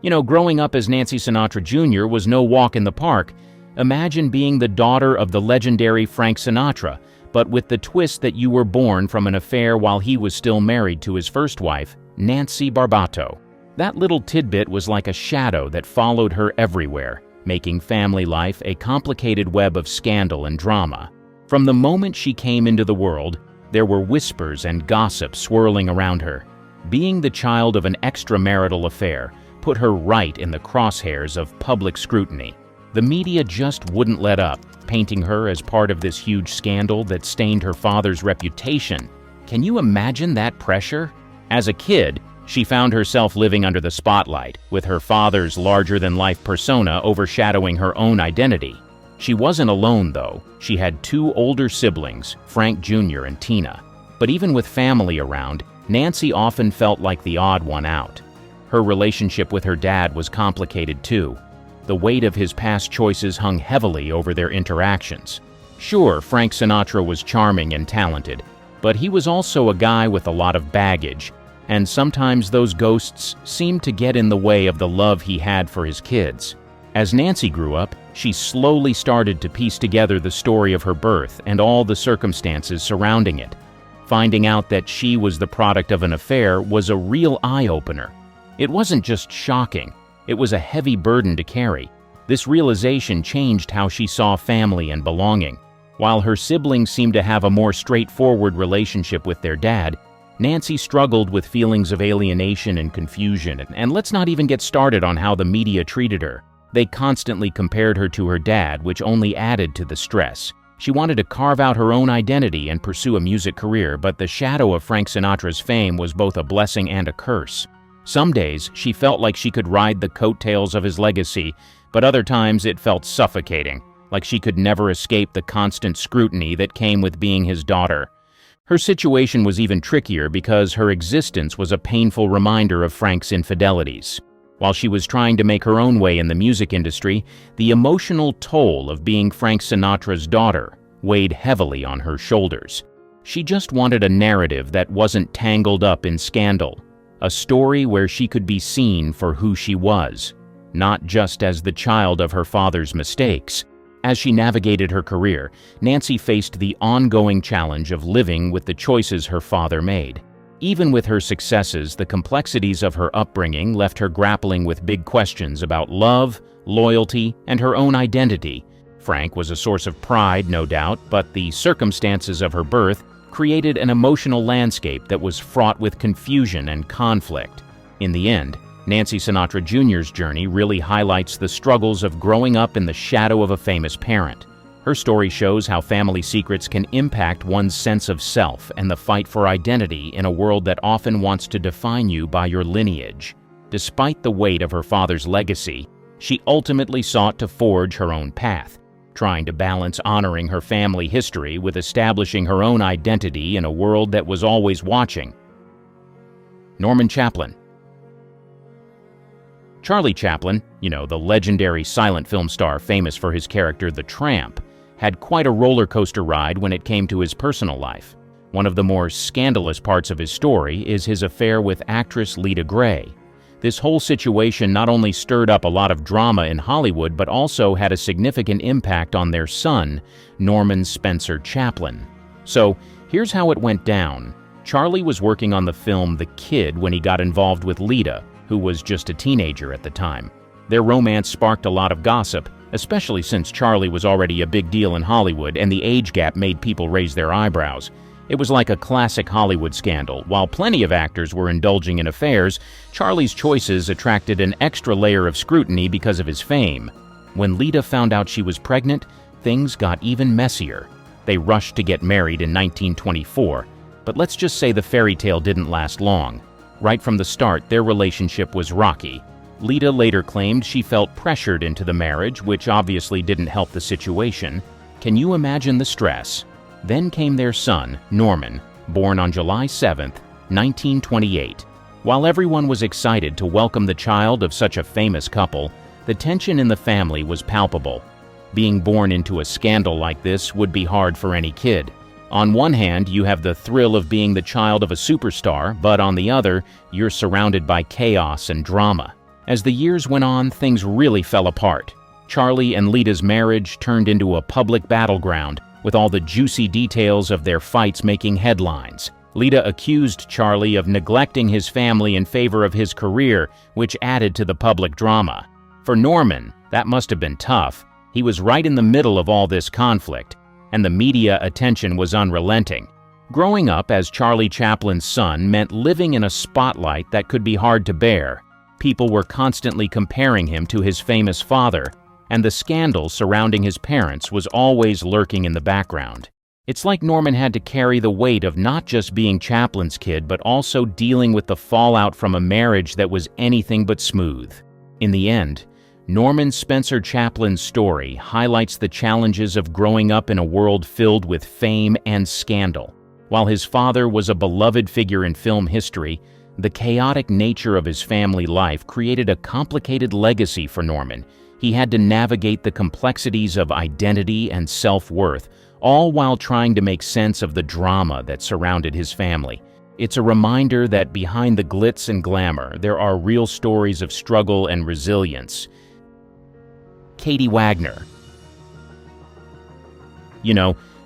You know, growing up as Nancy Sinatra Jr. was no walk in the park. Imagine being the daughter of the legendary Frank Sinatra, but with the twist that you were born from an affair while he was still married to his first wife, Nancy Barbato. That little tidbit was like a shadow that followed her everywhere, making family life a complicated web of scandal and drama. From the moment she came into the world, there were whispers and gossip swirling around her. Being the child of an extramarital affair put her right in the crosshairs of public scrutiny. The media just wouldn't let up, painting her as part of this huge scandal that stained her father's reputation. Can you imagine that pressure? As a kid, she found herself living under the spotlight, with her father's larger-than-life persona overshadowing her own identity. She wasn't alone, though. She had two older siblings, Frank Jr. and Tina. But even with family around, Nancy often felt like the odd one out. Her relationship with her dad was complicated, too. The weight of his past choices hung heavily over their interactions. Sure, Frank Sinatra was charming and talented, but he was also a guy with a lot of baggage, and sometimes those ghosts seemed to get in the way of the love he had for his kids. As Nancy grew up, she slowly started to piece together the story of her birth and all the circumstances surrounding it. Finding out that she was the product of an affair was a real eye-opener. It wasn't just shocking. It was a heavy burden to carry. This realization changed how she saw family and belonging. While her siblings seemed to have a more straightforward relationship with their dad, Nancy struggled with feelings of alienation and confusion, and let's not even get started on how the media treated her. They constantly compared her to her dad, which only added to the stress. She wanted to carve out her own identity and pursue a music career, but the shadow of Frank Sinatra's fame was both a blessing and a curse. Some days, she felt like she could ride the coattails of his legacy, but other times it felt suffocating, like she could never escape the constant scrutiny that came with being his daughter. Her situation was even trickier because her existence was a painful reminder of Frank's infidelities. While she was trying to make her own way in the music industry, the emotional toll of being Frank Sinatra's daughter weighed heavily on her shoulders. She just wanted a narrative that wasn't tangled up in scandal. A story where she could be seen for who she was, not just as the child of her father's mistakes. As she navigated her career, Nancy faced the ongoing challenge of living with the choices her father made. Even with her successes, the complexities of her upbringing left her grappling with big questions about love, loyalty, and her own identity. Frank was a source of pride, no doubt, but the circumstances of her birth created an emotional landscape that was fraught with confusion and conflict. In the end, Nancy Sinatra Jr.'s journey really highlights the struggles of growing up in the shadow of a famous parent. Her story shows how family secrets can impact one's sense of self and the fight for identity in a world that often wants to define you by your lineage. Despite the weight of her father's legacy, she ultimately sought to forge her own path, trying to balance honoring her family history with establishing her own identity in a world that was always watching. Norman Chaplin. Charlie Chaplin, the legendary silent film star famous for his character the Tramp, had quite a roller coaster ride when it came to his personal life. One of the more scandalous parts of his story is his affair with actress Lita Grey. This whole situation not only stirred up a lot of drama in Hollywood, but also had a significant impact on their son, Norman Spencer Chaplin. So, here's how it went down. Charlie was working on the film The Kid when he got involved with Lita, who was just a teenager at the time. Their romance sparked a lot of gossip, especially since Charlie was already a big deal in Hollywood and the age gap made people raise their eyebrows. It was like a classic Hollywood scandal. While plenty of actors were indulging in affairs, Charlie's choices attracted an extra layer of scrutiny because of his fame. When Lita found out she was pregnant, things got even messier. They rushed to get married in 1924, but let's just say the fairy tale didn't last long. Right from the start, their relationship was rocky. Lita later claimed she felt pressured into the marriage, which obviously didn't help the situation. Can you imagine the stress? Then came their son, Norman, born on July 7, 1928. While everyone was excited to welcome the child of such a famous couple, the tension in the family was palpable. Being born into a scandal like this would be hard for any kid. On one hand, you have the thrill of being the child of a superstar, but on the other, you're surrounded by chaos and drama. As the years went on, things really fell apart. Charlie and Lita's marriage turned into a public battleground, with all the juicy details of their fights making headlines. Lita accused Charlie of neglecting his family in favor of his career, which added to the public drama. For Norman, that must have been tough. He was right in the middle of all this conflict, and the media attention was unrelenting. Growing up as Charlie Chaplin's son meant living in a spotlight that could be hard to bear. People were constantly comparing him to his famous father, and the scandal surrounding his parents was always lurking in the background. It's like Norman had to carry the weight of not just being Chaplin's kid, but also dealing with the fallout from a marriage that was anything but smooth. In the end, Norman Spencer Chaplin's story highlights the challenges of growing up in a world filled with fame and scandal. While his father was a beloved figure in film history, the chaotic nature of his family life created a complicated legacy for Norman. He had to navigate the complexities of identity and self-worth, all while trying to make sense of the drama that surrounded his family. It's a reminder that behind the glitz and glamour, there are real stories of struggle and resilience. Katie Wagner.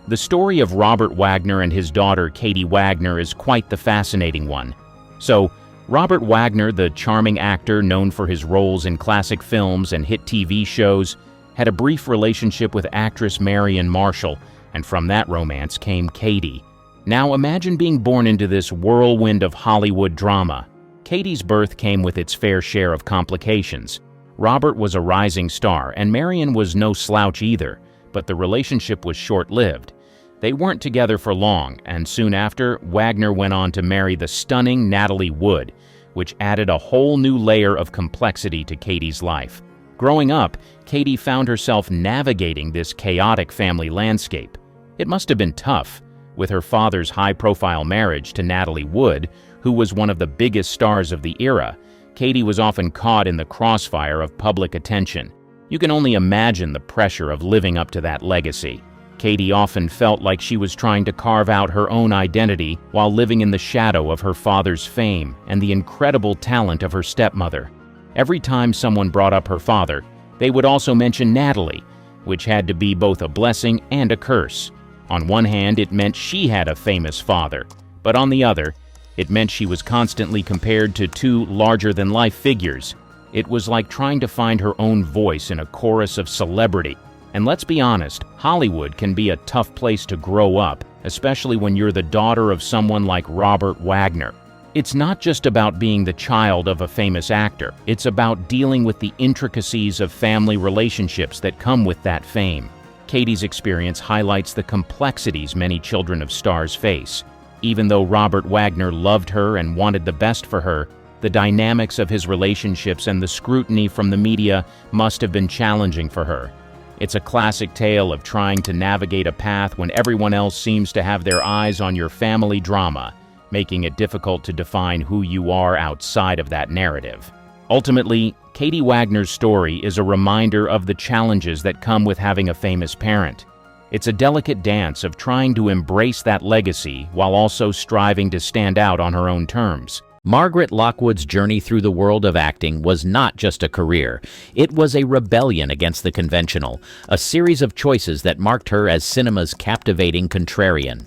The story of Robert Wagner and his daughter Katie Wagner is quite the fascinating one. So, Robert Wagner, the charming actor known for his roles in classic films and hit TV shows, had a brief relationship with actress Marion Marshall, and from that romance came Katie. Now imagine being born into this whirlwind of Hollywood drama. Katie's birth came with its fair share of complications. Robert was a rising star, and Marion was no slouch either, but the relationship was short-lived. They weren't together for long, and soon after, Wagner went on to marry the stunning Natalie Wood, which added a whole new layer of complexity to Katie's life. Growing up, Katie found herself navigating this chaotic family landscape. It must have been tough, with her father's high-profile marriage to Natalie Wood, who was one of the biggest stars of the era. Katie was often caught in the crossfire of public attention. You can only imagine the pressure of living up to that legacy. Katie often felt like she was trying to carve out her own identity while living in the shadow of her father's fame and the incredible talent of her stepmother. Every time someone brought up her father, they would also mention Natalie. which had to be both a blessing and a curse. On one hand, it meant she had a famous father, but on the other, it meant she was constantly compared to two larger-than-life figures. It was like trying to find her own voice in a chorus of celebrity. And let's be honest, Hollywood can be a tough place to grow up, especially when you're the daughter of someone like Robert Wagner. It's not just about being the child of a famous actor. It's about dealing with the intricacies of family relationships that come with that fame. Katie's experience highlights the complexities many children of stars face. Even though Robert Wagner loved her and wanted the best for her, the dynamics of his relationships and the scrutiny from the media must have been challenging for her. It's a classic tale of trying to navigate a path when everyone else seems to have their eyes on your family drama, making it difficult to define who you are outside of that narrative. Ultimately, Katie Wagner's story is a reminder of the challenges that come with having a famous parent. It's a delicate dance of trying to embrace that legacy while also striving to stand out on her own terms. Margaret Lockwood's journey through the world of acting was not just a career. It was a rebellion against the conventional, a series of choices that marked her as cinema's captivating contrarian.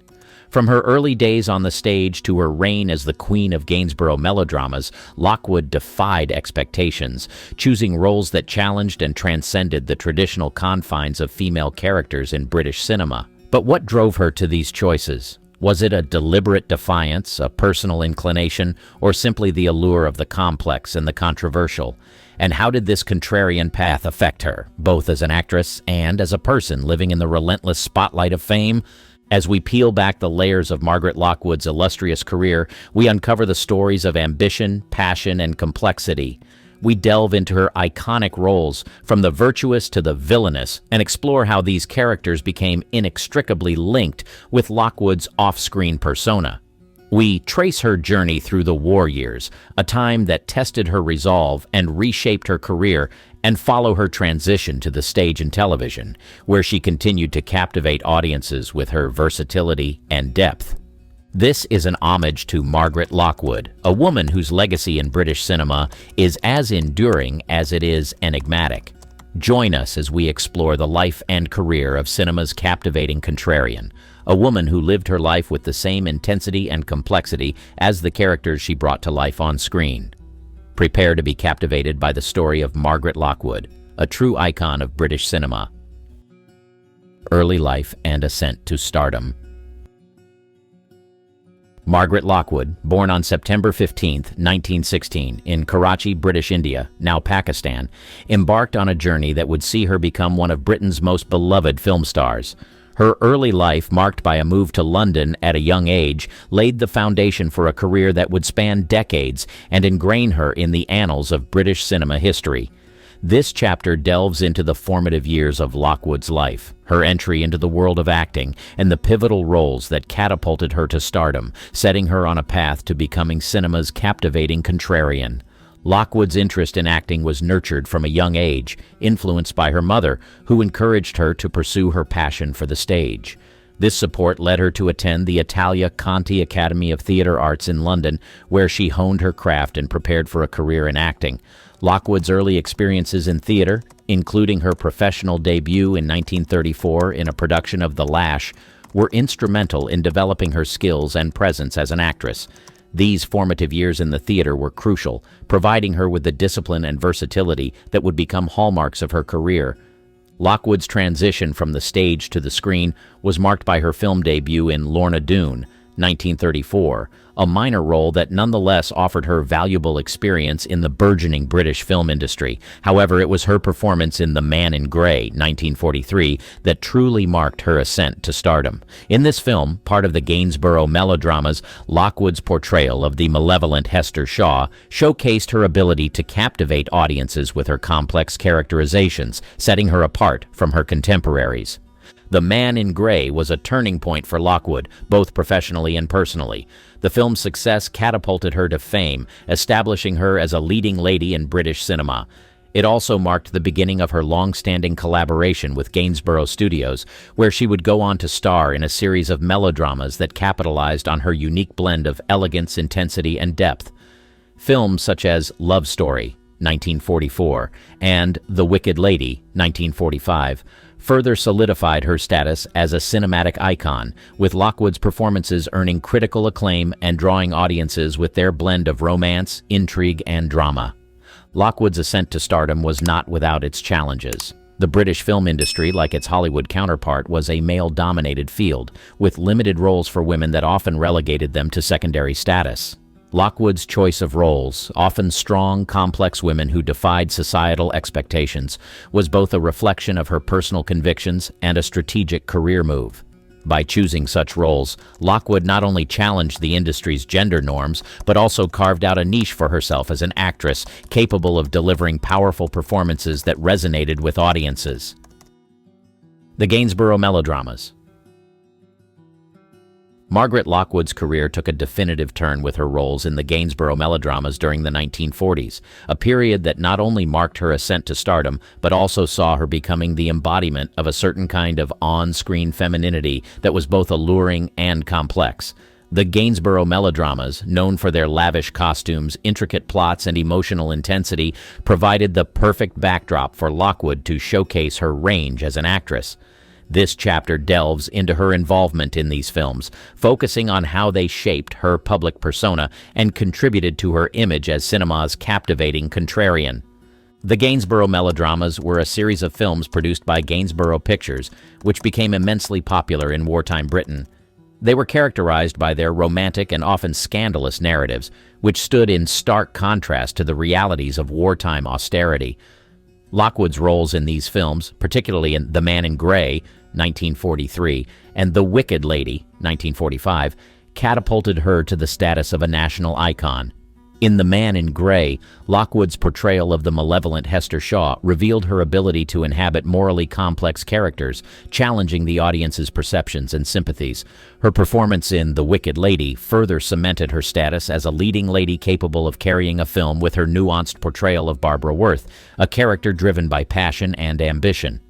From her early days on the stage to her reign as the queen of Gainsborough melodramas, Lockwood defied expectations, choosing roles that challenged and transcended the traditional confines of female characters in British cinema. But what drove her to these choices? Was it a deliberate defiance, a personal inclination, or simply the allure of the complex and the controversial? And how did this contrarian path affect her, both as an actress and as a person living in the relentless spotlight of fame? As we peel back the layers of Margaret Lockwood's illustrious career, we uncover the stories of ambition, passion, and complexity. We delve into her iconic roles, from the virtuous to the villainous, and explore how these characters became inextricably linked with Lockwood's off-screen persona. We trace her journey through the war years, a time that tested her resolve and reshaped her career, and follow her transition to the stage and television, where she continued to captivate audiences with her versatility and depth. This is an homage to Margaret Lockwood, a woman whose legacy in British cinema is as enduring as it is enigmatic. Join us as we explore the life and career of cinema's captivating contrarian, a woman who lived her life with the same intensity and complexity as the characters she brought to life on screen. Prepare to be captivated by the story of Margaret Lockwood, a true icon of British cinema. Early life and ascent to stardom. Margaret Lockwood, born on September 15, 1916, in Karachi, British India, now Pakistan, embarked on a journey that would see her become one of Britain's most beloved film stars. Her early life, marked by a move to London at a young age, laid the foundation for a career that would span decades and ingrain her in the annals of British cinema history. This chapter delves into the formative years of Lockwood's life, her entry into the world of acting, and the pivotal roles that catapulted her to stardom, setting her on a path to becoming cinema's captivating contrarian. Lockwood's interest in acting was nurtured from a young age, influenced by her mother, who encouraged her to pursue her passion for the stage. This support led her to attend the Italia Conti Academy of Theatre Arts in London, where she honed her craft and prepared for a career in acting. Lockwood's early experiences in theater, including her professional debut in 1934 in a production of The Lash, were instrumental in developing her skills and presence as an actress. These formative years in the theater were crucial, providing her with the discipline and versatility that would become hallmarks of her career. Lockwood's transition from the stage to the screen was marked by her film debut in Lorna Doone, 1934, a minor role that nonetheless offered her valuable experience in the burgeoning British film industry. However, it was her performance in The Man in Grey, 1943, that truly marked her ascent to stardom. In this film, part of the Gainsborough melodramas, Lockwood's portrayal of the malevolent Hester Shaw showcased her ability to captivate audiences with her complex characterizations, setting her apart from her contemporaries. The Man in Grey was a turning point for Lockwood, both professionally and personally. The film's success catapulted her to fame, establishing her as a leading lady in British cinema. It also marked the beginning of her long-standing collaboration with Gainsborough Studios, where she would go on to star in a series of melodramas that capitalized on her unique blend of elegance, intensity, and depth. Films such as Love Story, 1944, and The Wicked Lady, 1945, further solidified her status as a cinematic icon, with Lockwood's performances earning critical acclaim and drawing audiences with their blend of romance, intrigue, and drama. Lockwood's ascent to stardom was not without its challenges. The British film industry, like its Hollywood counterpart, was a male-dominated field, with limited roles for women that often relegated them to secondary status. Lockwood's choice of roles, often strong, complex women who defied societal expectations, was both a reflection of her personal convictions and a strategic career move. By choosing such roles, Lockwood not only challenged the industry's gender norms, but also carved out a niche for herself as an actress capable of delivering powerful performances that resonated with audiences. The Gainsborough Melodramas. Margaret Lockwood's career took a definitive turn with her roles in the Gainsborough melodramas during the 1940s, a period that not only marked her ascent to stardom, but also saw her becoming the embodiment of a certain kind of on-screen femininity that was both alluring and complex. The Gainsborough melodramas, known for their lavish costumes, intricate plots, and emotional intensity, provided the perfect backdrop for Lockwood to showcase her range as an actress. This chapter delves into her involvement in these films, focusing on how they shaped her public persona and contributed to her image as cinema's captivating contrarian. The Gainsborough melodramas were a series of films produced by Gainsborough Pictures, which became immensely popular in wartime Britain. They were characterized by their romantic and often scandalous narratives, which stood in stark contrast to the realities of wartime austerity. Lockwood's roles in these films, particularly in The Man in Grey, 1943, and The Wicked Lady, 1945, catapulted her to the status of a national icon. In The Man in Grey, Lockwood's portrayal of the malevolent Hester Shaw revealed her ability to inhabit morally complex characters, challenging the audience's perceptions and sympathies. Her performance in The Wicked Lady further cemented her status as a leading lady capable of carrying a film with her nuanced portrayal of Barbara Worth, a character driven by passion and ambition.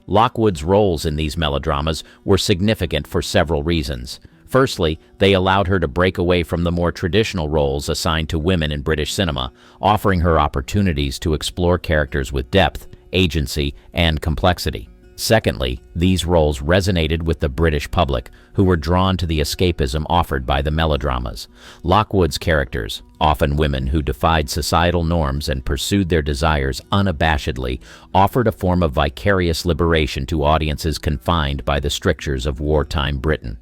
Lockwood's roles in these melodramas were significant for several reasons. Firstly, they allowed her to break away from the more traditional roles assigned to women in British cinema, offering her opportunities to explore characters with depth, agency, and complexity. Secondly, these roles resonated with the British public, who were drawn to the escapism offered by the melodramas. Lockwood's characters, often women who defied societal norms and pursued their desires unabashedly, offered a form of vicarious liberation to audiences confined by the strictures of wartime Britain.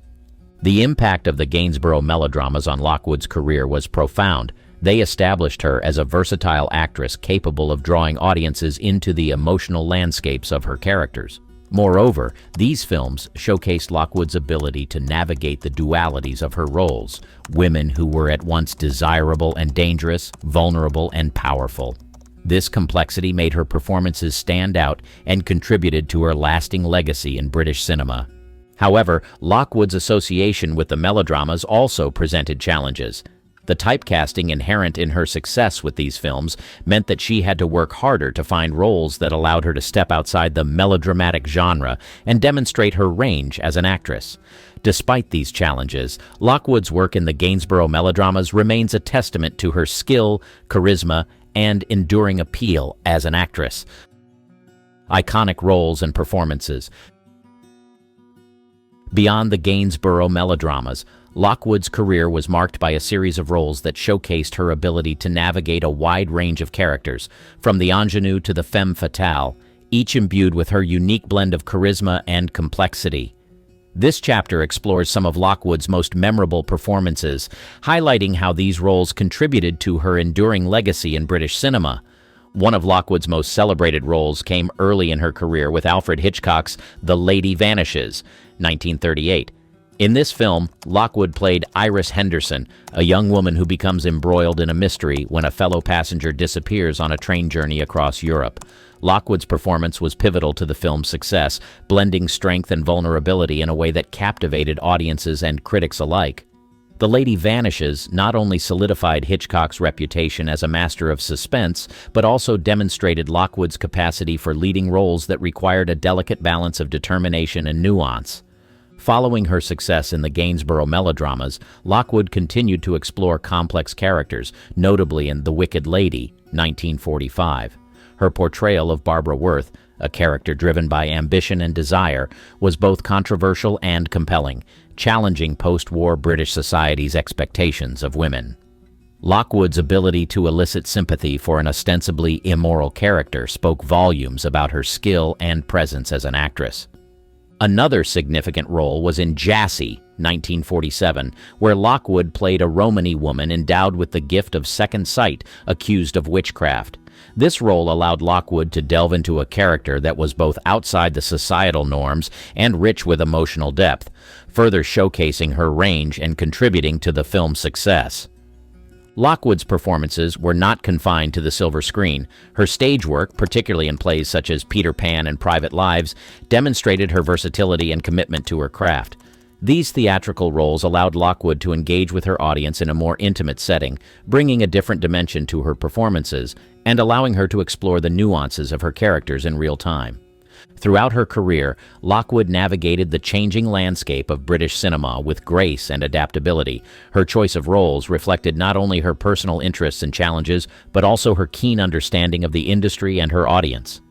The impact of the Gainsborough melodramas on Lockwood's career was profound. They established her as a versatile actress capable of drawing audiences into the emotional landscapes of her characters. Moreover, these films showcased Lockwood's ability to navigate the dualities of her roles, women who were at once desirable and dangerous, vulnerable and powerful. This complexity made her performances stand out and contributed to her lasting legacy in British cinema. However, Lockwood's association with the melodramas also presented challenges. The typecasting inherent in her success with these films meant that she had to work harder to find roles that allowed her to step outside the melodramatic genre and demonstrate her range as an actress. Despite these challenges, Lockwood's work in the Gainsborough melodramas remains a testament to her skill, charisma, and enduring appeal as an actress. Iconic roles and performances. Beyond the Gainsborough melodramas, Lockwood's career was marked by a series of roles that showcased her ability to navigate a wide range of characters, from the ingenue to the femme fatale, each imbued with her unique blend of charisma and complexity. This chapter explores some of Lockwood's most memorable performances, highlighting how these roles contributed to her enduring legacy in British cinema. One of Lockwood's most celebrated roles came early in her career with Alfred Hitchcock's The Lady Vanishes, 1938. In this film, Lockwood played Iris Henderson, a young woman who becomes embroiled in a mystery when a fellow passenger disappears on a train journey across Europe. Lockwood's performance was pivotal to the film's success, blending strength and vulnerability in a way that captivated audiences and critics alike. The Lady Vanishes not only solidified Hitchcock's reputation as a master of suspense, but also demonstrated Lockwood's capacity for leading roles that required a delicate balance of determination and nuance. Following her success in the Gainsborough melodramas, Lockwood continued to explore complex characters, notably in The Wicked Lady, 1945. Her portrayal of Barbara Worth, a character driven by ambition and desire, was both controversial and compelling, challenging post-war British society's expectations of women. Lockwood's ability to elicit sympathy for an ostensibly immoral character spoke volumes about her skill and presence as an actress. Another significant role was in Jassy, 1947, where Lockwood played a Romany woman endowed with the gift of second sight, accused of witchcraft. This role allowed Lockwood to delve into a character that was both outside the societal norms and rich with emotional depth, further showcasing her range and contributing to the film's success. Lockwood's performances were not confined to the silver screen. Her stage work, particularly in plays such as Peter Pan and Private Lives, demonstrated her versatility and commitment to her craft. These theatrical roles allowed Lockwood to engage with her audience in a more intimate setting, bringing a different dimension to her performances and allowing her to explore the nuances of her characters in real time. Throughout her career, Lockwood navigated the changing landscape of British cinema with grace and adaptability. Her choice of roles reflected not only her personal interests and challenges, but also her keen understanding of the industry and her audience.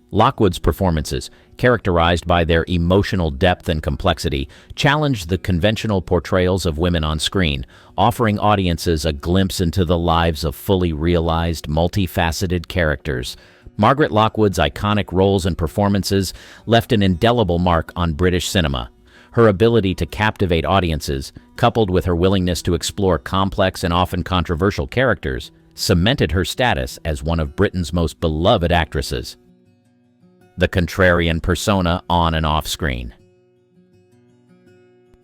Lockwood's performances, characterized by their emotional depth and complexity, challenged the conventional portrayals of women on screen, offering audiences a glimpse into the lives of fully realized, multifaceted characters. Margaret Lockwood's iconic roles and performances left an indelible mark on British cinema. Her ability to captivate audiences, coupled with her willingness to explore complex and often controversial characters, cemented her status as one of Britain's most beloved actresses. The contrarian persona on and off screen.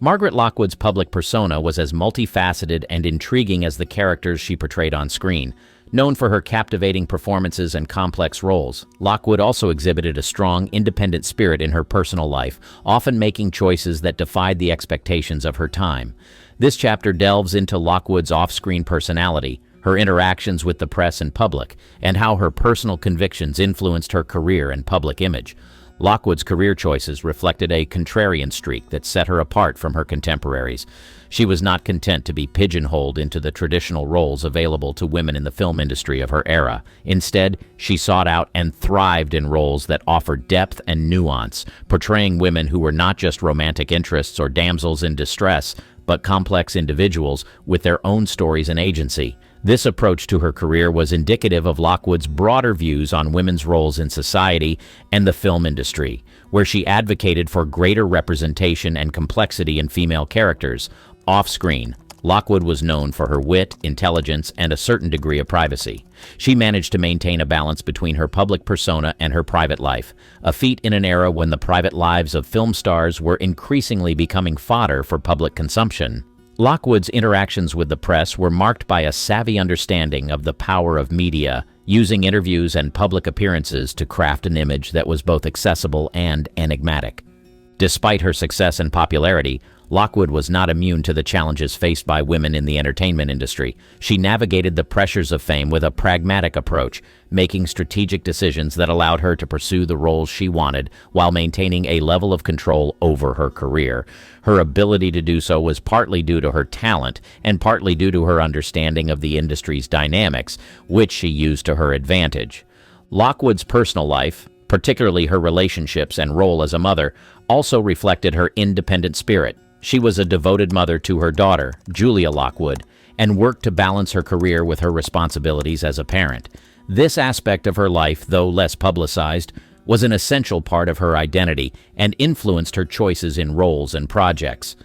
Margaret Lockwood's public persona was as multifaceted and intriguing as the characters she portrayed on screen. Known for her captivating performances and complex roles, Lockwood also exhibited a strong, independent spirit in her personal life, often making choices that defied the expectations of her time. This chapter delves into Lockwood's off-screen personality, her interactions with the press and public, and how her personal convictions influenced her career and public image. Lockwood's career choices reflected a contrarian streak that set her apart from her contemporaries. She was not content to be pigeonholed into the traditional roles available to women in the film industry of her era. Instead, she sought out and thrived in roles that offered depth and nuance, portraying women who were not just romantic interests or damsels in distress, but complex individuals with their own stories and agency. This approach to her career was indicative of Lockwood's broader views on women's roles in society and the film industry, where she advocated for greater representation and complexity in female characters. Off-screen, Lockwood was known for her wit, intelligence, and a certain degree of privacy. She managed to maintain a balance between her public persona and her private life, a feat in an era when the private lives of film stars were increasingly becoming fodder for public consumption. Lockwood's interactions with the press were marked by a savvy understanding of the power of media, using interviews and public appearances to craft an image that was both accessible and enigmatic. Despite her success and popularity, Lockwood was not immune to the challenges faced by women in the entertainment industry. She navigated the pressures of fame with a pragmatic approach, making strategic decisions that allowed her to pursue the roles she wanted while maintaining a level of control over her career. Her ability to do so was partly due to her talent and partly due to her understanding of the industry's dynamics, which she used to her advantage. Lockwood's personal life, particularly her relationships and role as a mother, also reflected her independent spirit. She was a devoted mother to her daughter, Julia Lockwood, and worked to balance her career with her responsibilities as a parent. This aspect of her life, though less publicized, was an essential part of her identity and influenced her choices in roles and projects.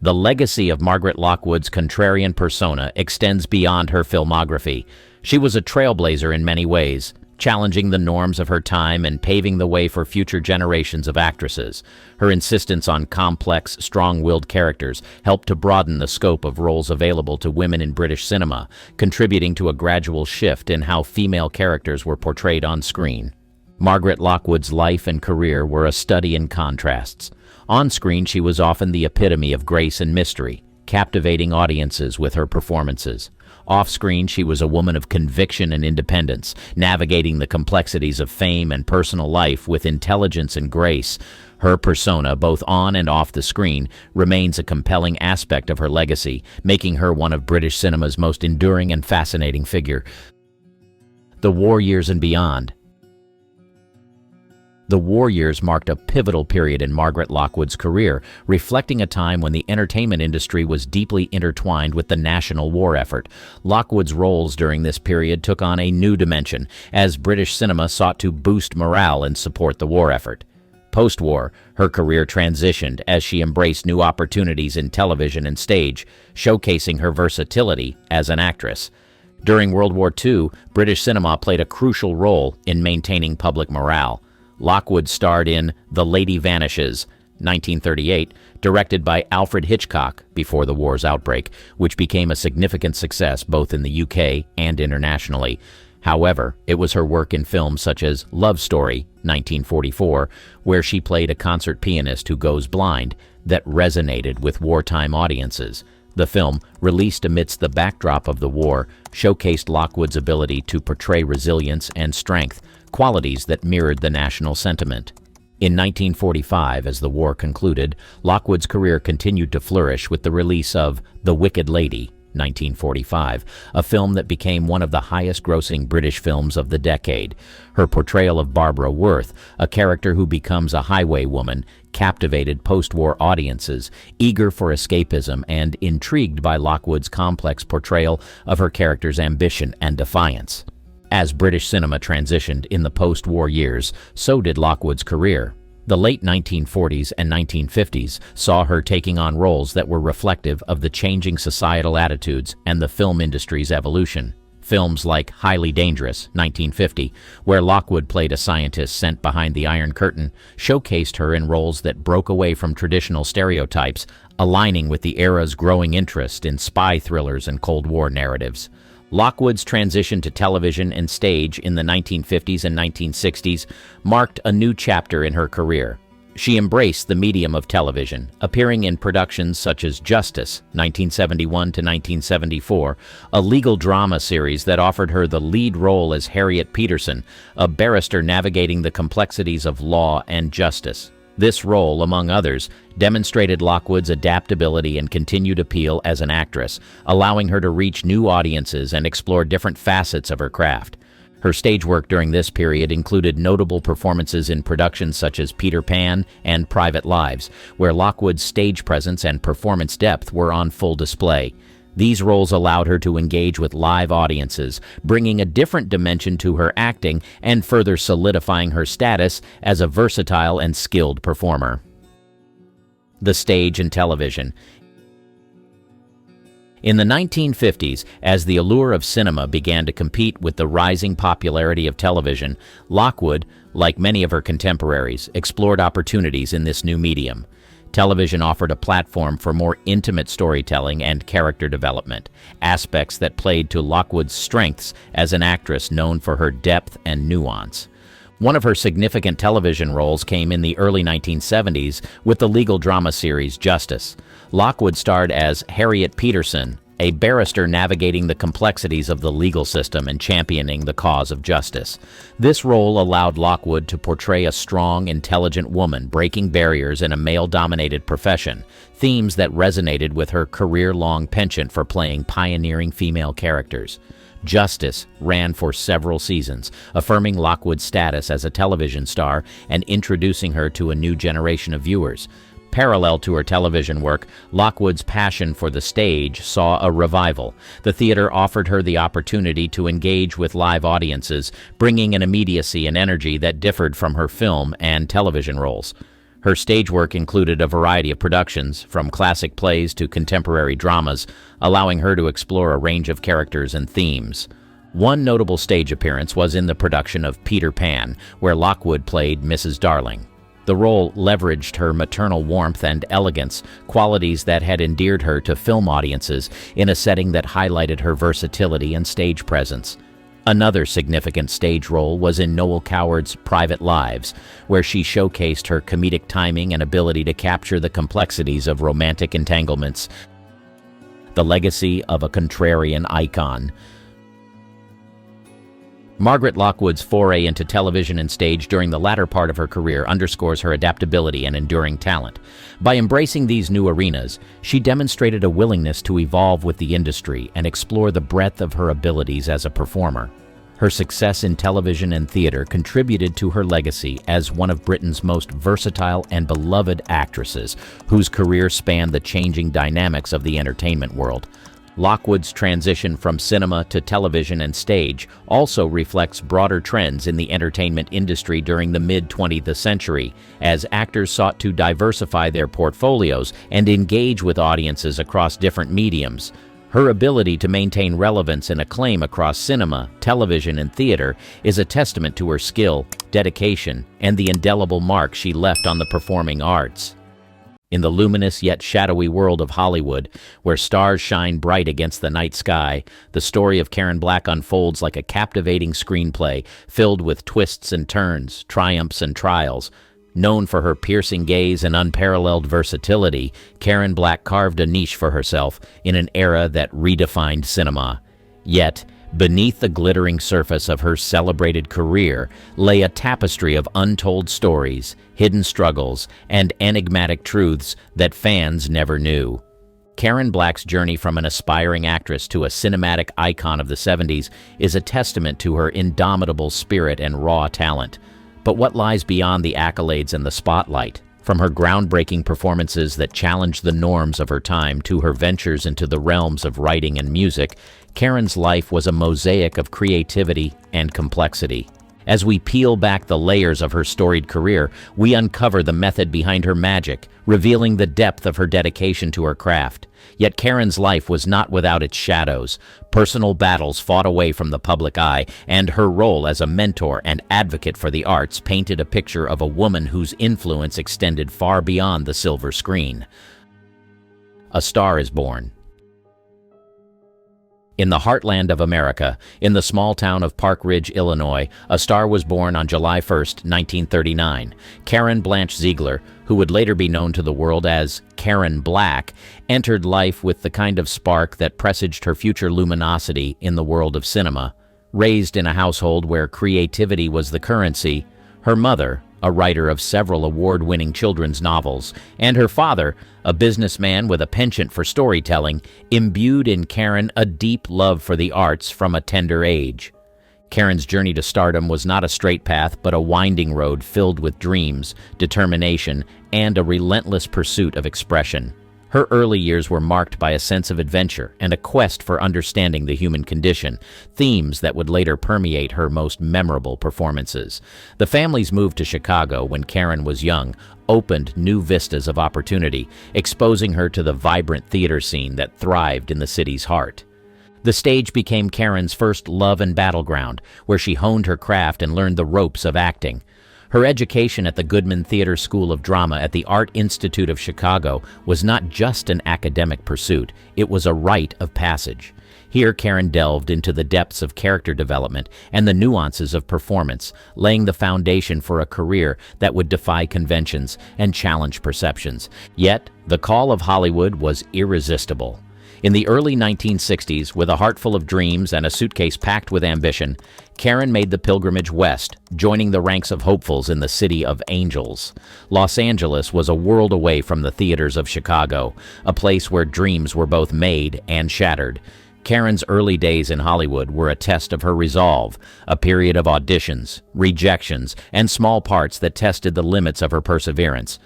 The legacy of Margaret Lockwood's contrarian persona extends beyond her filmography. She was a trailblazer in many ways, challenging the norms of her time and paving the way for future generations of actresses. Her insistence on complex, strong-willed characters helped to broaden the scope of roles available to women in British cinema, contributing to a gradual shift in how female characters were portrayed on screen. Margaret Lockwood's life and career were a study in contrasts. On screen, she was often the epitome of grace and mystery, captivating audiences with her performances. Off-screen, she was a woman of conviction and independence, navigating the complexities of fame and personal life with intelligence and grace. Her persona, both on and off the screen, remains a compelling aspect of her legacy, making her one of British cinema's most enduring and fascinating figure. The war years and beyond. The war years marked a pivotal period in Margaret Lockwood's career, reflecting a time when the entertainment industry was deeply intertwined with the national war effort. Lockwood's roles during this period took on a new dimension, as British cinema sought to boost morale and support the war effort. Post-war, her career transitioned as she embraced new opportunities in television and stage, showcasing her versatility as an actress. During World War II, British cinema played a crucial role in maintaining public morale. Lockwood starred in The Lady Vanishes, 1938, directed by Alfred Hitchcock before the war's outbreak, which became a significant success both in the UK and internationally. However, it was her work in films such as Love Story, 1944, where she played a concert pianist who goes blind, that resonated with wartime audiences. The film, released amidst the backdrop of the war, showcased Lockwood's ability to portray resilience and strength, qualities that mirrored the national sentiment. In 1945, as the war concluded, Lockwood's career continued to flourish with the release of The Wicked Lady, 1945, a film that became one of the highest-grossing British films of the decade. Her portrayal of Barbara Worth, a character who becomes a highwaywoman, captivated post-war audiences, eager for escapism and intrigued by Lockwood's complex portrayal of her character's ambition and defiance. As British cinema transitioned in the post-war years, so did Lockwood's career. The late 1940s and 1950s saw her taking on roles that were reflective of the changing societal attitudes and the film industry's evolution. Films like Highly Dangerous, 1950, where Lockwood played a scientist sent behind the Iron Curtain, showcased her in roles that broke away from traditional stereotypes, aligning with the era's growing interest in spy thrillers and Cold War narratives. Lockwood's transition to television and stage in the 1950s and 1960s marked a new chapter in her career. She embraced the medium of television, appearing in productions such as Justice, 1971 to 1974, a legal drama series that offered her the lead role as Harriet Peterson, a barrister navigating the complexities of law and justice. This role, among others, demonstrated Lockwood's adaptability and continued appeal as an actress, allowing her to reach new audiences and explore different facets of her craft. Her stage work during this period included notable performances in productions such as Peter Pan and Private Lives, where Lockwood's stage presence and performance depth were on full display. These roles allowed her to engage with live audiences, bringing a different dimension to her acting and further solidifying her status as a versatile and skilled performer. The stage and television. In the 1950s, as the allure of cinema began to compete with the rising popularity of television, Lockwood, like many of her contemporaries, explored opportunities in this new medium. Television offered a platform for more intimate storytelling and character development, aspects that played to Lockwood's strengths as an actress known for her depth and nuance. One of her significant television roles came in the early 1970s with the legal drama series Justice. Lockwood starred as Harriet Peterson, a barrister navigating the complexities of the legal system and championing the cause of justice. This role allowed Lockwood to portray a strong, intelligent woman breaking barriers in a male-dominated profession, themes that resonated with her career-long penchant for playing pioneering female characters. Justice ran for several seasons, affirming Lockwood's status as a television star and introducing her to a new generation of viewers. Parallel to her television work, Lockwood's passion for the stage saw a revival. The theater offered her the opportunity to engage with live audiences, bringing an immediacy and energy that differed from her film and television roles. Her stage work included a variety of productions, from classic plays to contemporary dramas, allowing her to explore a range of characters and themes. One notable stage appearance was in the production of Peter Pan, where Lockwood played Mrs. Darling. The role leveraged her maternal warmth and elegance, qualities that had endeared her to film audiences in a setting that highlighted her versatility and stage presence. Another significant stage role was in Noel Coward's Private Lives, where she showcased her comedic timing and ability to capture the complexities of romantic entanglements. the legacy of a contrarian icon. Margaret Lockwood's foray into television and stage during the latter part of her career underscores her adaptability and enduring talent. By embracing these new arenas, she demonstrated a willingness to evolve with the industry and explore the breadth of her abilities as a performer. Her success in television and theater contributed to her legacy as one of Britain's most versatile and beloved actresses, whose career spanned the changing dynamics of the entertainment world. Lockwood's transition from cinema to television and stage also reflects broader trends in the entertainment industry during the mid-20th century, as actors sought to diversify their portfolios and engage with audiences across different mediums. Her ability to maintain relevance and acclaim across cinema, television, and theater is a testament to her skill, dedication, and the indelible mark she left on the performing arts. In the luminous yet shadowy world of Hollywood, where stars shine bright against the night sky, the story of Karen Black unfolds like a captivating screenplay filled with twists and turns, triumphs and trials. Known for her piercing gaze and unparalleled versatility, Karen Black carved a niche for herself in an era that redefined cinema. Yet, beneath the glittering surface of her celebrated career lay a tapestry of untold stories, hidden struggles, and enigmatic truths that fans never knew. Karen Black's journey from an aspiring actress to a cinematic icon of the 70s is a testament to her indomitable spirit and raw talent. But what lies beyond the accolades and the spotlight? From her groundbreaking performances that challenged the norms of her time to her ventures into the realms of writing and music, Karen's life was a mosaic of creativity and complexity. As we peel back the layers of her storied career, we uncover the method behind her magic, revealing the depth of her dedication to her craft. Yet Karen's life was not without its shadows. Personal battles fought away from the public eye, and her role as a mentor and advocate for the arts painted a picture of a woman whose influence extended far beyond the silver screen. A Star is Born. In the heartland of America, in the small town of Park Ridge, Illinois, a star was born on July 1, 1939. Karen Blanche Ziegler, who would later be known to the world as Karen Black, entered life with the kind of spark that presaged her future luminosity in the world of cinema. Raised in a household where creativity was the currency, her mother, a writer of several award-winning children's novels, and her father, a businessman with a penchant for storytelling, imbued in Karen a deep love for the arts from a tender age. Karen's journey to stardom was not a straight path, but a winding road filled with dreams, determination, and a relentless pursuit of expression. Her early years were marked by a sense of adventure and a quest for understanding the human condition, themes that would later permeate her most memorable performances. The family's move to Chicago when Karen was young opened new vistas of opportunity, exposing her to the vibrant theater scene that thrived in the city's heart. The stage became Karen's first love and battleground, where she honed her craft and learned the ropes of acting. Her education at the Goodman Theater School of Drama at the Art Institute of Chicago was not just an academic pursuit, it was a rite of passage. Here, Karen delved into the depths of character development and the nuances of performance, laying the foundation for a career that would defy conventions and challenge perceptions. Yet, the call of Hollywood was irresistible. In the early 1960s, with a heart full of dreams and a suitcase packed with ambition, Karen made the pilgrimage west, joining the ranks of hopefuls in the city of angels. Los Angeles was a world away from the theaters of Chicago, a place where dreams were both made and shattered. Karen's early days in Hollywood were a test of her resolve, a period of auditions, rejections, and small parts that tested the limits of her perseverance.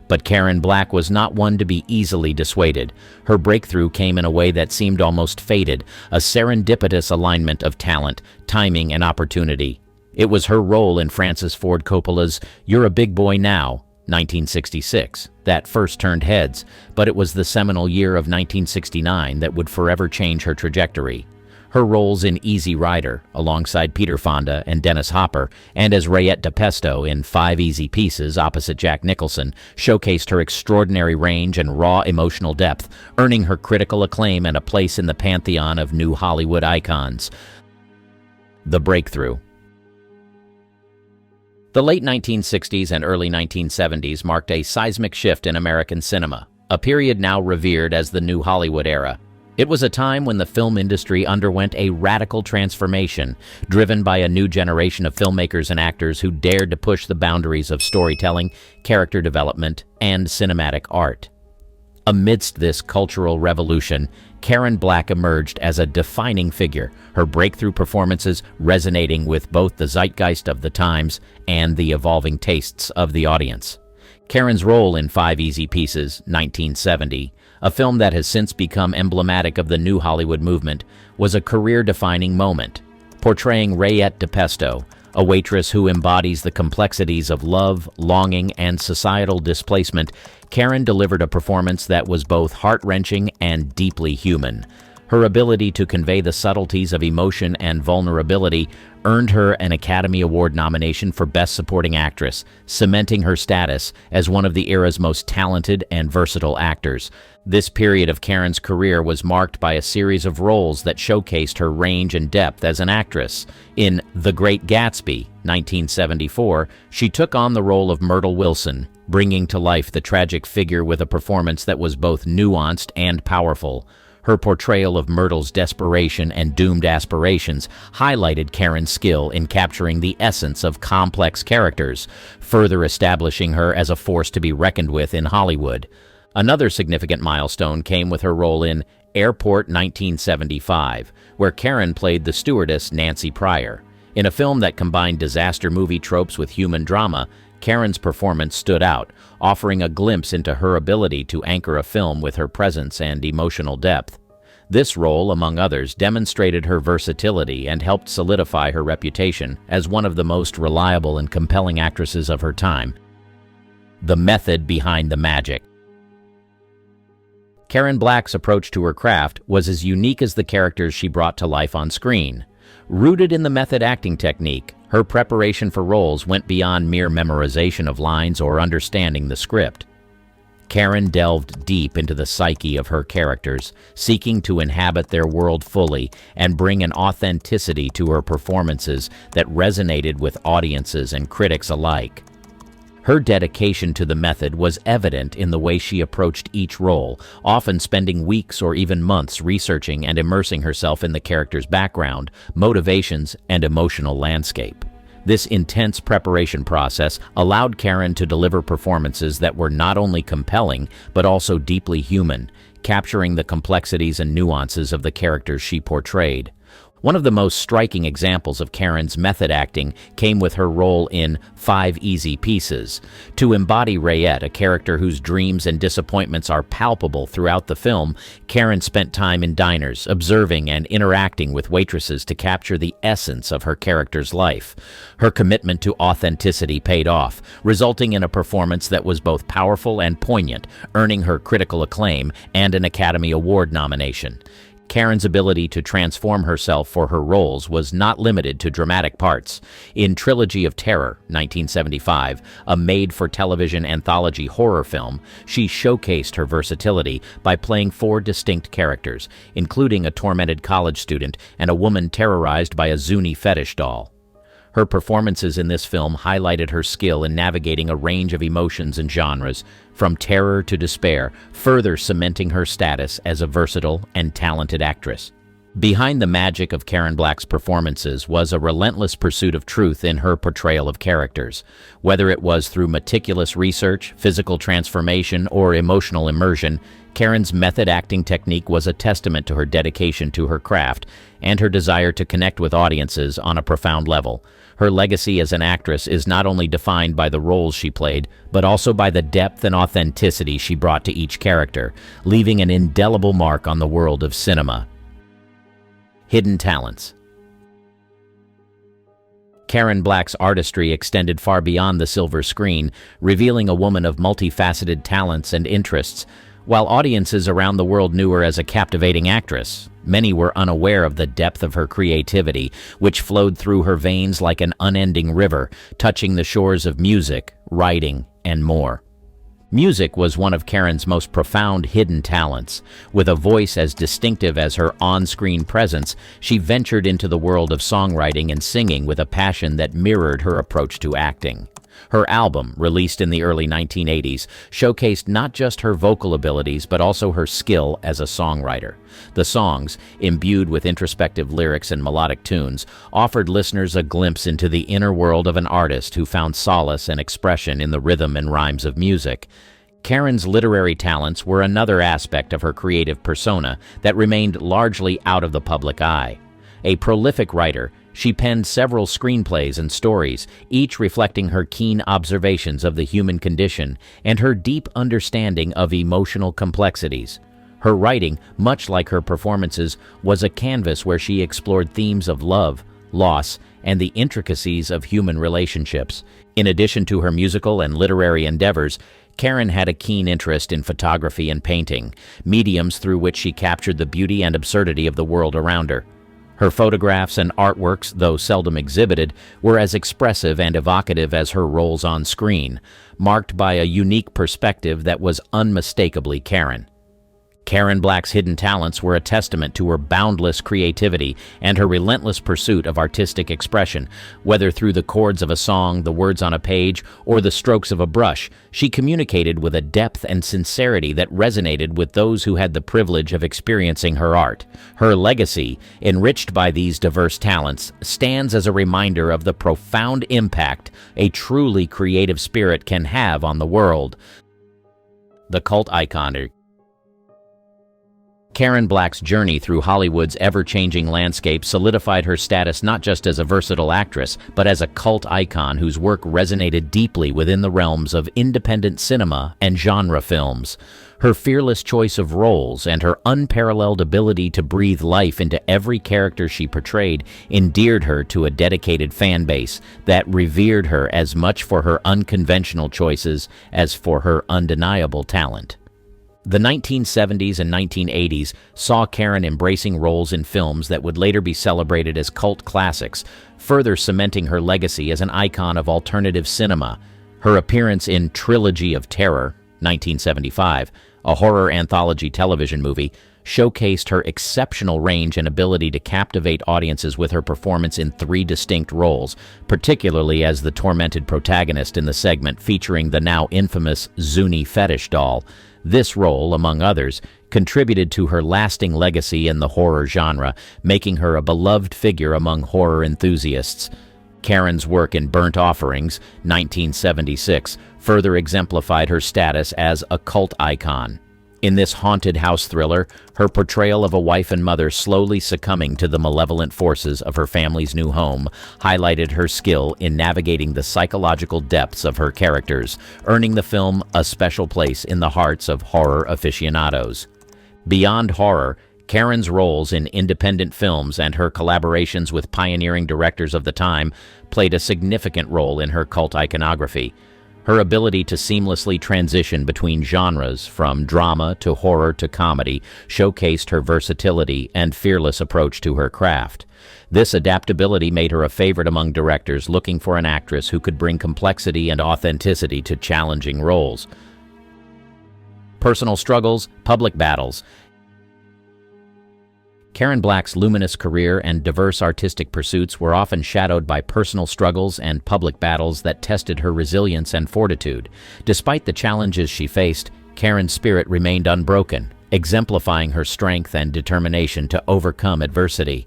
But Karen Black was not one to be easily dissuaded. Her breakthrough came in a way that seemed almost fated, a serendipitous alignment of talent, timing, and opportunity. It was her role in Francis Ford Coppola's You're a Big Boy Now, 1966, that first turned heads, but it was the seminal year of 1969 that would forever change her trajectory. Her roles in Easy Rider, alongside Peter Fonda and Dennis Hopper, and as Rayette DePesto in 5 Easy Pieces opposite Jack Nicholson, showcased her extraordinary range and raw emotional depth, earning her critical acclaim and a place in the pantheon of new Hollywood icons. The breakthrough. The late 1960s and early 1970s marked a seismic shift in American cinema, a period now revered as the New Hollywood era. It was a time when the film industry underwent a radical transformation, driven by a new generation of filmmakers and actors who dared to push the boundaries of storytelling, character development, and cinematic art. Amidst this cultural revolution, Karen Black emerged as a defining figure, her breakthrough performances resonating with both the zeitgeist of the times and the evolving tastes of the audience. Karen's role in Five Easy Pieces, 1970, a film that has since become emblematic of the New Hollywood movement, was a career-defining moment. Portraying Rayette DePesto, a waitress who embodies the complexities of love, longing, and societal displacement, Karen delivered a performance that was both heart-wrenching and deeply human. Her ability to convey the subtleties of emotion and vulnerability earned her an Academy Award nomination for Best Supporting Actress, cementing her status as one of the era's most talented and versatile actors. This period of Karen's career was marked by a series of roles that showcased her range and depth as an actress. In The Great Gatsby, 1974, she took on the role of Myrtle Wilson, bringing to life the tragic figure with a performance that was both nuanced and powerful. Her portrayal of Myrtle's desperation and doomed aspirations highlighted Karen's skill in capturing the essence of complex characters, further establishing her as a force to be reckoned with in Hollywood. Another significant milestone came with her role in Airport 1975, where Karen played the stewardess Nancy Pryor. In a film that combined disaster movie tropes with human drama, Karen's performance stood out, offering a glimpse into her ability to anchor a film with her presence and emotional depth. This role, among others, demonstrated her versatility and helped solidify her reputation as one of the most reliable and compelling actresses of her time. The method behind the magic. Karen Black's approach to her craft was as unique as the characters she brought to life on screen. Rooted in the method acting technique, her preparation for roles went beyond mere memorization of lines or understanding the script. Karen delved deep into the psyche of her characters, seeking to inhabit their world fully and bring an authenticity to her performances that resonated with audiences and critics alike. Her dedication to the method was evident in the way she approached each role, often spending weeks or even months researching and immersing herself in the character's background, motivations, and emotional landscape. This intense preparation process allowed Karen to deliver performances that were not only compelling, but also deeply human, capturing the complexities and nuances of the characters she portrayed. One of the most striking examples of Karen's method acting came with her role in Five Easy Pieces. To embody Rayette, a character whose dreams and disappointments are palpable throughout the film, Karen spent time in diners, observing and interacting with waitresses to capture the essence of her character's life. Her commitment to authenticity paid off, resulting in a performance that was both powerful and poignant, earning her critical acclaim and an Academy Award nomination. Karen's ability to transform herself for her roles was not limited to dramatic parts. In Trilogy of Terror, 1975, a made-for-television anthology horror film, she showcased her versatility by playing 4 distinct characters, including a tormented college student and a woman terrorized by a Zuni fetish doll. Her performances in this film highlighted her skill in navigating a range of emotions and genres, from terror to despair, further cementing her status as a versatile and talented actress. Behind the magic of Karen Black's performances was a relentless pursuit of truth in her portrayal of characters. Whether it was through meticulous research, physical transformation, or emotional immersion, Karen's method acting technique was a testament to her dedication to her craft and her desire to connect with audiences on a profound level. Her legacy as an actress is not only defined by the roles she played, but also by the depth and authenticity she brought to each character, leaving an indelible mark on the world of cinema. Hidden talents. Karen Black's artistry extended far beyond the silver screen, revealing a woman of multifaceted talents and interests. While audiences around the world knew her as a captivating actress, many were unaware of the depth of her creativity, which flowed through her veins like an unending river, touching the shores of music, writing, and more. Music was one of Karen's most profound hidden talents. With a voice as distinctive as her on-screen presence, she ventured into the world of songwriting and singing with a passion that mirrored her approach to acting. Her album, released in the early 1980s, showcased not just her vocal abilities but also her skill as a songwriter. The songs, imbued with introspective lyrics and melodic tunes, offered listeners a glimpse into the inner world of an artist who found solace and expression in the rhythm and rhymes of music. Karen's literary talents were another aspect of her creative persona that remained largely out of the public eye. A prolific writer, she penned several screenplays and stories, each reflecting her keen observations of the human condition and her deep understanding of emotional complexities. Her writing, much like her performances, was a canvas where she explored themes of love, loss, and the intricacies of human relationships. In addition to her musical and literary endeavors, Karen had a keen interest in photography and painting, mediums through which she captured the beauty and absurdity of the world around her. Her photographs and artworks, though seldom exhibited, were as expressive and evocative as her roles on screen, marked by a unique perspective that was unmistakably Karen. Karen Black's hidden talents were a testament to her boundless creativity and her relentless pursuit of artistic expression. Whether through the chords of a song, the words on a page, or the strokes of a brush, she communicated with a depth and sincerity that resonated with those who had the privilege of experiencing her art. Her legacy, enriched by these diverse talents, stands as a reminder of the profound impact a truly creative spirit can have on the world. The cult icon. Karen Black's journey through Hollywood's ever-changing landscape solidified her status not just as a versatile actress, but as a cult icon whose work resonated deeply within the realms of independent cinema and genre films. Her fearless choice of roles and her unparalleled ability to breathe life into every character she portrayed endeared her to a dedicated fan base that revered her as much for her unconventional choices as for her undeniable talent. The 1970s and 1980s saw Karen embracing roles in films that would later be celebrated as cult classics, further cementing her legacy as an icon of alternative cinema. Her appearance in Trilogy of Terror, 1975, a horror anthology television movie, showcased her exceptional range and ability to captivate audiences with her performance in 3 distinct roles, particularly as the tormented protagonist in the segment featuring the now infamous Zuni fetish doll. This role, among others, contributed to her lasting legacy in the horror genre, making her a beloved figure among horror enthusiasts. Karen's work in Burnt Offerings, 1976, further exemplified her status as a cult icon. In this haunted house thriller, her portrayal of a wife and mother slowly succumbing to the malevolent forces of her family's new home highlighted her skill in navigating the psychological depths of her characters, earning the film a special place in the hearts of horror aficionados. Beyond horror, Karen's roles in independent films and her collaborations with pioneering directors of the time played a significant role in her cult iconography. Her ability to seamlessly transition between genres, from drama to horror to comedy, showcased her versatility and fearless approach to her craft. This adaptability made her a favorite among directors looking for an actress who could bring complexity and authenticity to challenging roles. Personal struggles, public battles. Karen Black's luminous career and diverse artistic pursuits were often shadowed by personal struggles and public battles that tested her resilience and fortitude. Despite the challenges she faced, Karen's spirit remained unbroken, exemplifying her strength and determination to overcome adversity.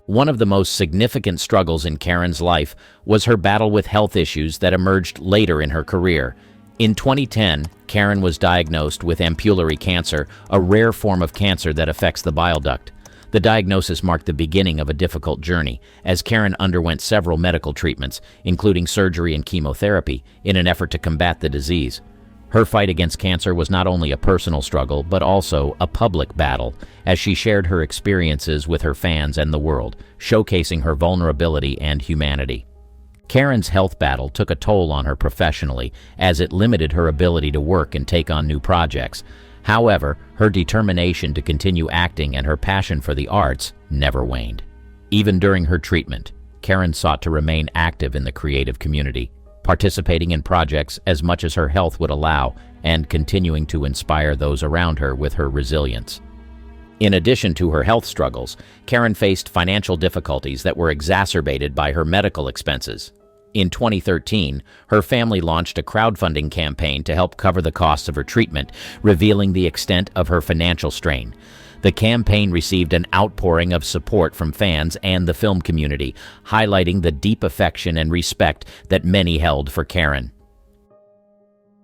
One of the most significant struggles in Karen's life was her battle with health issues that emerged later in her career. In 2010, Karen was diagnosed with ampullary cancer, a rare form of cancer that affects the bile duct. The diagnosis marked the beginning of a difficult journey, as Karen underwent several medical treatments, including surgery and chemotherapy, in an effort to combat the disease. Her fight against cancer was not only a personal struggle, but also a public battle, as she shared her experiences with her fans and the world, showcasing her vulnerability and humanity. Karen's health battle took a toll on her professionally, as it limited her ability to work and take on new projects. However, her determination to continue acting and her passion for the arts never waned. Even during her treatment, Karen sought to remain active in the creative community, participating in projects as much as her health would allow and continuing to inspire those around her with her resilience. In addition to her health struggles, Karen faced financial difficulties that were exacerbated by her medical expenses. In 2013, her family launched a crowdfunding campaign to help cover the costs of her treatment, revealing the extent of her financial strain. The campaign received an outpouring of support from fans and the film community, highlighting the deep affection and respect that many held for Karen.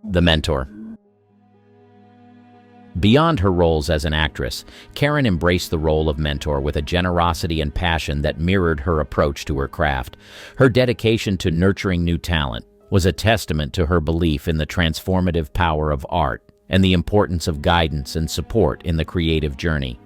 The Mentor. Beyond her roles as an actress, Karen embraced the role of mentor with a generosity and passion that mirrored her approach to her craft. Her dedication to nurturing new talent was a testament to her belief in the transformative power of art and the importance of guidance and support in the creative journey.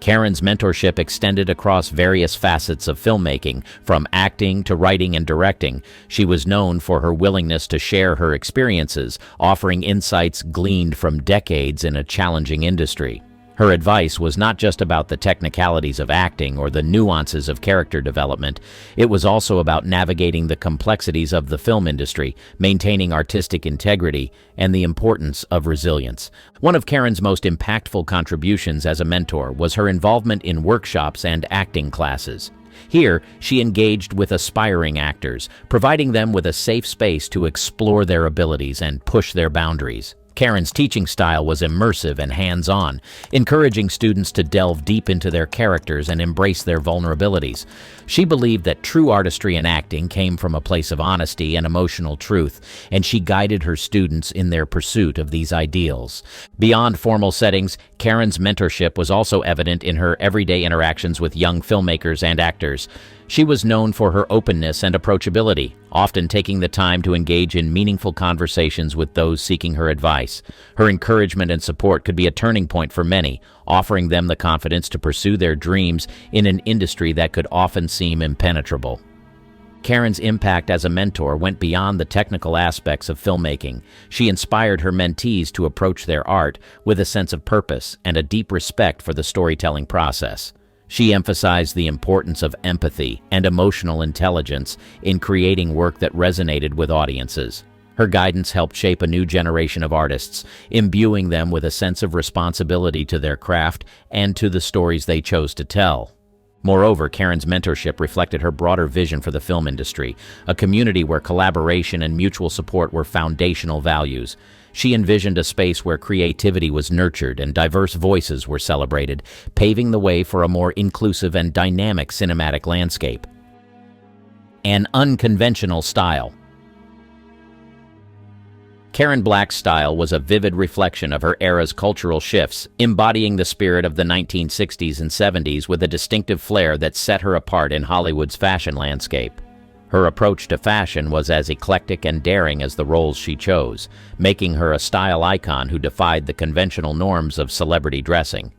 Karen's mentorship extended across various facets of filmmaking, from acting to writing and directing. She was known for her willingness to share her experiences, offering insights gleaned from decades in a challenging industry. Her advice was not just about the technicalities of acting or the nuances of character development. It was also about navigating the complexities of the film industry, maintaining artistic integrity, and the importance of resilience. One of Karen's most impactful contributions as a mentor was her involvement in workshops and acting classes. Here, she engaged with aspiring actors, providing them with a safe space to explore their abilities and push their boundaries. Karen's teaching style was immersive and hands-on, encouraging students to delve deep into their characters and embrace their vulnerabilities. She believed that true artistry in acting came from a place of honesty and emotional truth, and she guided her students in their pursuit of these ideals. Beyond formal settings, Karen's mentorship was also evident in her everyday interactions with young filmmakers and actors. She was known for her openness and approachability, often taking the time to engage in meaningful conversations with those seeking her advice. Her encouragement and support could be a turning point for many, offering them the confidence to pursue their dreams in an industry that could often seem impenetrable. Karen's impact as a mentor went beyond the technical aspects of filmmaking. She inspired her mentees to approach their art with a sense of purpose and a deep respect for the storytelling process. She emphasized the importance of empathy and emotional intelligence in creating work that resonated with audiences. Her guidance helped shape a new generation of artists, imbuing them with a sense of responsibility to their craft and to the stories they chose to tell. Moreover, Karen's mentorship reflected her broader vision for the film industry, a community where collaboration and mutual support were foundational values. She envisioned a space where creativity was nurtured and diverse voices were celebrated, paving the way for a more inclusive and dynamic cinematic landscape. An unconventional style. Karen Black's style was a vivid reflection of her era's cultural shifts, embodying the spirit of the 1960s and 70s with a distinctive flair that set her apart in Hollywood's fashion landscape. Her approach to fashion was as eclectic and daring as the roles she chose, making her a style icon who defied the conventional norms of celebrity dressing.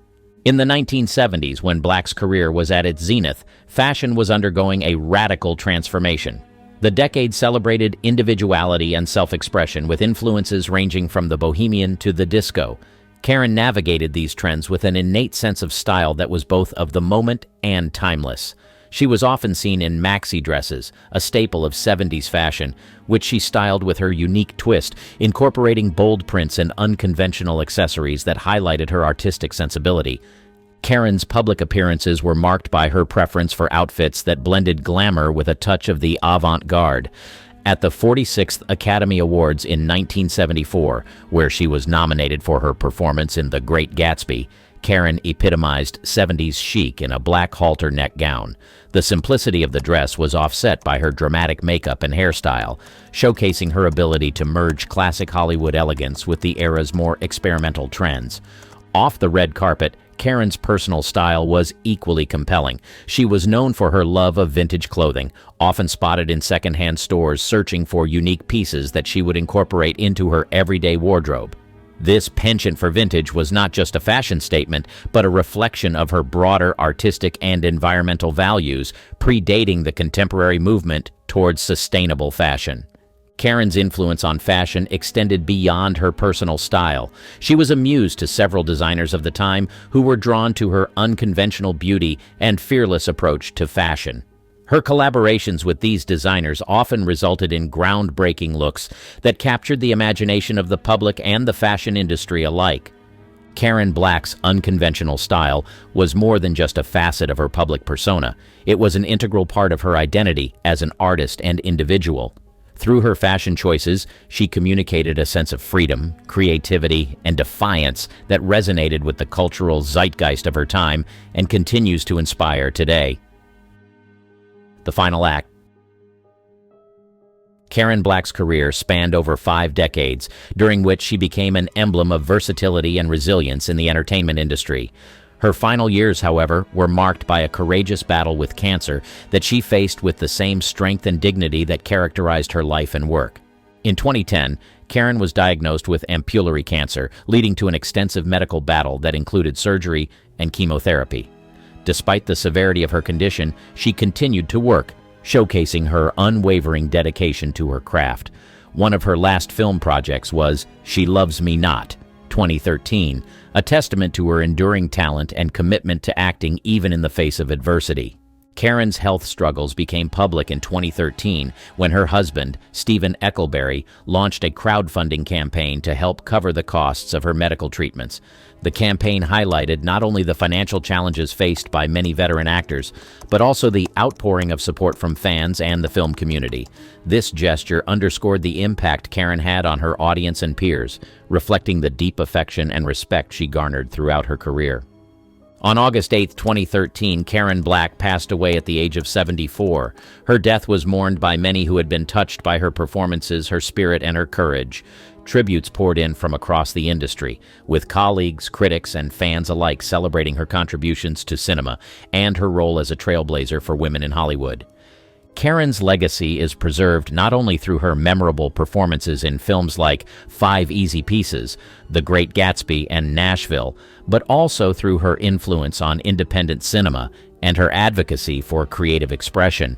In the 1970s, when Black's career was at its zenith, fashion was undergoing a radical transformation. The decade celebrated individuality and self-expression with influences ranging from the bohemian to the disco. Karen navigated these trends with an innate sense of style that was both of the moment and timeless. She was often seen in maxi dresses, a staple of 70s fashion, which she styled with her unique twist, incorporating bold prints and unconventional accessories that highlighted her artistic sensibility. Karen's public appearances were marked by her preference for outfits that blended glamour with a touch of the avant-garde. At the 46th Academy Awards in 1974, where she was nominated for her performance in The Great Gatsby, Karen epitomized 70s chic in a black halter neck gown. The simplicity of the dress was offset by her dramatic makeup and hairstyle, showcasing her ability to merge classic Hollywood elegance with the era's more experimental trends. Off the red carpet, Karen's personal style was equally compelling. She was known for her love of vintage clothing, often spotted in secondhand stores searching for unique pieces that she would incorporate into her everyday wardrobe. This penchant for vintage was not just a fashion statement, but a reflection of her broader artistic and environmental values, predating the contemporary movement towards sustainable fashion. Karen's influence on fashion extended beyond her personal style. She was a muse to several designers of the time who were drawn to her unconventional beauty and fearless approach to fashion. Her collaborations with these designers often resulted in groundbreaking looks that captured the imagination of the public and the fashion industry alike. Karen Black's unconventional style was more than just a facet of her public persona. It was an integral part of her identity as an artist and individual. Through her fashion choices, she communicated a sense of freedom, creativity, and defiance that resonated with the cultural zeitgeist of her time and continues to inspire today. The final act. Karen Black's career spanned over 5 decades, during which she became an emblem of versatility and resilience in the entertainment industry. Her final years, however, were marked by a courageous battle with cancer that she faced with the same strength and dignity that characterized her life and work. In 2010, Karen was diagnosed with ampullary cancer, leading to an extensive medical battle that included surgery and chemotherapy. Despite the severity of her condition, she continued to work, showcasing her unwavering dedication to her craft. One of her last film projects was She Loves Me Not, 2013, a testament to her enduring talent and commitment to acting even in the face of adversity. Karen's health struggles became public in 2013 when her husband, Stephen Eckleberry, launched a crowdfunding campaign to help cover the costs of her medical treatments. The campaign highlighted not only the financial challenges faced by many veteran actors, but also the outpouring of support from fans and the film community. This gesture underscored the impact Karen had on her audience and peers, reflecting the deep affection and respect she garnered throughout her career. On August 8, 2013, Karen Black passed away at the age of 74. Her death was mourned by many who had been touched by her performances, her spirit, and her courage. Tributes poured in from across the industry, with colleagues, critics, and fans alike celebrating her contributions to cinema and her role as a trailblazer for women in Hollywood. Karen's legacy is preserved not only through her memorable performances in films like 5 Easy Pieces, The Great Gatsby, and Nashville, but also through her influence on independent cinema and her advocacy for creative expression.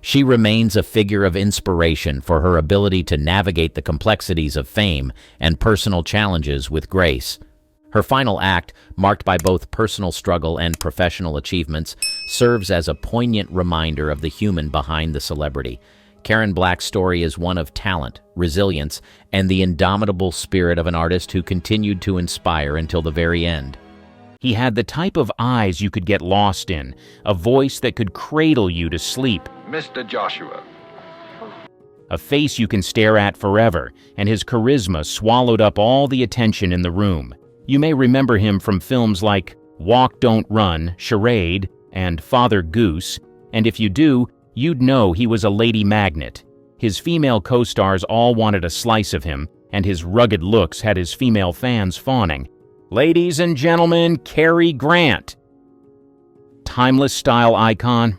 She remains a figure of inspiration for her ability to navigate the complexities of fame and personal challenges with grace. Her final act, marked by both personal struggle and professional achievements, serves as a poignant reminder of the human behind the celebrity. Karen Black's story is one of talent, resilience, and the indomitable spirit of an artist who continued to inspire until the very end. He had the type of eyes you could get lost in, a voice that could cradle you to sleep, Mr. Joshua. a face you can stare at forever, and his charisma swallowed up all the attention in the room. You may remember him from films like Walk, Don't Run, Charade, and Father Goose, and if you do, you'd know he was a lady magnet. His female co-stars all wanted a slice of him, and his rugged looks had his female fans fawning. Ladies and gentlemen, Cary Grant. Timeless style icon.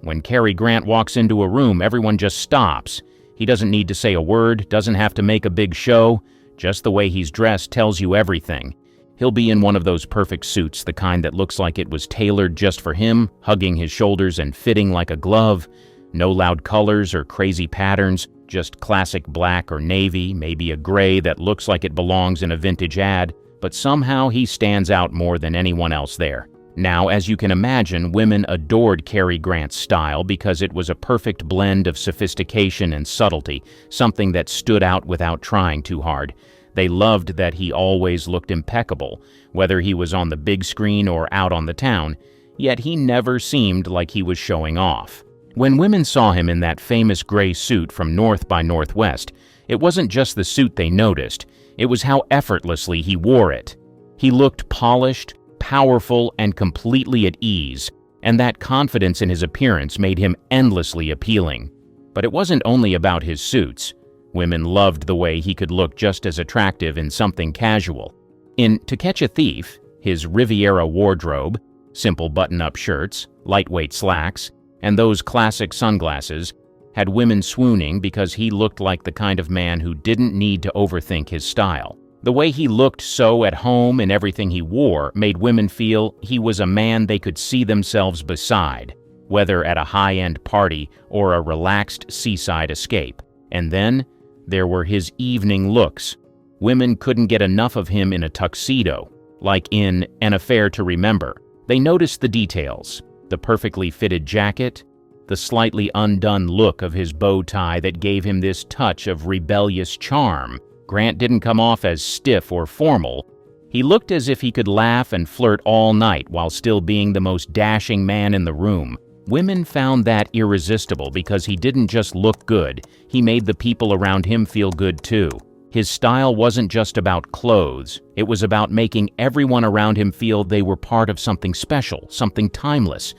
When Cary Grant walks into a room, everyone just stops. He doesn't need to say a word, doesn't have to make a big show. Just the way he's dressed tells you everything. He'll be in one of those perfect suits, the kind that looks like it was tailored just for him, hugging his shoulders and fitting like a glove. No loud colors or crazy patterns, just classic black or navy, maybe a gray that looks like it belongs in a vintage ad, but somehow he stands out more than anyone else there. Now, as you can imagine, women adored Cary Grant's style because it was a perfect blend of sophistication and subtlety, something that stood out without trying too hard. They loved that he always looked impeccable, whether he was on the big screen or out on the town, yet he never seemed like he was showing off. When women saw him in that famous gray suit from North by Northwest, it wasn't just the suit they noticed, it was how effortlessly he wore it. He looked polished, powerful, and completely at ease, and that confidence in his appearance made him endlessly appealing. But it wasn't only about his suits. Women loved the way he could look just as attractive in something casual. In To Catch a Thief, his Riviera wardrobe, simple button-up shirts, lightweight slacks, and those classic sunglasses, had women swooning because he looked like the kind of man who didn't need to overthink his style. The way he looked so at home in everything he wore made women feel he was a man they could see themselves beside, whether at a high-end party or a relaxed seaside escape. And then there were his evening looks. Women couldn't get enough of him in a tuxedo, like in An Affair to Remember. They noticed the details, the perfectly fitted jacket, the slightly undone look of his bow tie that gave him this touch of rebellious charm. Grant didn't come off as stiff or formal. He looked as if he could laugh and flirt all night while still being the most dashing man in the room. Women found that irresistible because he didn't just look good, he made the people around him feel good too. His style wasn't just about clothes, it was about making everyone around him feel they were part of something special, something timeless.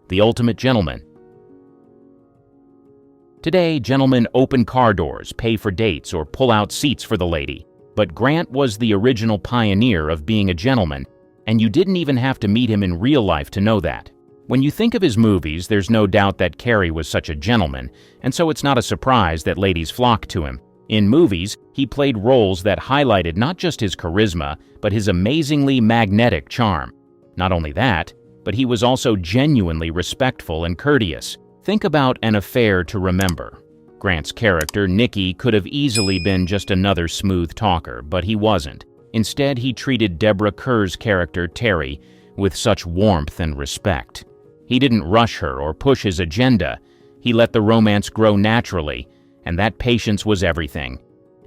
The ultimate gentleman. Today, gentlemen open car doors, pay for dates, or pull out seats for the lady. But Grant was the original pioneer of being a gentleman, and you didn't even have to meet him in real life to know that. When you think of his movies, there's no doubt that Cary was such a gentleman, and so it's not a surprise that ladies flocked to him. In movies, he played roles that highlighted not just his charisma, but his amazingly magnetic charm. Not only that, but he was also genuinely respectful and courteous. Think about An Affair to Remember. Grant's character, Nicky, could have easily been just another smooth talker, but he wasn't. Instead, he treated Deborah Kerr's character, Terry, with such warmth and respect. He didn't rush her or push his agenda. He let the romance grow naturally, and that patience was everything.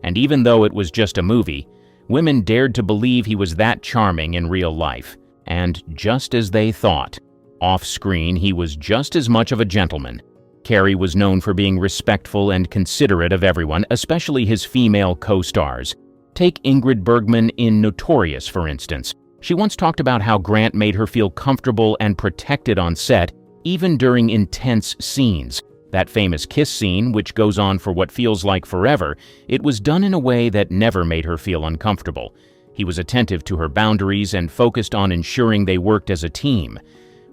And even though it was just a movie, women dared to believe he was that charming in real life. And just as they thought, off-screen he was just as much of a gentleman. Cary was known for being respectful and considerate of everyone, especially his female co-stars. Take Ingrid Bergman in Notorious, for instance. She once talked about how Grant made her feel comfortable and protected on set, even during intense scenes. That famous kiss scene, which goes on for what feels like forever, it was done in a way that never made her feel uncomfortable. He was attentive to her boundaries and focused on ensuring they worked as a team.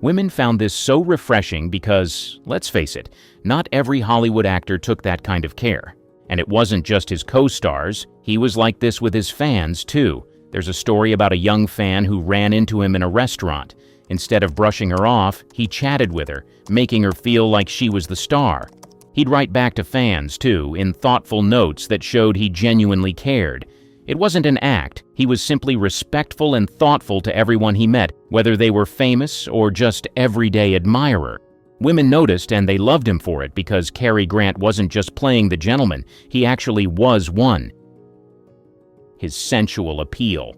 Women found this so refreshing because, let's face it, not every Hollywood actor took that kind of care. And it wasn't just his co-stars, he was like this with his fans too. There's a story about a young fan who ran into him in a restaurant. Instead of brushing her off, he chatted with her, making her feel like she was the star. He'd write back to fans, too, in thoughtful notes that showed he genuinely cared. It wasn't an act, he was simply respectful and thoughtful to everyone he met, whether they were famous or just everyday admirer. Women noticed and they loved him for it because Cary Grant wasn't just playing the gentleman, he actually was one. His sensual appeal.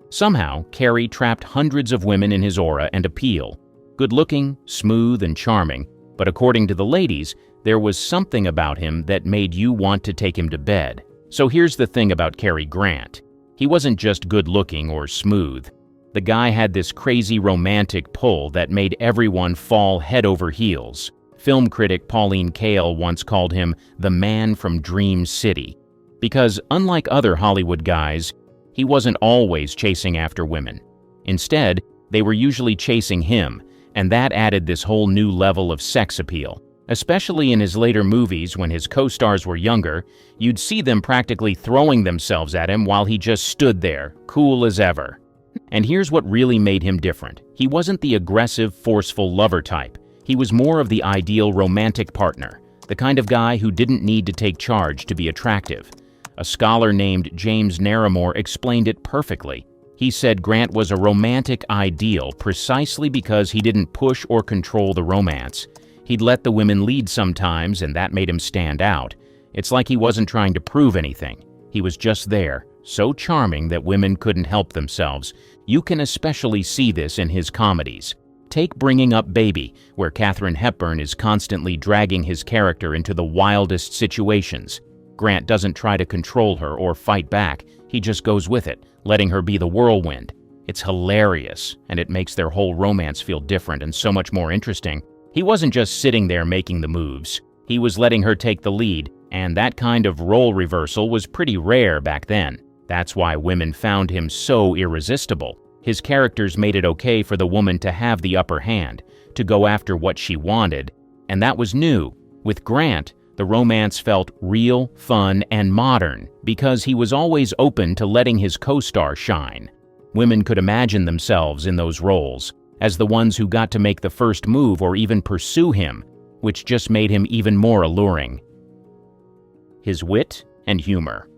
Somehow, Cary trapped hundreds of women in his aura and appeal. Good-looking, smooth, and charming, but according to the ladies, there was something about him that made you want to take him to bed. So here's the thing about Cary Grant. He wasn't just good-looking or smooth. The guy had this crazy romantic pull that made everyone fall head over heels. Film critic Pauline Kael once called him the man from Dream City. Because unlike other Hollywood guys, he wasn't always chasing after women. Instead, they were usually chasing him, and that added this whole new level of sex appeal. Especially in his later movies when his co-stars were younger, you'd see them practically throwing themselves at him while he just stood there, cool as ever. And here's what really made him different. He wasn't the aggressive, forceful lover type. He was more of the ideal romantic partner, the kind of guy who didn't need to take charge to be attractive. A scholar named James Naramore explained it perfectly. He said Grant was a romantic ideal precisely because he didn't push or control the romance. He'd let the women lead sometimes, and that made him stand out. It's like he wasn't trying to prove anything. He was just there, so charming that women couldn't help themselves. You can especially see this in his comedies. Take Bringing Up Baby, where Katharine Hepburn is constantly dragging his character into the wildest situations. Grant doesn't try to control her or fight back, he just goes with it, letting her be the whirlwind. It's hilarious, and it makes their whole romance feel different and so much more interesting. He wasn't just sitting there making the moves, he was letting her take the lead, and that kind of role reversal was pretty rare back then. That's why women found him so irresistible. His characters made it okay for the woman to have the upper hand, to go after what she wanted, and that was new. With Grant, the romance felt real, fun, and modern because he was always open to letting his co-star shine. Women could imagine themselves in those roles, as the ones who got to make the first move or even pursue him, which just made him even more alluring. His wit and humor.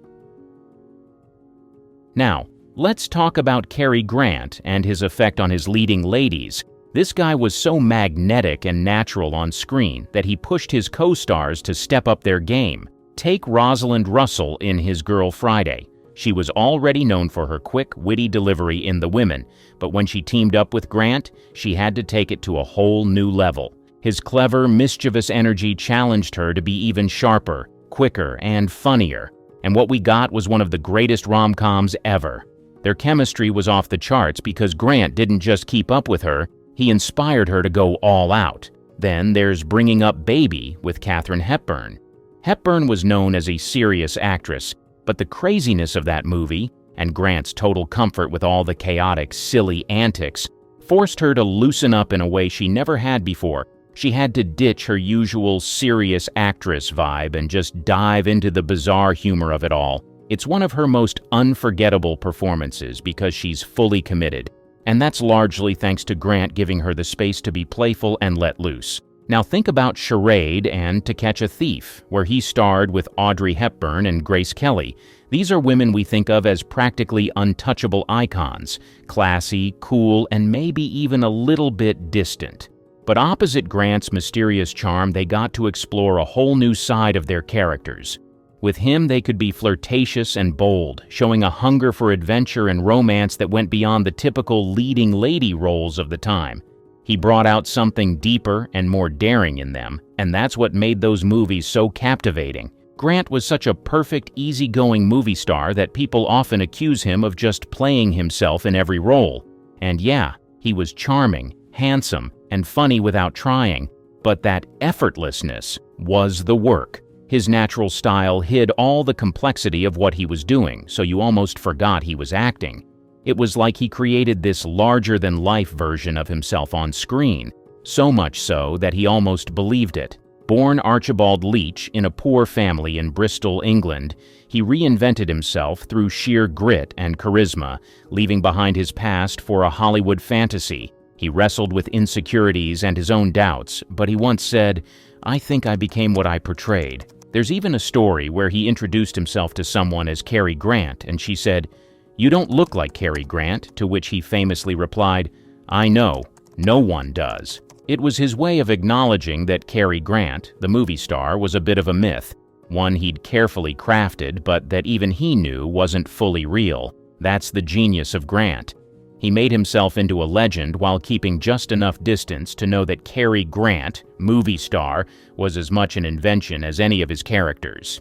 Now, let's talk about Cary Grant and his effect on his leading ladies. This guy was so magnetic and natural on screen that he pushed his co-stars to step up their game. Take Rosalind Russell in His Girl Friday. She was already known for her quick, witty delivery in The Women, but when she teamed up with Grant, she had to take it to a whole new level. His clever, mischievous energy challenged her to be even sharper, quicker, and funnier. And what we got was one of the greatest rom-coms ever. Their chemistry was off the charts because Grant didn't just keep up with her, he inspired her to go all out. Then there's Bringing Up Baby with Katharine Hepburn. Hepburn was known as a serious actress, but the craziness of that movie, and Grant's total comfort with all the chaotic, silly antics, forced her to loosen up in a way she never had before. She had to ditch her usual serious actress vibe and just dive into the bizarre humor of it all. It's one of her most unforgettable performances because she's fully committed, and that's largely thanks to Grant giving her the space to be playful and let loose. Now think about Charade and To Catch a Thief, where he starred with Audrey Hepburn and Grace Kelly. These are women we think of as practically untouchable icons, classy, cool, and maybe even a little bit distant. But opposite Grant's mysterious charm, they got to explore a whole new side of their characters. With him, they could be flirtatious and bold, showing a hunger for adventure and romance that went beyond the typical leading lady roles of the time. He brought out something deeper and more daring in them, and that's what made those movies so captivating. Grant was such a perfect, easygoing movie star that people often accuse him of just playing himself in every role. And yeah, he was charming, handsome, and funny without trying, but that effortlessness was the work. His natural style hid all the complexity of what he was doing, so you almost forgot he was acting. It was like he created this larger-than-life version of himself on screen, so much so that he almost believed it. Born Archibald Leach in a poor family in Bristol, England, he reinvented himself through sheer grit and charisma, leaving behind his past for a Hollywood fantasy. He wrestled with insecurities and his own doubts, but he once said, "I think I became what I portrayed." There's even a story where he introduced himself to someone as Cary Grant, and she said, "You don't look like Cary Grant," to which he famously replied, "I know, no one does." It was his way of acknowledging that Cary Grant, the movie star, was a bit of a myth, one he'd carefully crafted, but that even he knew wasn't fully real. That's the genius of Grant. He made himself into a legend while keeping just enough distance to know that Cary Grant, movie star, was as much an invention as any of his characters.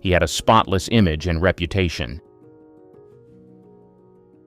He had a spotless image and reputation.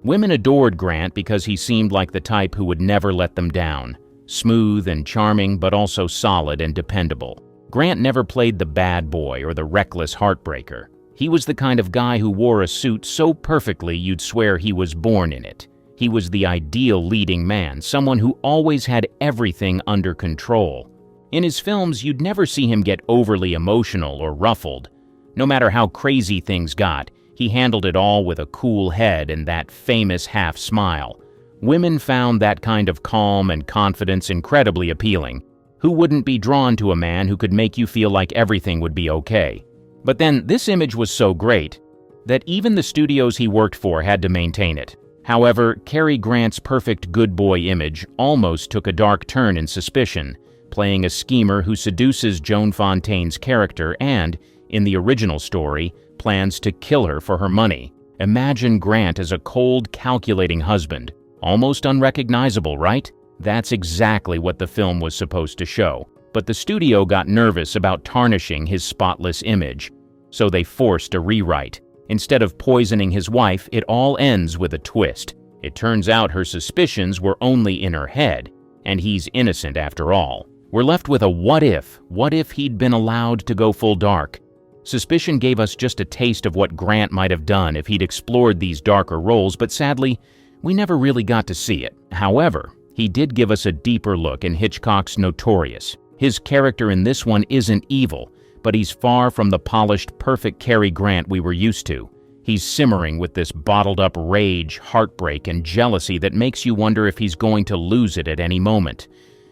Women adored Grant because he seemed like the type who would never let them down. Smooth and charming, but also solid and dependable. Grant never played the bad boy or the reckless heartbreaker. He was the kind of guy who wore a suit so perfectly you'd swear he was born in it. He was the ideal leading man, someone who always had everything under control. In his films, you'd never see him get overly emotional or ruffled. No matter how crazy things got, he handled it all with a cool head and that famous half smile. Women found that kind of calm and confidence incredibly appealing. Who wouldn't be drawn to a man who could make you feel like everything would be okay? But then, this image was so great that even the studios he worked for had to maintain it. However, Cary Grant's perfect good boy image almost took a dark turn in Suspicion, playing a schemer who seduces Joan Fontaine's character and, in the original story, plans to kill her for her money. Imagine Grant as a cold, calculating husband. Almost unrecognizable, right? That's exactly what the film was supposed to show. But the studio got nervous about tarnishing his spotless image, so they forced a rewrite. Instead of poisoning his wife, it all ends with a twist. It turns out her suspicions were only in her head, and he's innocent after all. We're left with a what if? What if he'd been allowed to go full dark? Suspicion gave us just a taste of what Grant might have done if he'd explored these darker roles, but sadly, we never really got to see it. However, he did give us a deeper look in Hitchcock's Notorious. His character in this one isn't evil, but he's far from the polished, perfect Cary Grant we were used to. He's simmering with this bottled-up rage, heartbreak, and jealousy that makes you wonder if he's going to lose it at any moment.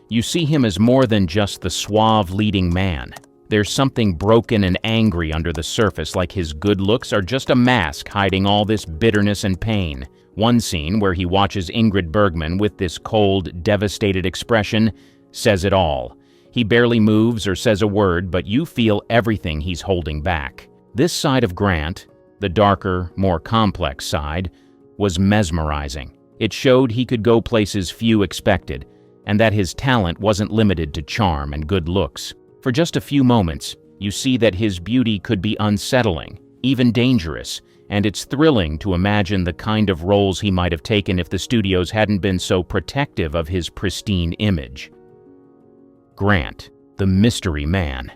You see him as more than just the suave leading man. There's something broken and angry under the surface, like his good looks are just a mask hiding all this bitterness and pain. One scene where he watches Ingrid Bergman with this cold, devastated expression says it all. He barely moves or says a word, but you feel everything he's holding back. This side of Grant, The darker, more complex side was mesmerizing. It showed he could go places few expected, and that his talent wasn't limited to charm and good looks. For just a few moments, you see that his beauty could be unsettling, even dangerous, and it's thrilling to imagine the kind of roles he might have taken if the studios hadn't been so protective of his pristine image. Grant, the mystery man.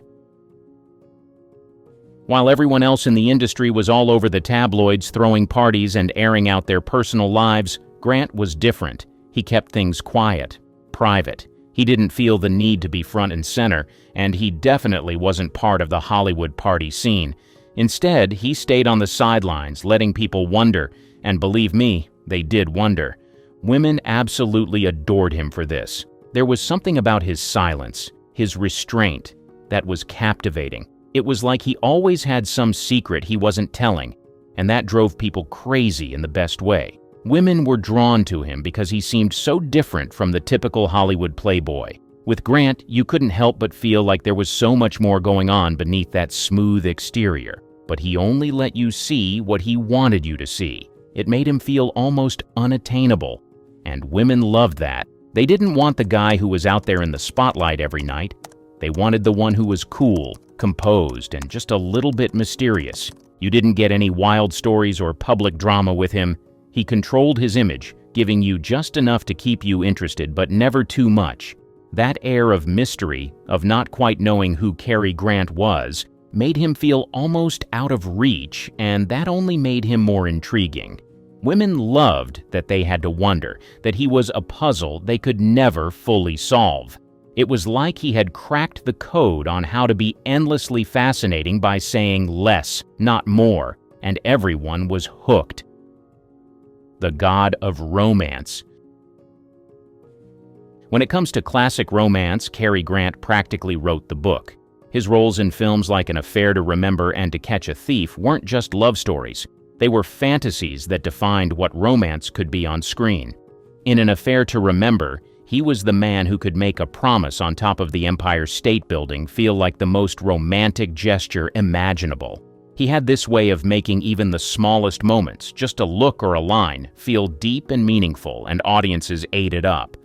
While everyone else in the industry was all over the tabloids throwing parties and airing out their personal lives, Grant was different. He kept things quiet, private. He didn't feel the need to be front and center, and he definitely wasn't part of the Hollywood party scene. Instead, he stayed on the sidelines, letting people wonder, and believe me, they did wonder. Women absolutely adored him for this. There was something about his silence, his restraint, that was captivating. It was like he always had some secret he wasn't telling, and that drove people crazy in the best way. Women were drawn to him because he seemed so different from the typical Hollywood playboy. With Grant, you couldn't help but feel like there was so much more going on beneath that smooth exterior. But he only let you see what he wanted you to see. It made him feel almost unattainable, and women loved that. They didn't want the guy who was out there in the spotlight every night. They wanted the one who was cool, composed, and just a little bit mysterious. You didn't get any wild stories or public drama with him. He controlled his image, giving you just enough to keep you interested, but never too much. That air of mystery, of not quite knowing who Cary Grant was, made him feel almost out of reach, and that only made him more intriguing. Women loved that they had to wonder, that he was a puzzle they could never fully solve. It was like he had cracked the code on how to be endlessly fascinating by saying less, not more, and everyone was hooked. The god of romance. When it comes to classic romance, Cary Grant practically wrote the book. His roles in films like An Affair to Remember and To Catch a Thief weren't just love stories. They were fantasies that defined what romance could be on screen. In An Affair to Remember, he was the man who could make a promise on top of the Empire State Building feel like the most romantic gesture imaginable. He had this way of making even the smallest moments, just a look or a line, feel deep and meaningful, and audiences ate it up.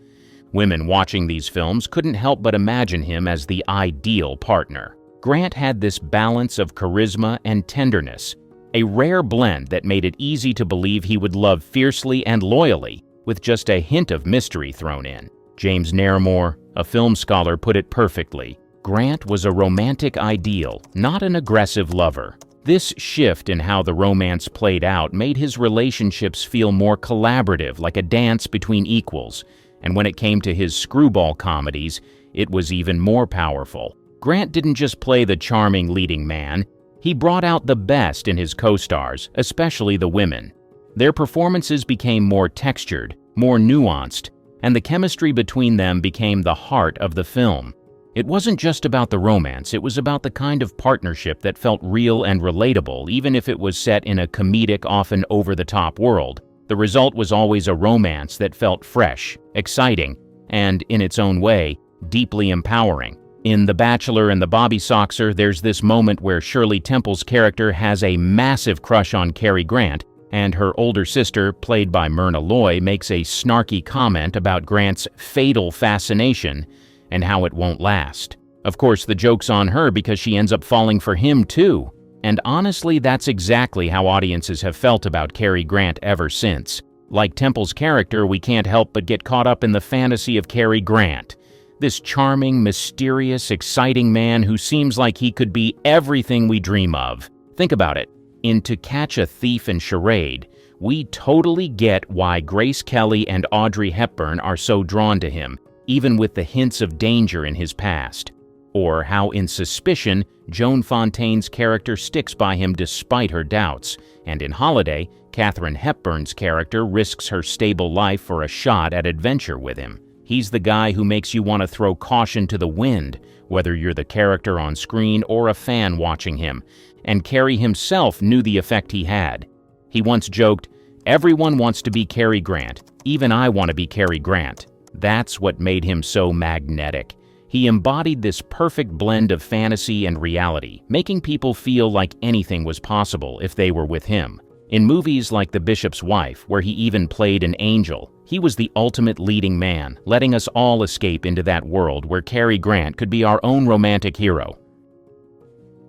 Women watching these films couldn't help but imagine him as the ideal partner. Grant had this balance of charisma and tenderness, a rare blend that made it easy to believe he would love fiercely and loyally, with just a hint of mystery thrown in. James Nairmore, a film scholar, put it perfectly. Grant was a romantic ideal, not an aggressive lover. This shift in how the romance played out made his relationships feel more collaborative, like a dance between equals. And when it came to his screwball comedies, it was even more powerful. Grant didn't just play the charming leading man, he brought out the best in his co-stars, especially the women. Their performances became more textured, more nuanced, and the chemistry between them became the heart of the film. It wasn't just about the romance, it was about the kind of partnership that felt real and relatable, even if it was set in a comedic, often over-the-top world. The result was always a romance that felt fresh, exciting, and, in its own way, deeply empowering. In The Bachelor and the Bobby Soxer, there's this moment where Shirley Temple's character has a massive crush on Cary Grant, and her older sister, played by Myrna Loy, makes a snarky comment about Grant's fatal fascination and how it won't last. Of course, the joke's on her because she ends up falling for him too. And honestly, that's exactly how audiences have felt about Cary Grant ever since. Like Temple's character, we can't help but get caught up in the fantasy of Cary Grant. This charming, mysterious, exciting man who seems like he could be everything we dream of. Think about it. In To Catch a Thief and Charade, we totally get why Grace Kelly and Audrey Hepburn are so drawn to him, even with the hints of danger in his past. Or how in Suspicion, Joan Fontaine's character sticks by him despite her doubts, and in Holiday, Katharine Hepburn's character risks her stable life for a shot at adventure with him. He's the guy who makes you want to throw caution to the wind, whether you're the character on screen or a fan watching him, and Cary himself knew the effect he had. He once joked, "Everyone wants to be Cary Grant. Even I want to be Cary Grant." That's what made him so magnetic. He embodied this perfect blend of fantasy and reality, making people feel like anything was possible if they were with him. In movies like The Bishop's Wife, where he even played an angel, he was the ultimate leading man, letting us all escape into that world where Cary Grant could be our own romantic hero.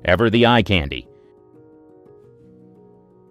Ever the eye candy?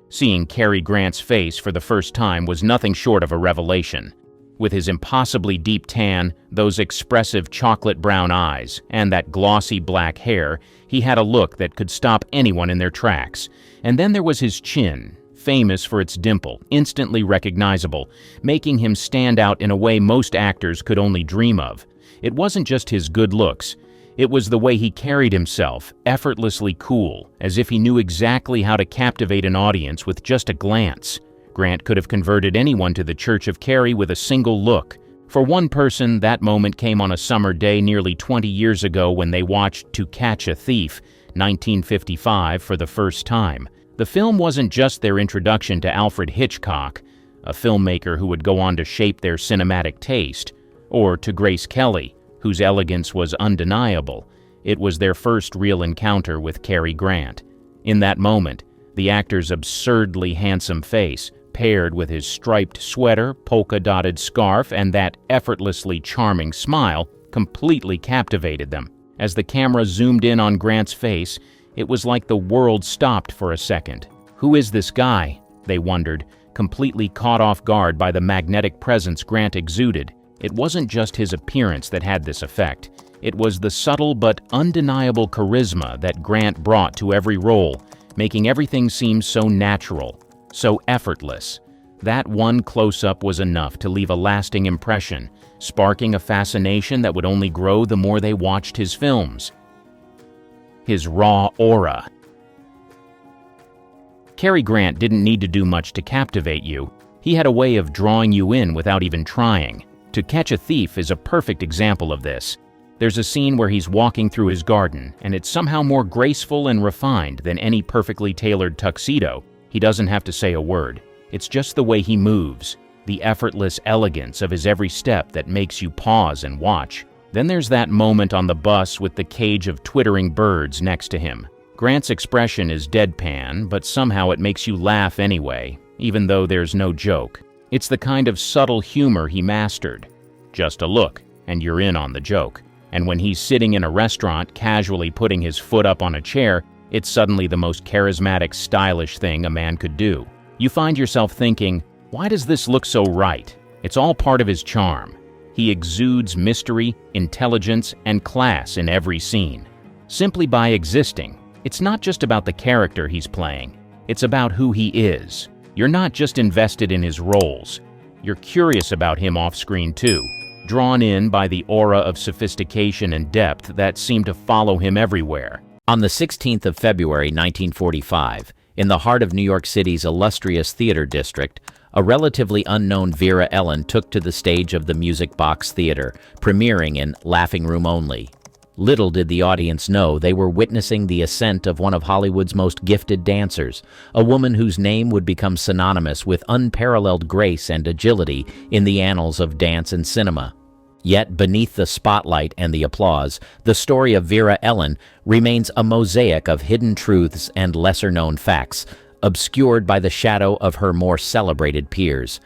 Seeing Cary Grant's face for the first time was nothing short of a revelation. With his impossibly deep tan, those expressive chocolate brown eyes, and that glossy black hair, he had a look that could stop anyone in their tracks. And then there was his chin, famous for its dimple, instantly recognizable, making him stand out in a way most actors could only dream of. It wasn't just his good looks. It was the way he carried himself, effortlessly cool, as if he knew exactly how to captivate an audience with just a glance. Grant could have converted anyone to the Church of Cary with a single look. For one person, that moment came on a summer day nearly 20 years ago when they watched To Catch a Thief, 1955, for the first time. The film wasn't just their introduction to Alfred Hitchcock, a filmmaker who would go on to shape their cinematic taste, or to Grace Kelly, whose elegance was undeniable. It was their first real encounter with Cary Grant. In that moment, the actor's absurdly handsome face, paired with his striped sweater, polka-dotted scarf, and that effortlessly charming smile, completely captivated them. As the camera zoomed in on Grant's face, it was like the world stopped for a second. Who is this guy? They wondered, completely caught off guard by the magnetic presence Grant exuded. It wasn't just his appearance that had this effect. It was the subtle but undeniable charisma that Grant brought to every role, making everything seem so natural, so effortless. That one close-up was enough to leave a lasting impression, sparking a fascination that would only grow the more they watched his films. His raw aura. Cary Grant didn't need to do much to captivate you. He had a way of drawing you in without even trying. To Catch a Thief is a perfect example of this. There's a scene where he's walking through his garden, and it's somehow more graceful and refined than any perfectly tailored tuxedo. He doesn't have to say a word. It's just the way he moves, the effortless elegance of his every step that makes you pause and watch. Then there's that moment on the bus with the cage of twittering birds next to him. Grant's expression is deadpan, but somehow it makes you laugh anyway, even though there's no joke. It's the kind of subtle humor he mastered. Just a look, and you're in on the joke. And when he's sitting in a restaurant, casually putting his foot up on a chair, it's suddenly the most charismatic, stylish thing a man could do. You find yourself thinking, why does this look so right? It's all part of his charm. He exudes mystery, intelligence, and class in every scene. Simply by existing, it's not just about the character he's playing. It's about who he is. You're not just invested in his roles. You're curious about him off-screen too, drawn in by the aura of sophistication and depth that seem to follow him everywhere. On the 16th of February 1945, in the heart of New York City's illustrious theater district, a relatively unknown Vera Ellen took to the stage of the Music Box Theater, premiering in Laughing Room Only. Little did the audience know they were witnessing the ascent of one of Hollywood's most gifted dancers, a woman whose name would become synonymous with unparalleled grace and agility in the annals of dance and cinema. Yet beneath the spotlight and the applause, the story of Vera Ellen remains a mosaic of hidden truths and lesser-known facts, obscured by the shadow of her more celebrated peers.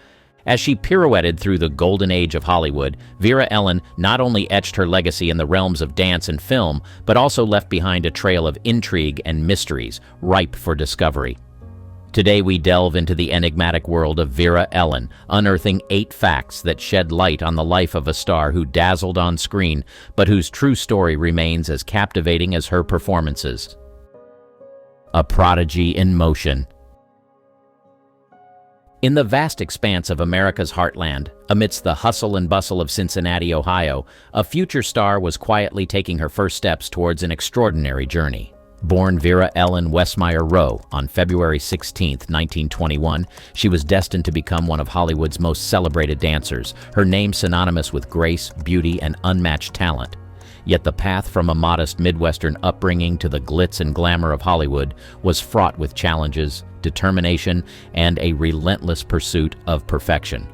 As she pirouetted through the golden age of Hollywood, Vera Ellen not only etched her legacy in the realms of dance and film, but also left behind a trail of intrigue and mysteries ripe for discovery. Today we delve into the enigmatic world of Vera Ellen, unearthing 8 facts that shed light on the life of a star who dazzled on screen, but whose true story remains as captivating as her performances. A prodigy in motion. In the vast expanse of America's heartland, amidst the hustle and bustle of Cincinnati, Ohio, a future star was quietly taking her first steps towards an extraordinary journey. Born Vera Ellen Westmeyer Rowe on February 16, 1921, she was destined to become one of Hollywood's most celebrated dancers, her name synonymous with grace, beauty, and unmatched talent. Yet the path from a modest Midwestern upbringing to the glitz and glamour of Hollywood was fraught with challenges, determination, and a relentless pursuit of perfection.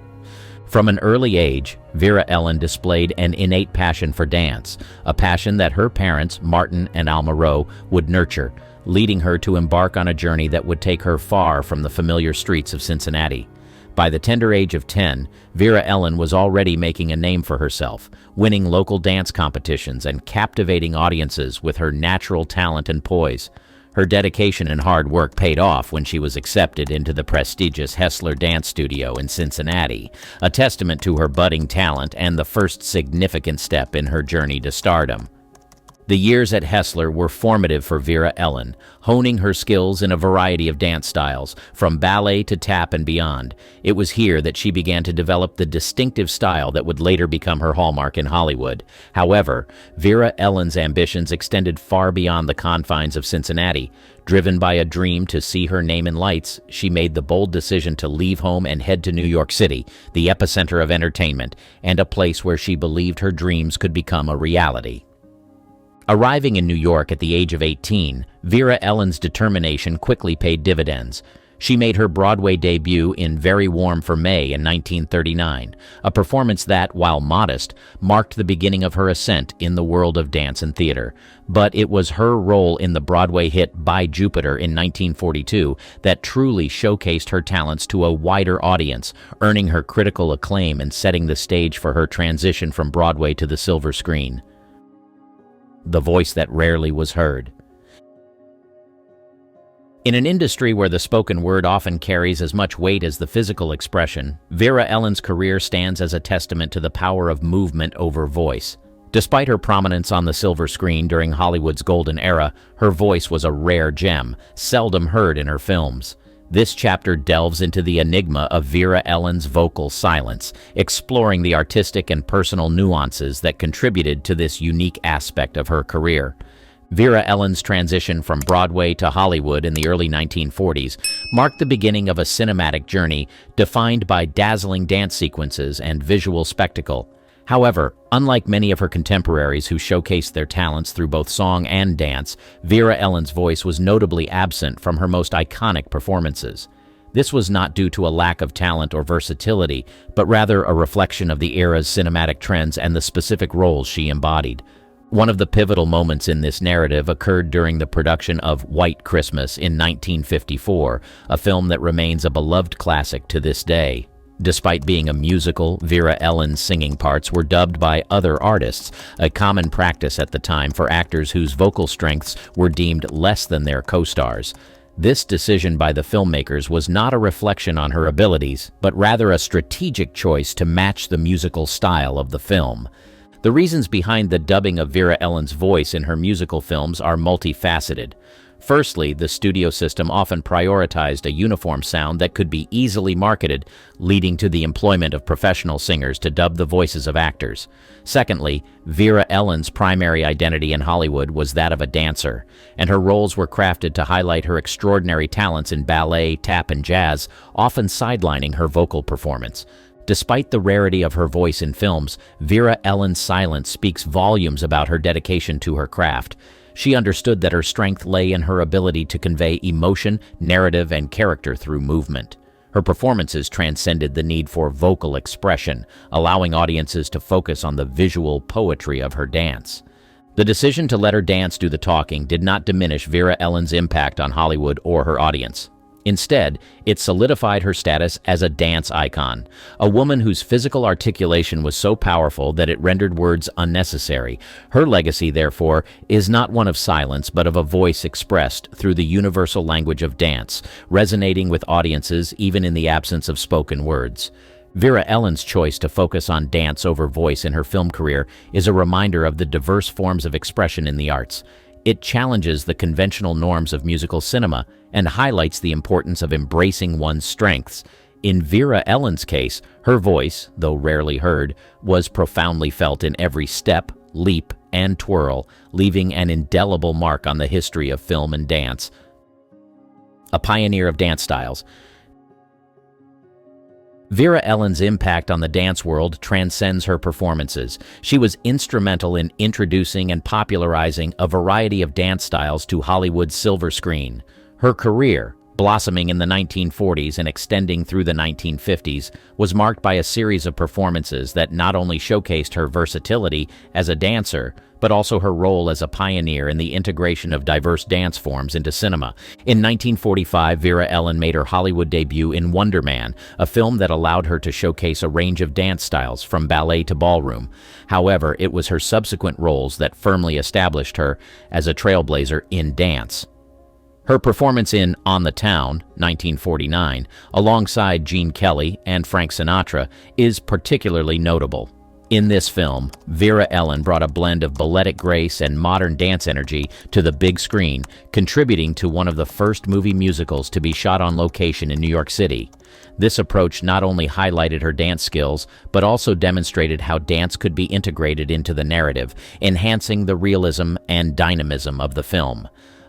From an early age, Vera Ellen displayed an innate passion for dance, a passion that her parents, Martin and Alma Rowe, would nurture, leading her to embark on a journey that would take her far from the familiar streets of Cincinnati. By the tender age of 10, Vera Ellen was already making a name for herself, winning local dance competitions and captivating audiences with her natural talent and poise. Her dedication and hard work paid off when she was accepted into the prestigious Hessler Dance Studio in Cincinnati, a testament to her budding talent and the first significant step in her journey to stardom. The years at Hessler were formative for Vera Ellen, honing her skills in a variety of dance styles, from ballet to tap and beyond. It was here that she began to develop the distinctive style that would later become her hallmark in Hollywood. However, Vera Ellen's ambitions extended far beyond the confines of Cincinnati. Driven by a dream to see her name in lights, she made the bold decision to leave home and head to New York City, the epicenter of entertainment, and a place where she believed her dreams could become a reality. Arriving in New York at the age of 18, Vera Ellen's determination quickly paid dividends. She made her Broadway debut in Very Warm for May in 1939, a performance that, while modest, marked the beginning of her ascent in the world of dance and theater. But it was her role in the Broadway hit By Jupiter in 1942 that truly showcased her talents to a wider audience, earning her critical acclaim and setting the stage for her transition from Broadway to the silver screen. The voice that rarely was heard. In an industry where the spoken word often carries as much weight as the physical expression, Vera Ellen's career stands as a testament to the power of movement over voice. Despite her prominence on the silver screen during Hollywood's golden era, her voice was a rare gem, seldom heard in her films. This chapter delves into the enigma of Vera Ellen's vocal silence, exploring the artistic and personal nuances that contributed to this unique aspect of her career. Vera Ellen's transition from Broadway to Hollywood in the early 1940s marked the beginning of a cinematic journey defined by dazzling dance sequences and visual spectacle. However, unlike many of her contemporaries who showcased their talents through both song and dance, Vera Ellen's voice was notably absent from her most iconic performances. This was not due to a lack of talent or versatility, but rather a reflection of the era's cinematic trends and the specific roles she embodied. One of the pivotal moments in this narrative occurred during the production of White Christmas in 1954, a film that remains a beloved classic to this day. Despite being a musical, Vera Ellen's singing parts were dubbed by other artists, a common practice at the time for actors whose vocal strengths were deemed less than their co-stars. This decision by the filmmakers was not a reflection on her abilities, but rather a strategic choice to match the musical style of the film. The reasons behind the dubbing of Vera Ellen's voice in her musical films are multifaceted. Firstly, the studio system often prioritized a uniform sound that could be easily marketed, leading to the employment of professional singers to dub the voices of actors. Secondly, Vera Ellen's primary identity in Hollywood was that of a dancer, and her roles were crafted to highlight her extraordinary talents in ballet, tap, and jazz, often sidelining her vocal performance. Despite the rarity of her voice in films, Vera Ellen's silence speaks volumes about her dedication to her craft. She understood that her strength lay in her ability to convey emotion, narrative, and character through movement. Her performances transcended the need for vocal expression, allowing audiences to focus on the visual poetry of her dance. The decision to let her dance do the talking did not diminish Vera Ellen's impact on Hollywood or her audience. Instead, it solidified her status as a dance icon, a woman whose physical articulation was so powerful that it rendered words unnecessary. Her legacy, therefore, is not one of silence, but of a voice expressed through the universal language of dance, resonating with audiences even in the absence of spoken words. Vera Ellen's choice to focus on dance over voice in her film career is a reminder of the diverse forms of expression in the arts. It challenges the conventional norms of musical cinema and highlights the importance of embracing one's strengths. In Vera Ellen's case, her voice, though rarely heard, was profoundly felt in every step, leap, and twirl, leaving an indelible mark on the history of film and dance. A pioneer of dance styles, Vera Ellen's impact on the dance world transcends her performances. She was instrumental in introducing and popularizing a variety of dance styles to Hollywood's silver screen. Her career, blossoming in the 1940s and extending through the 1950s, was marked by a series of performances that not only showcased her versatility as a dancer, but also her role as a pioneer in the integration of diverse dance forms into cinema. In 1945, Vera Ellen made her Hollywood debut in Wonder Man, a film that allowed her to showcase a range of dance styles, from ballet to ballroom. However, it was her subsequent roles that firmly established her as a trailblazer in dance. Her performance in On the Town, 1949, alongside Gene Kelly and Frank Sinatra, is particularly notable. In this film, Vera Ellen brought a blend of balletic grace and modern dance energy to the big screen, contributing to one of the first movie musicals to be shot on location in New York City. This approach not only highlighted her dance skills, but also demonstrated how dance could be integrated into the narrative, enhancing the realism and dynamism of the film.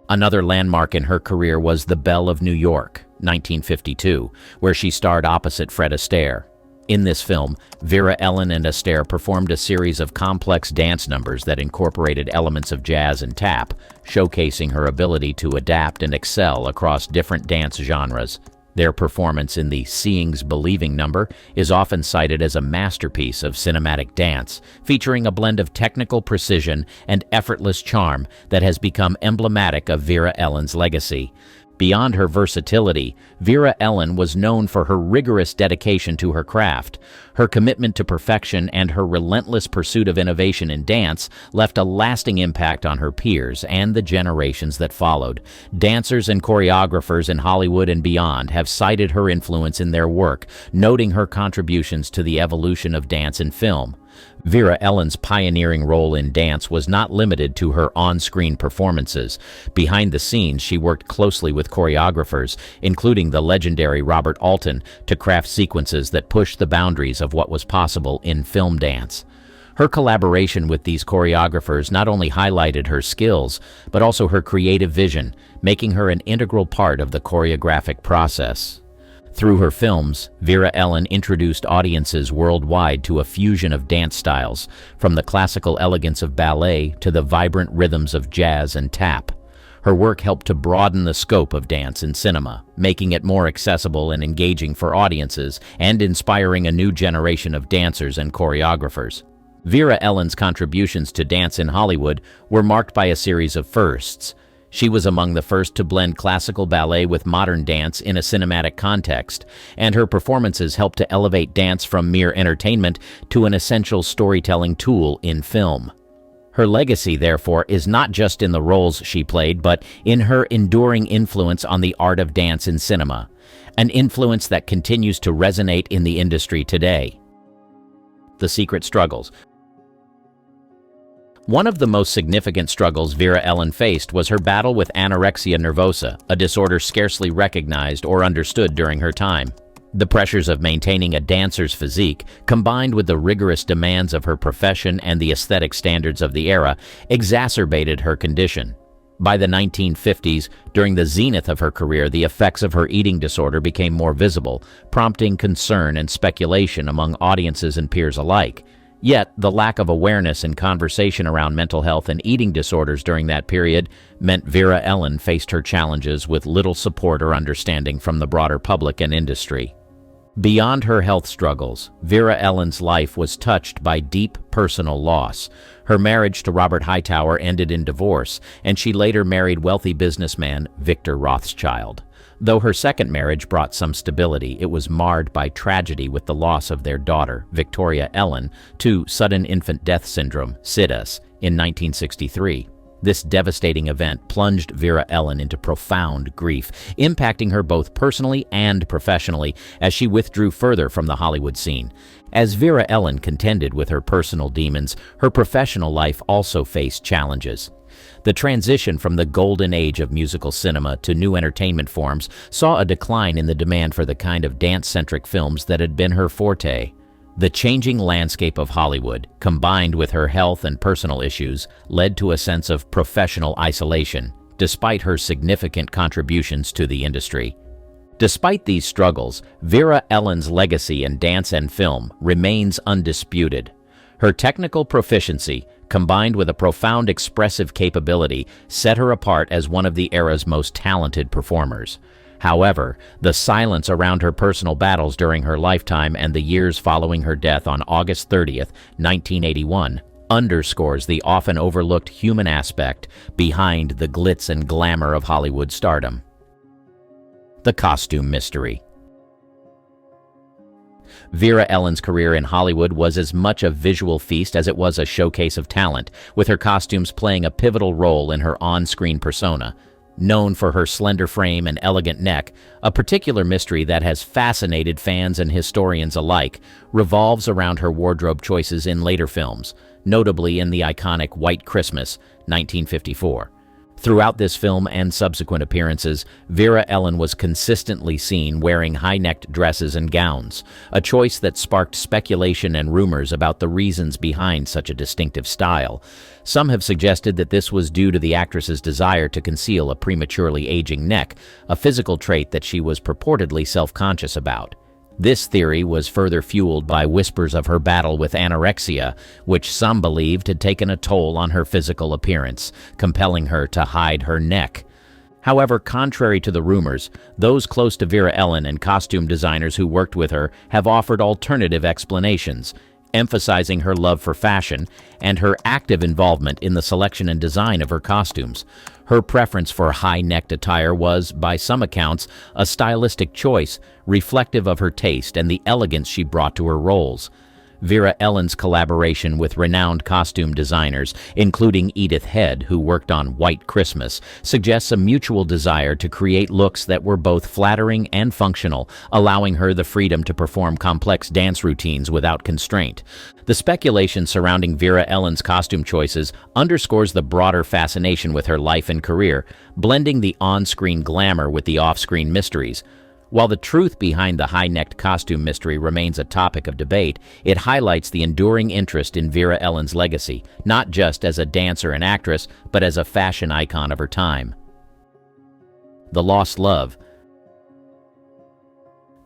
Another landmark in her career was The Belle of New York, 1952, where she starred opposite Fred Astaire. In this film, Vera Ellen and Astaire performed a series of complex dance numbers that incorporated elements of jazz and tap, showcasing her ability to adapt and excel across different dance genres. Their performance in the Seeing's Believing number is often cited as a masterpiece of cinematic dance, featuring a blend of technical precision and effortless charm that has become emblematic of Vera Ellen's legacy. Beyond her versatility, Vera Ellen was known for her rigorous dedication to her craft. Her commitment to perfection and her relentless pursuit of innovation in dance left a lasting impact on her peers and the generations that followed. Dancers and choreographers in Hollywood and beyond have cited her influence in their work, noting her contributions to the evolution of dance and film. Vera Ellen's pioneering role in dance was not limited to her on-screen performances. Behind the scenes, she worked closely with choreographers, including the legendary Robert Alton, to craft sequences that pushed the boundaries of what was possible in film dance. Her collaboration with these choreographers not only highlighted her skills, but also her creative vision, making her an integral part of the choreographic process. Through her films, Vera Ellen introduced audiences worldwide to a fusion of dance styles, from the classical elegance of ballet to the vibrant rhythms of jazz and tap. Her work helped to broaden the scope of dance in cinema, making it more accessible and engaging for audiences and inspiring a new generation of dancers and choreographers. Vera Ellen's contributions to dance in Hollywood were marked by a series of firsts. She was among the first to blend classical ballet with modern dance in a cinematic context, and her performances helped to elevate dance from mere entertainment to an essential storytelling tool in film. Her legacy, therefore, is not just in the roles she played, but in her enduring influence on the art of dance in cinema, an influence that continues to resonate in the industry today. The secret struggles. One of the most significant struggles Vera Ellen faced was her battle with anorexia nervosa, a disorder scarcely recognized or understood during her time. The pressures of maintaining a dancer's physique, combined with the rigorous demands of her profession and the aesthetic standards of the era, exacerbated her condition. By the 1950s, during the zenith of her career, the effects of her eating disorder became more visible, prompting concern and speculation among audiences and peers alike. Yet, the lack of awareness and conversation around mental health and eating disorders during that period meant Vera Ellen faced her challenges with little support or understanding from the broader public and industry. Beyond her health struggles, Vera Ellen's life was touched by deep personal loss. Her marriage to Robert Hightower ended in divorce, and she later married wealthy businessman Victor Rothschild. Though her second marriage brought some stability, it was marred by tragedy with the loss of their daughter, Victoria Ellen, to sudden infant death syndrome, SIDS, in 1963. This devastating event plunged Vera Ellen into profound grief, impacting her both personally and professionally as she withdrew further from the Hollywood scene. As Vera Ellen contended with her personal demons, her professional life also faced challenges. The transition from the golden age of musical cinema to new entertainment forms saw a decline in the demand for the kind of dance-centric films that had been her forte. The changing landscape of Hollywood, combined with her health and personal issues, led to a sense of professional isolation, despite her significant contributions to the industry. Despite these struggles, Vera Ellen's legacy in dance and film remains undisputed. Her technical proficiency, combined with a profound expressive capability, set her apart as one of the era's most talented performers. However, the silence around her personal battles during her lifetime and the years following her death on August 30th, 1981, underscores the often overlooked human aspect behind the glitz and glamour of Hollywood stardom. The costume mystery. Vera Ellen's career in Hollywood was as much a visual feast as it was a showcase of talent, with her costumes playing a pivotal role in her on-screen persona. Known for her slender frame and elegant neck, a particular mystery that has fascinated fans and historians alike revolves around her wardrobe choices in later films, notably in the iconic White Christmas, 1954. Throughout this film and subsequent appearances, Vera Ellen was consistently seen wearing high-necked dresses and gowns, a choice that sparked speculation and rumors about the reasons behind such a distinctive style. Some have suggested that this was due to the actress's desire to conceal a prematurely aging neck, a physical trait that she was purportedly self-conscious about. This theory was further fueled by whispers of her battle with anorexia, which some believed had taken a toll on her physical appearance, compelling her to hide her neck. However, contrary to the rumors, those close to Vera Ellen and costume designers who worked with her have offered alternative explanations, emphasizing her love for fashion and her active involvement in the selection and design of her costumes. Her preference for high-necked attire was, by some accounts, a stylistic choice, reflective of her taste and the elegance she brought to her roles. Vera Ellen's collaboration with renowned costume designers, including Edith Head, who worked on White Christmas, suggests a mutual desire to create looks that were both flattering and functional, allowing her the freedom to perform complex dance routines without constraint. The speculation surrounding Vera Ellen's costume choices underscores the broader fascination with her life and career, blending the on-screen glamour with the off-screen mysteries. While the truth behind the high-necked costume mystery remains a topic of debate, it highlights the enduring interest in Vera Ellen's legacy, not just as a dancer and actress, but as a fashion icon of her time. The lost love.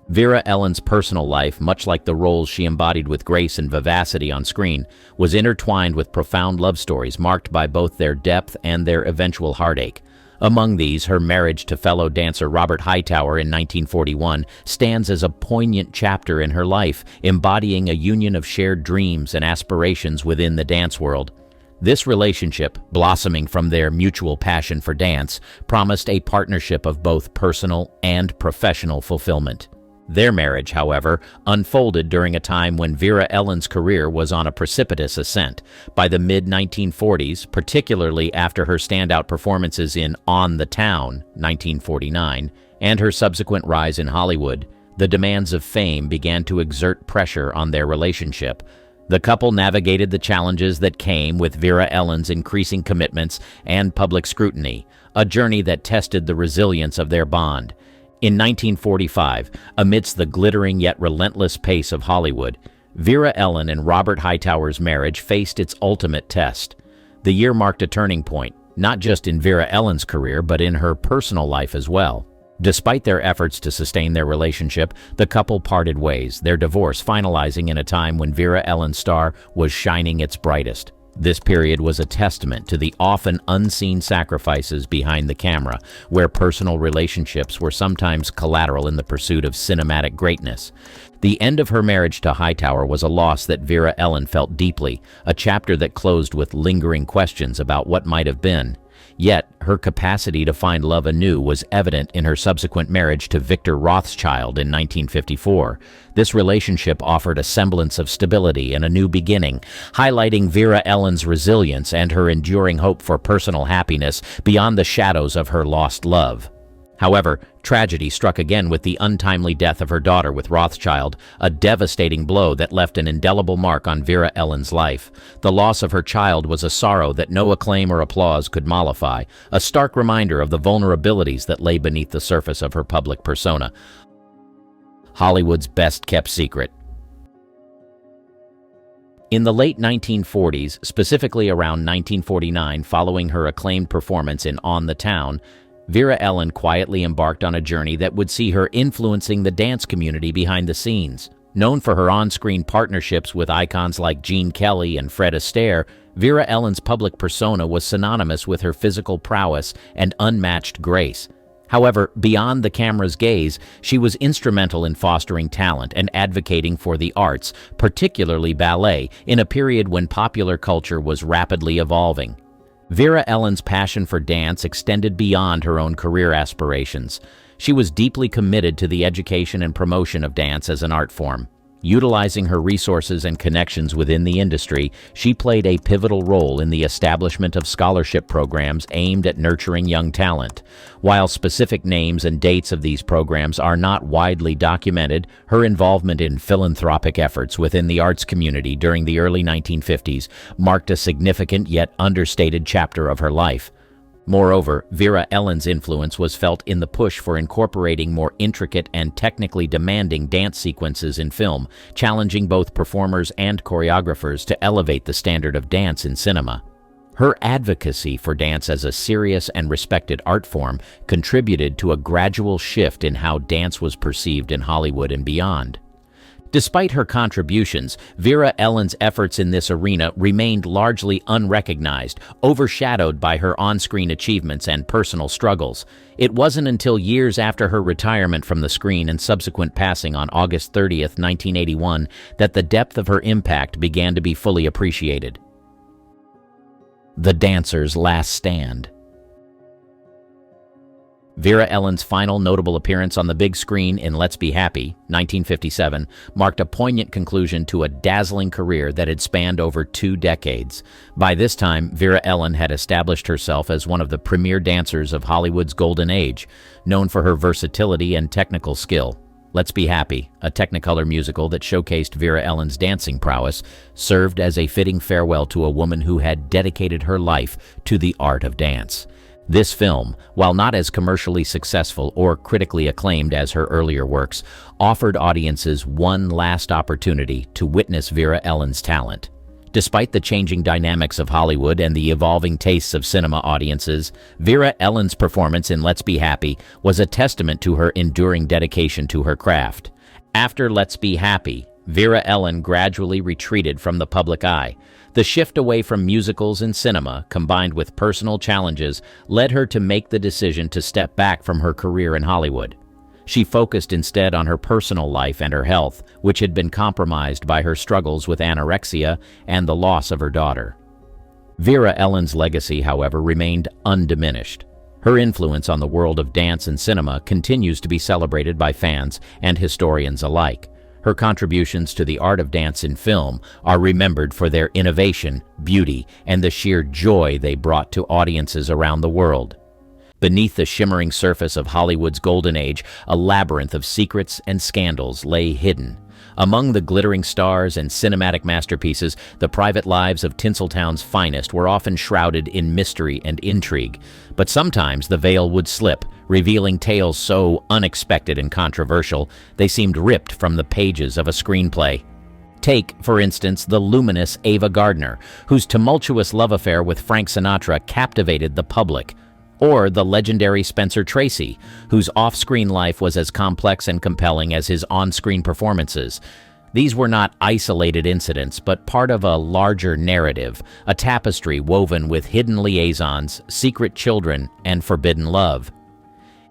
Vera Ellen's personal life, much like the roles she embodied with grace and vivacity on screen, was intertwined with profound love stories marked by both their depth and their eventual heartache. Among these, her marriage to fellow dancer Robert Hightower in 1941 stands as a poignant chapter in her life, embodying a union of shared dreams and aspirations within the dance world. This relationship, blossoming from their mutual passion for dance, promised a partnership of both personal and professional fulfillment. Their marriage, however, unfolded during a time when Vera Ellen's career was on a precipitous ascent. By the mid-1940s, particularly after her standout performances in On the Town, 1949, and her subsequent rise in Hollywood, the demands of fame began to exert pressure on their relationship. The couple navigated the challenges that came with Vera Ellen's increasing commitments and public scrutiny, a journey that tested the resilience of their bond. In 1945, amidst the glittering yet relentless pace of Hollywood, Vera Ellen and Robert Hightower's marriage faced its ultimate test. The year marked a turning point, not just in Vera Ellen's career, but in her personal life as well. Despite their efforts to sustain their relationship, the couple parted ways, their divorce finalizing in a time when Vera Ellen's star was shining its brightest. This period was a testament to the often unseen sacrifices behind the camera, where personal relationships were sometimes collateral in the pursuit of cinematic greatness. The end of her marriage to Hightower was a loss that Vera Ellen felt deeply, a chapter that closed with lingering questions about what might have been. Yet, her capacity to find love anew was evident in her subsequent marriage to Victor Rothschild in 1954. This relationship offered a semblance of stability and a new beginning, highlighting Vera Ellen's resilience and her enduring hope for personal happiness beyond the shadows of her lost love. However, tragedy struck again with the untimely death of her daughter with Rothschild, a devastating blow that left an indelible mark on Vera Ellen's life. The loss of her child was a sorrow that no acclaim or applause could mollify, a stark reminder of the vulnerabilities that lay beneath the surface of her public persona. Hollywood's best-kept secret. In the late 1940s, specifically around 1949, following her acclaimed performance in On the Town, Vera Ellen quietly embarked on a journey that would see her influencing the dance community behind the scenes. Known for her on-screen partnerships with icons like Gene Kelly and Fred Astaire, Vera Ellen's public persona was synonymous with her physical prowess and unmatched grace. However, beyond the camera's gaze, she was instrumental in fostering talent and advocating for the arts, particularly ballet, in a period when popular culture was rapidly evolving. Vera Ellen's passion for dance extended beyond her own career aspirations. She was deeply committed to the education and promotion of dance as an art form. Utilizing her resources and connections within the industry, she played a pivotal role in the establishment of scholarship programs aimed at nurturing young talent. While specific names and dates of these programs are not widely documented, her involvement in philanthropic efforts within the arts community during the early 1950s marked a significant yet understated chapter of her life. Moreover, Vera Ellen's influence was felt in the push for incorporating more intricate and technically demanding dance sequences in film, challenging both performers and choreographers to elevate the standard of dance in cinema. Her advocacy for dance as a serious and respected art form contributed to a gradual shift in how dance was perceived in Hollywood and beyond. Despite her contributions, Vera Ellen's efforts in this arena remained largely unrecognized, overshadowed by her on-screen achievements and personal struggles. It wasn't until years after her retirement from the screen and subsequent passing on August 30th, 1981, that the depth of her impact began to be fully appreciated. The Dancer's Last Stand. Vera Ellen's final notable appearance on the big screen in Let's Be Happy, 1957, marked a poignant conclusion to a dazzling career that had spanned over 2 decades. By this time, Vera Ellen had established herself as one of the premier dancers of Hollywood's golden age, known for her versatility and technical skill. Let's Be Happy, a Technicolor musical that showcased Vera Ellen's dancing prowess, served as a fitting farewell to a woman who had dedicated her life to the art of dance. This film, while not as commercially successful or critically acclaimed as her earlier works, offered audiences one last opportunity to witness Vera Ellen's talent. Despite the changing dynamics of Hollywood and the evolving tastes of cinema audiences, Vera Ellen's performance in Let's Be Happy was a testament to her enduring dedication to her craft. After Let's Be Happy, Vera Ellen gradually retreated from the public eye. The shift away from musicals and cinema, combined with personal challenges, led her to make the decision to step back from her career in Hollywood. She focused instead on her personal life and her health, which had been compromised by her struggles with anorexia and the loss of her daughter. Vera Ellen's legacy, however, remained undiminished. Her influence on the world of dance and cinema continues to be celebrated by fans and historians alike. Her contributions to the art of dance in film are remembered for their innovation, beauty, and the sheer joy they brought to audiences around the world. Beneath the shimmering surface of Hollywood's golden age, a labyrinth of secrets and scandals lay hidden. Among the glittering stars and cinematic masterpieces, the private lives of Tinseltown's finest were often shrouded in mystery and intrigue. But sometimes the veil would slip, revealing tales so unexpected and controversial, they seemed ripped from the pages of a screenplay. Take, for instance, the luminous Ava Gardner, whose tumultuous love affair with Frank Sinatra captivated the public. Or the legendary Spencer Tracy, whose off-screen life was as complex and compelling as his on-screen performances. These were not isolated incidents, but part of a larger narrative, a tapestry woven with hidden liaisons, secret children, and forbidden love.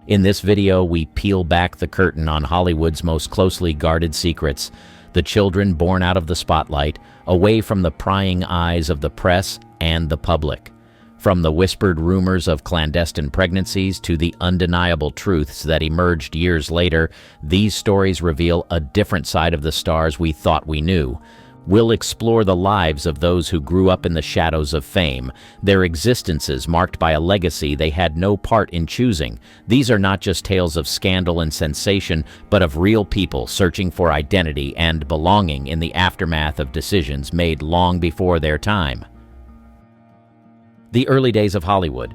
In this video, we peel back the curtain on Hollywood's most closely guarded secrets, the children born out of the spotlight, away from the prying eyes of the press and the public. From the whispered rumors of clandestine pregnancies to the undeniable truths that emerged years later, these stories reveal a different side of the stars we thought we knew. We'll explore the lives of those who grew up in the shadows of fame, their existences marked by a legacy they had no part in choosing. These are not just tales of scandal and sensation, but of real people searching for identity and belonging in the aftermath of decisions made long before their time. The early days of Hollywood.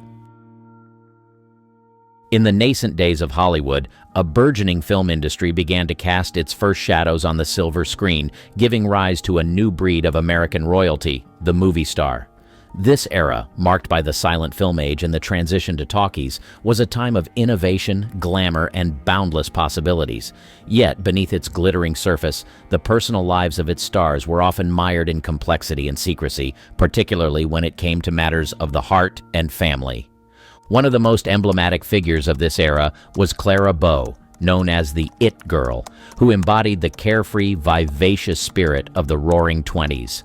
In the nascent days of Hollywood, a burgeoning film industry began to cast its first shadows on the silver screen, giving rise to a new breed of American royalty, the movie star. This era, marked by the silent film age and the transition to talkies, was a time of innovation, glamour, and boundless possibilities. Yet, beneath its glittering surface, the personal lives of its stars were often mired in complexity and secrecy, particularly when it came to matters of the heart and family. One of the most emblematic figures of this era was Clara Bow, known as the It Girl, who embodied the carefree, vivacious spirit of the Roaring Twenties.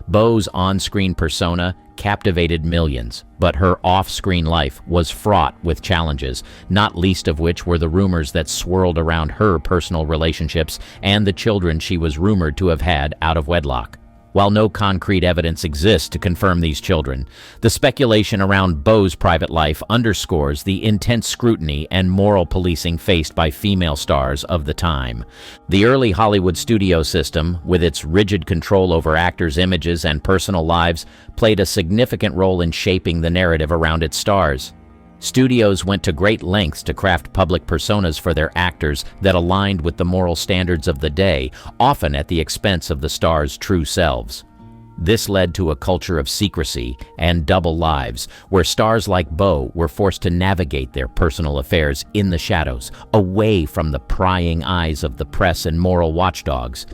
Bow's on-screen persona captivated millions, but her off-screen life was fraught with challenges, not least of which were the rumors that swirled around her personal relationships and the children she was rumored to have had out of wedlock. While no concrete evidence exists to confirm these children, the speculation around Bow's private life underscores the intense scrutiny and moral policing faced by female stars of the time. The early Hollywood studio system, with its rigid control over actors' images and personal lives, played a significant role in shaping the narrative around its stars. Studios went to great lengths to craft public personas for their actors that aligned with the moral standards of the day, often at the expense of the stars' true selves. This led to a culture of secrecy and double lives, where stars like Bow were forced to navigate their personal affairs in the shadows, away from the prying eyes of the press and moral watchdogs.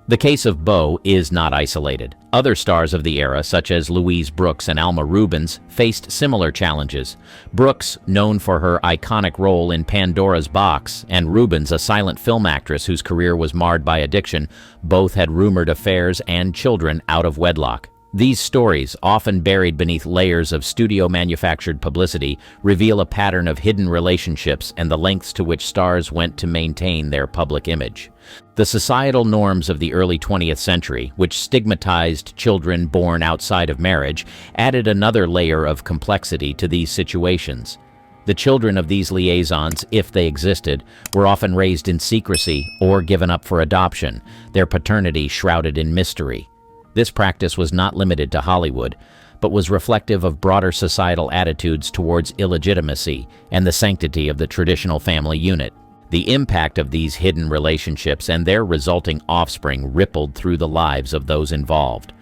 The case of Bow is not isolated. Other stars of the era, such as Louise Brooks and Alma Rubens, faced similar challenges. Brooks, known for her iconic role in Pandora's Box, and Rubens, a silent film actress whose career was marred by addiction, both had rumored affairs and children out of wedlock. These stories, often buried beneath layers of studio-manufactured publicity, reveal a pattern of hidden relationships and the lengths to which stars went to maintain their public image. The societal norms of the early 20th century, which stigmatized children born outside of marriage, added another layer of complexity to these situations. The children of these liaisons, if they existed, were often raised in secrecy or given up for adoption, their paternity shrouded in mystery. This practice was not limited to Hollywood, but was reflective of broader societal attitudes towards illegitimacy and the sanctity of the traditional family unit. The impact of these hidden relationships and their resulting offspring rippled through the lives of those involved.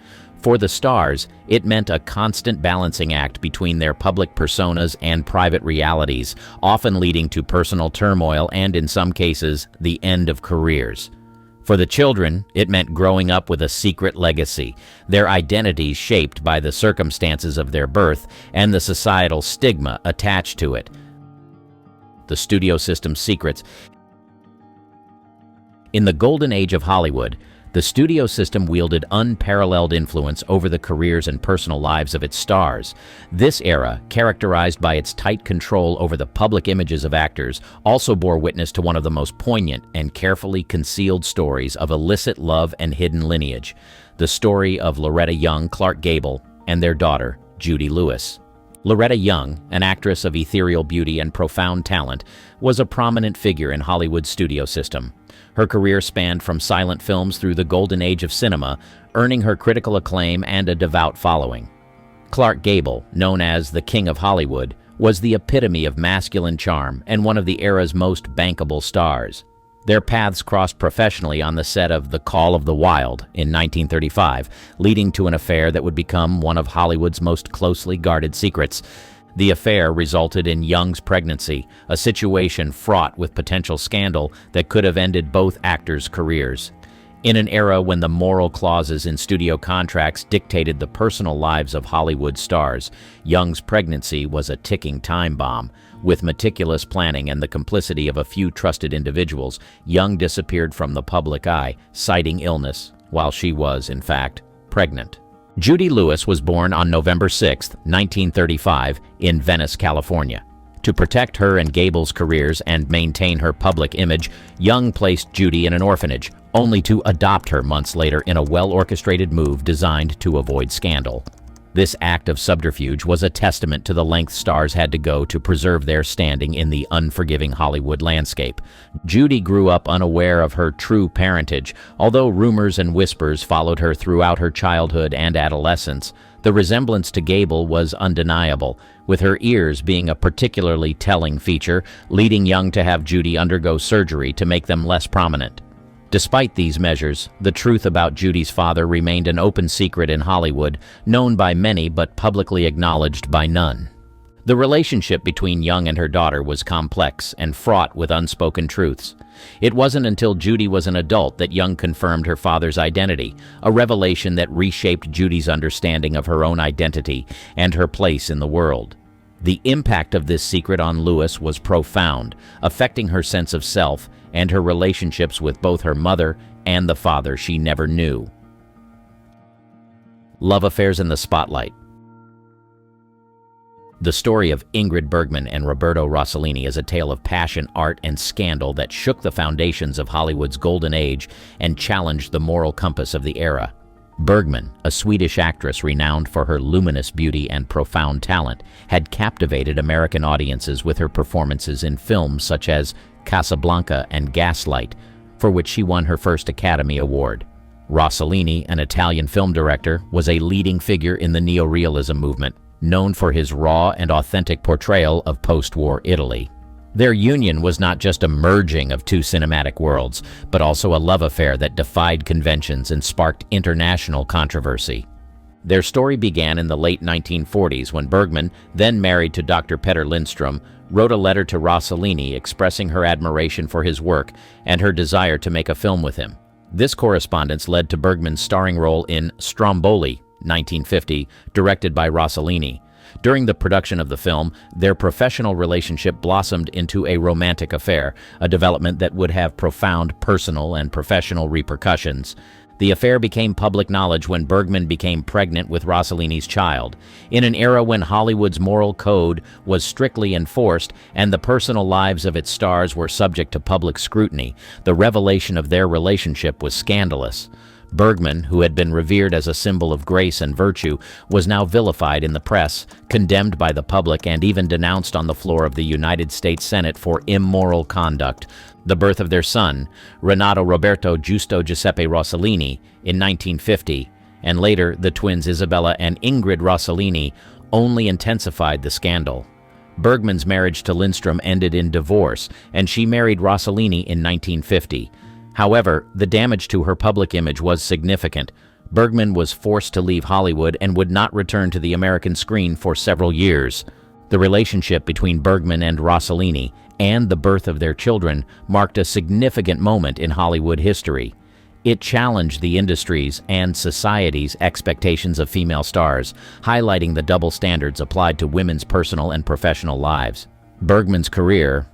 For the stars, it meant a constant balancing act between their public personas and private realities, often leading to personal turmoil and, in some cases, the end of careers. For the children, it meant growing up with a secret legacy, their identities shaped by the circumstances of their birth and the societal stigma attached to it. The studio system's secrets. In the golden age of Hollywood, the studio system wielded unparalleled influence over the careers and personal lives of its stars. This era, characterized by its tight control over the public images of actors, also bore witness to one of the most poignant and carefully concealed stories of illicit love and hidden lineage, the story of Loretta Young, Clark Gable, and their daughter, Judy Lewis. Loretta Young, an actress of ethereal beauty and profound talent, was a prominent figure in Hollywood's studio system. Her career spanned from silent films through the golden age of cinema, earning her critical acclaim and a devout following. Clark Gable, known as the King of Hollywood, was the epitome of masculine charm and one of the era's most bankable stars. Their paths crossed professionally on the set of The Call of the Wild in 1935, leading to an affair that would become one of Hollywood's most closely guarded secrets. The affair resulted in Young's pregnancy, a situation fraught with potential scandal that could have ended both actors' careers. In an era when the moral clauses in studio contracts dictated the personal lives of Hollywood stars, Young's pregnancy was a ticking time bomb. With meticulous planning and the complicity of a few trusted individuals, Young disappeared from the public eye, citing illness, while she was, in fact, pregnant. Judy Lewis was born on November 6, 1935, in Venice, California. To protect her and Gable's careers and maintain her public image, Young placed Judy in an orphanage, only to adopt her months later in a well-orchestrated move designed to avoid scandal. This act of subterfuge was a testament to the lengths stars had to go to preserve their standing in the unforgiving Hollywood landscape. Judy grew up unaware of her true parentage. Although rumors and whispers followed her throughout her childhood and adolescence, the resemblance to Gable was undeniable, with her ears being a particularly telling feature, leading Young to have Judy undergo surgery to make them less prominent. Despite these measures, the truth about Judy's father remained an open secret in Hollywood, known by many but publicly acknowledged by none. The relationship between Young and her daughter was complex and fraught with unspoken truths. It wasn't until Judy was an adult that Young confirmed her father's identity, a revelation that reshaped Judy's understanding of her own identity and her place in the world. The impact of this secret on Lewis was profound, affecting her sense of self and her relationships with both her mother and the father she never knew. Love affairs in the spotlight. The story of Ingrid Bergman and Roberto Rossellini is a tale of passion, art, and scandal that shook the foundations of Hollywood's golden age and challenged the moral compass of the era. Bergman, a Swedish actress renowned for her luminous beauty and profound talent, had captivated American audiences with her performances in films such as Casablanca and Gaslight, for which she won her first Academy Award. Rossellini, an Italian film director, was a leading figure in the neorealism movement, known for his raw and authentic portrayal of post-war Italy. Their union was not just a merging of two cinematic worlds, but also a love affair that defied conventions and sparked international controversy. Their story began in the late 1940s when Bergman, then married to Dr. Petter Lindstrom, wrote a letter to Rossellini expressing her admiration for his work and her desire to make a film with him. This correspondence led to Bergman's starring role in Stromboli, 1950, directed by Rossellini. During the production of the film, their professional relationship blossomed into a romantic affair, a development that would have profound personal and professional repercussions. The affair became public knowledge when Bergman became pregnant with Rossellini's child. In an era when Hollywood's moral code was strictly enforced and the personal lives of its stars were subject to public scrutiny, the revelation of their relationship was scandalous. Bergman, who had been revered as a symbol of grace and virtue, was now vilified in the press, condemned by the public, and even denounced on the floor of the United States Senate for immoral conduct. The birth of their son, Renato Roberto Giusto Giuseppe Rossellini, in 1950, and later the twins Isabella and Ingrid Rossellini, only intensified the scandal. Bergman's marriage to Lindstrom ended in divorce, and she married Rossellini in 1950. However, the damage to her public image was significant. Bergman was forced to leave Hollywood and would not return to the American screen for several years. The relationship between Bergman and Rossellini and the birth of their children marked a significant moment in Hollywood history. It challenged the industry's and society's expectations of female stars, highlighting the double standards applied to women's personal and professional lives. Bergman's career,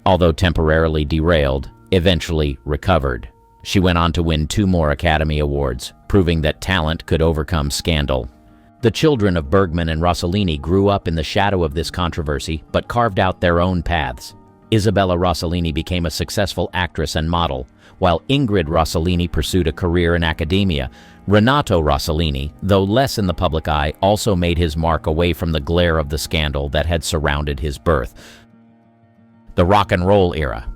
although temporarily derailed, eventually recovered. She went on to win 2 more Academy Awards, proving that talent could overcome scandal. The children of Bergman and Rossellini grew up in the shadow of this controversy, but carved out their own paths. Isabella Rossellini became a successful actress and model, while Ingrid Rossellini pursued a career in academia. Renato Rossellini, though less in the public eye, also made his mark away from the glare of the scandal that had surrounded his birth. The rock and roll era.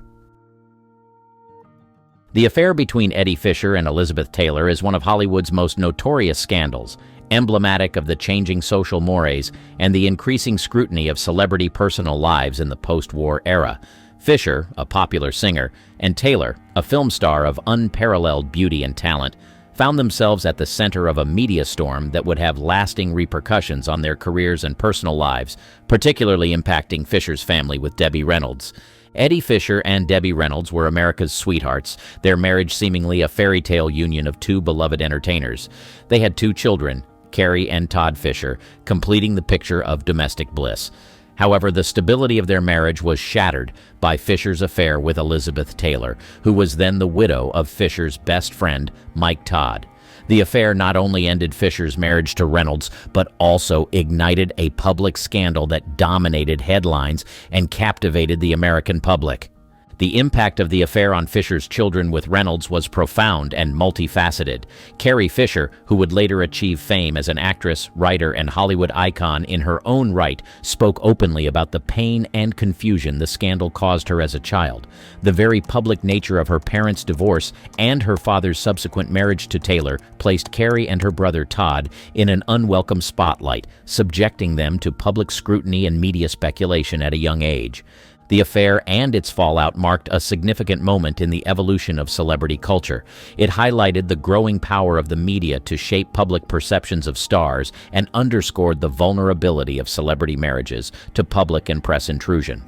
The affair between Eddie Fisher and Elizabeth Taylor is one of Hollywood's most notorious scandals, emblematic of the changing social mores and the increasing scrutiny of celebrity personal lives in the post-war era. Fisher, a popular singer, and Taylor, a film star of unparalleled beauty and talent, found themselves at the center of a media storm that would have lasting repercussions on their careers and personal lives, particularly impacting Fisher's family with Debbie Reynolds. Eddie Fisher and Debbie Reynolds were America's sweethearts, their marriage seemingly a fairy tale union of 2 beloved entertainers. They had 2 children, Carrie and Todd Fisher, completing the picture of domestic bliss. However, the stability of their marriage was shattered by Fisher's affair with Elizabeth Taylor, who was then the widow of Fisher's best friend, Mike Todd. The affair not only ended Fisher's marriage to Reynolds, but also ignited a public scandal that dominated headlines and captivated the American public. The impact of the affair on Fisher's children with Reynolds was profound and multifaceted. Carrie Fisher, who would later achieve fame as an actress, writer, and Hollywood icon in her own right, spoke openly about the pain and confusion the scandal caused her as a child. The very public nature of her parents' divorce and her father's subsequent marriage to Taylor placed Carrie and her brother Todd in an unwelcome spotlight, subjecting them to public scrutiny and media speculation at a young age. The affair and its fallout marked a significant moment in the evolution of celebrity culture. It highlighted the growing power of the media to shape public perceptions of stars and underscored the vulnerability of celebrity marriages to public and press intrusion.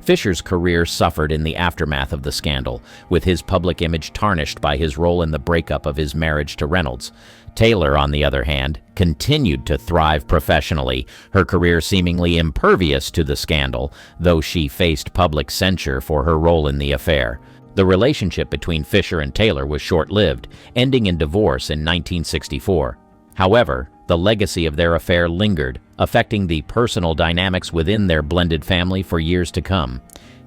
Fisher's career suffered in the aftermath of the scandal, with his public image tarnished by his role in the breakup of his marriage to Reynolds. Taylor, on the other hand, continued to thrive professionally, her career seemingly impervious to the scandal, though she faced public censure for her role in the affair. The relationship between Fisher and Taylor was short-lived, ending in divorce in 1964. However, the legacy of their affair lingered, affecting the personal dynamics within their blended family for years to come.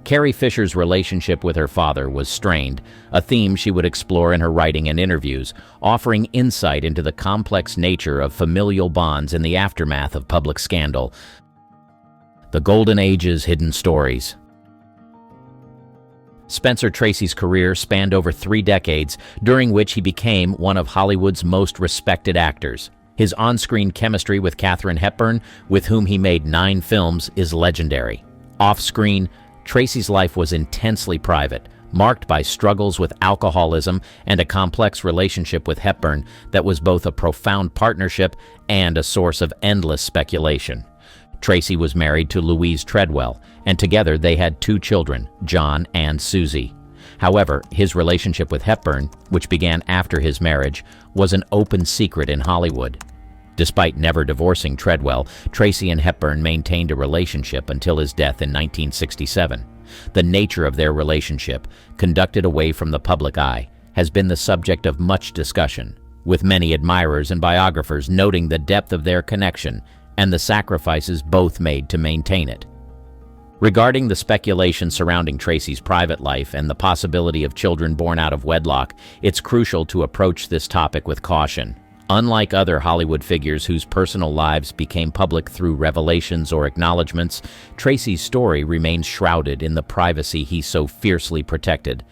Carrie Fisher's relationship with her father was strained, a theme she would explore in her writing and interviews, offering insight into the complex nature of familial bonds in the aftermath of public scandal. The Golden Age's hidden stories. Spencer Tracy's career spanned over 3 decades, during which he became one of Hollywood's most respected actors. His on-screen chemistry with Katharine Hepburn, with whom he made 9 films, is legendary. Off-screen, Tracy's life was intensely private, marked by struggles with alcoholism and a complex relationship with Hepburn that was both a profound partnership and a source of endless speculation. Tracy was married to Louise Treadwell, and together they had 2 children, John and Susie. However, his relationship with Hepburn, which began after his marriage, was an open secret in Hollywood. Despite never divorcing Treadwell, Tracy and Hepburn maintained a relationship until his death in 1967. The nature of their relationship, conducted away from the public eye, has been the subject of much discussion, with many admirers and biographers noting the depth of their connection and the sacrifices both made to maintain it. Regarding the speculation surrounding Tracy's private life and the possibility of children born out of wedlock, it's crucial to approach this topic with caution. Unlike other Hollywood figures whose personal lives became public through revelations or acknowledgments, Tracy's story remains shrouded in the privacy he so fiercely protected.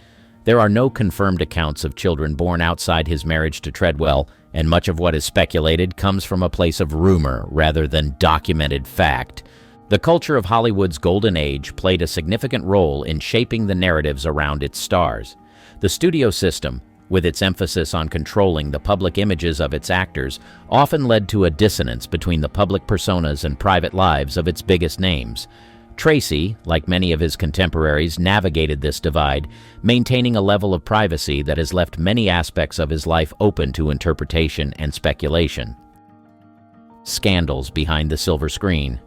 There are no confirmed accounts of children born outside his marriage to Treadwell, and much of what is speculated comes from a place of rumor rather than documented fact. The culture of Hollywood's golden age played a significant role in shaping the narratives around its stars. The studio system, with its emphasis on controlling the public images of its actors, often led to a dissonance between the public personas and private lives of its biggest names. Tracy, like many of his contemporaries, navigated this divide, maintaining a level of privacy that has left many aspects of his life open to interpretation and speculation. Scandals behind the silver screen.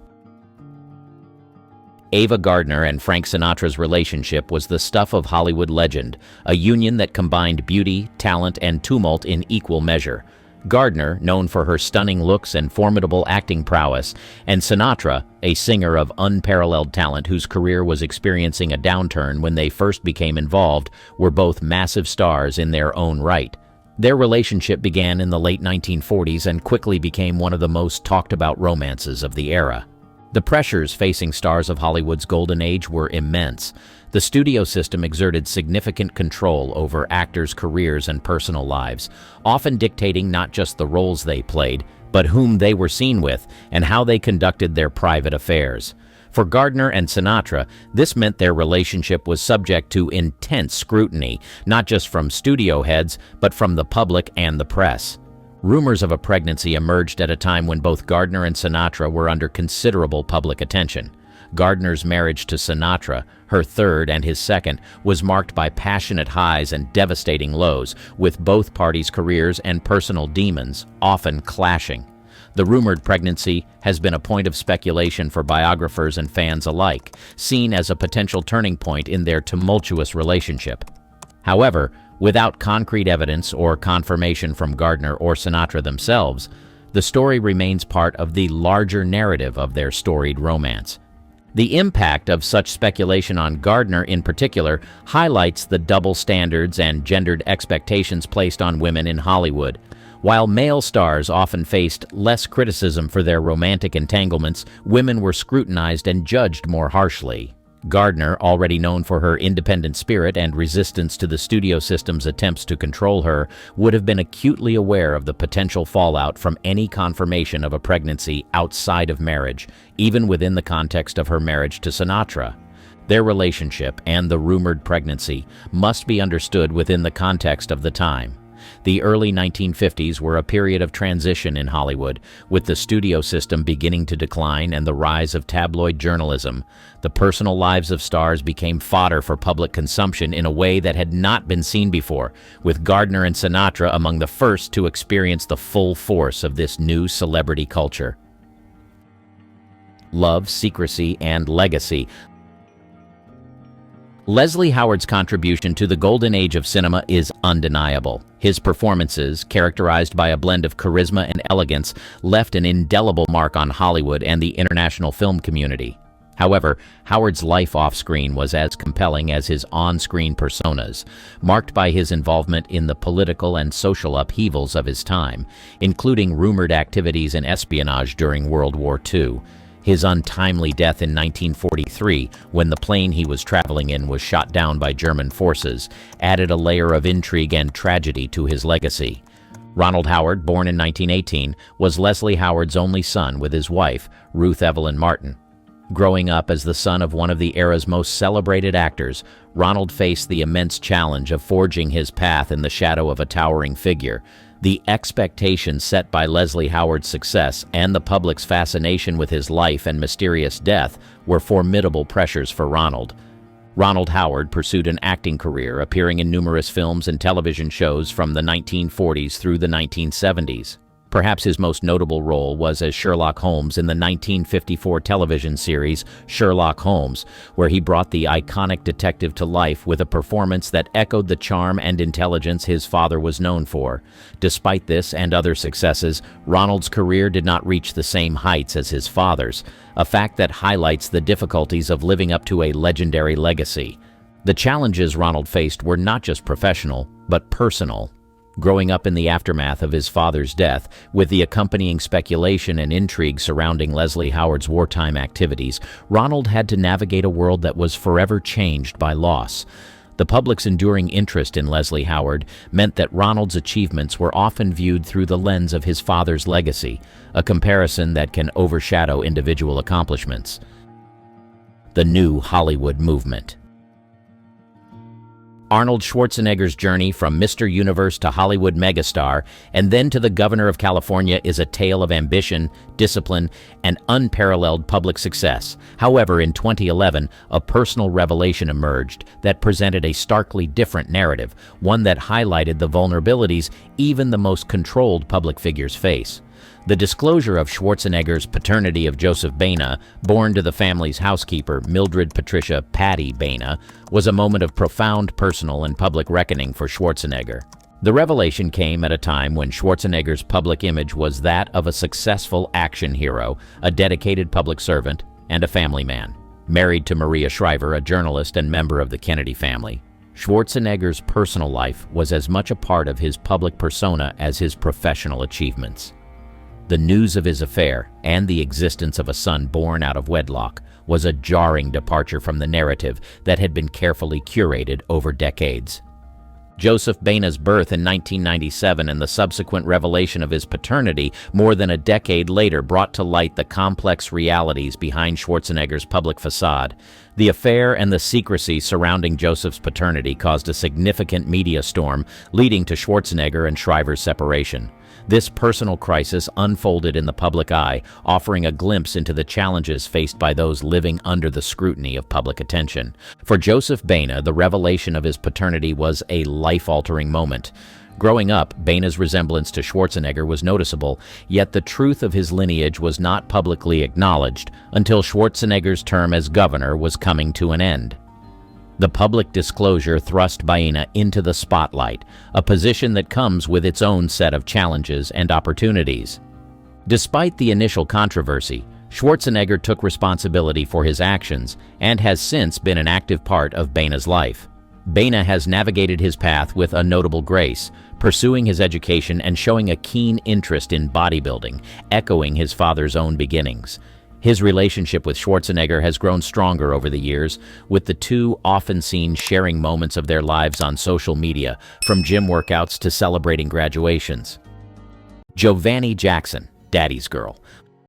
Ava Gardner and Frank Sinatra's relationship was the stuff of Hollywood legend, a union that combined beauty, talent, and tumult in equal measure. Gardner, known for her stunning looks and formidable acting prowess, and Sinatra, a singer of unparalleled talent whose career was experiencing a downturn when they first became involved, were both massive stars in their own right. Their relationship began in the late 1940s and quickly became one of the most talked-about romances of the era. The pressures facing stars of Hollywood's golden age were immense. The studio system exerted significant control over actors' careers and personal lives, often dictating not just the roles they played, but whom they were seen with and how they conducted their private affairs. For Gardner and Sinatra, this meant their relationship was subject to intense scrutiny, not just from studio heads, but from the public and the press. Rumors of a pregnancy emerged at a time when both Gardner and Sinatra were under considerable public attention. Gardner's marriage to Sinatra, her third and his second, was marked by passionate highs and devastating lows, with both parties' careers and personal demons often clashing. The rumored pregnancy has been a point of speculation for biographers and fans alike, seen as a potential turning point in their tumultuous relationship. However, without concrete evidence or confirmation from Gardner or Sinatra themselves, the story remains part of the larger narrative of their storied romance. The impact of such speculation on Gardner in particular highlights the double standards and gendered expectations placed on women in Hollywood. While male stars often faced less criticism for their romantic entanglements, women were scrutinized and judged more harshly. Gardner, already known for her independent spirit and resistance to the studio system's attempts to control her, would have been acutely aware of the potential fallout from any confirmation of a pregnancy outside of marriage, even within the context of her marriage to Sinatra. Their relationship and the rumored pregnancy must be understood within the context of the time. The early 1950s were a period of transition in Hollywood, with the studio system beginning to decline and the rise of tabloid journalism. The personal lives of stars became fodder for public consumption in a way that had not been seen before, with Gardner and Sinatra among the first to experience the full force of this new celebrity culture. Love, secrecy, and legacy. Leslie Howard's contribution to the golden age of cinema is undeniable. His performances, characterized by a blend of charisma and elegance, left an indelible mark on Hollywood and the international film community. However, Howard's life off-screen was as compelling as his on-screen personas, marked by his involvement in the political and social upheavals of his time, including rumored activities and espionage during World War II. His untimely death in 1943, when the plane he was traveling in was shot down by German forces, added a layer of intrigue and tragedy to his legacy. Ronald Howard, born in 1918, was Leslie Howard's only son with his wife, Ruth Evelyn Martin. Growing up as the son of one of the era's most celebrated actors, Ronald faced the immense challenge of forging his path in the shadow of a towering figure. The expectations set by Leslie Howard's success and the public's fascination with his life and mysterious death were formidable pressures for Ronald. Ronald Howard pursued an acting career, appearing in numerous films and television shows from the 1940s through the 1970s. Perhaps his most notable role was as Sherlock Holmes in the 1954 television series Sherlock Holmes, where he brought the iconic detective to life with a performance that echoed the charm and intelligence his father was known for. Despite this and other successes, Ronald's career did not reach the same heights as his father's, a fact that highlights the difficulties of living up to a legendary legacy. The challenges Ronald faced were not just professional, but personal. Growing up in the aftermath of his father's death, with the accompanying speculation and intrigue surrounding Leslie Howard's wartime activities, Ronald had to navigate a world that was forever changed by loss. The public's enduring interest in Leslie Howard meant that Ronald's achievements were often viewed through the lens of his father's legacy, a comparison that can overshadow individual accomplishments. The new Hollywood movement. Arnold Schwarzenegger's journey from Mr. Universe to Hollywood megastar and then to the governor of California is a tale of ambition, discipline, and unparalleled public success. However, in 2011, a personal revelation emerged that presented a starkly different narrative, one that highlighted the vulnerabilities even the most controlled public figures face. The disclosure of Schwarzenegger's paternity of Joseph Baena, born to the family's housekeeper, Mildred Patricia "Patty" Baena, was a moment of profound personal and public reckoning for Schwarzenegger. The revelation came at a time when Schwarzenegger's public image was that of a successful action hero, a dedicated public servant, and a family man. Married to Maria Shriver, a journalist and member of the Kennedy family, Schwarzenegger's personal life was as much a part of his public persona as his professional achievements. The news of his affair and the existence of a son born out of wedlock was a jarring departure from the narrative that had been carefully curated over decades. Joseph Baena's birth in 1997 and the subsequent revelation of his paternity more than a decade later brought to light the complex realities behind Schwarzenegger's public facade. The affair and the secrecy surrounding Joseph's paternity caused a significant media storm, leading to Schwarzenegger and Shriver's separation. This personal crisis unfolded in the public eye, offering a glimpse into the challenges faced by those living under the scrutiny of public attention. For Joseph Baena, the revelation of his paternity was a life-altering moment. Growing up, Baena's resemblance to Schwarzenegger was noticeable, yet the truth of his lineage was not publicly acknowledged until Schwarzenegger's term as governor was coming to an end. The public disclosure thrust Baena into the spotlight, a position that comes with its own set of challenges and opportunities. Despite the initial controversy, Schwarzenegger took responsibility for his actions and has since been an active part of Baena's life. Baena has navigated his path with a notable grace, pursuing his education and showing a keen interest in bodybuilding, echoing his father's own beginnings. His relationship with Schwarzenegger has grown stronger over the years, with the two often seen sharing moments of their lives on social media, from gym workouts to celebrating graduations. Giovanni Jackson, Daddy's Girl,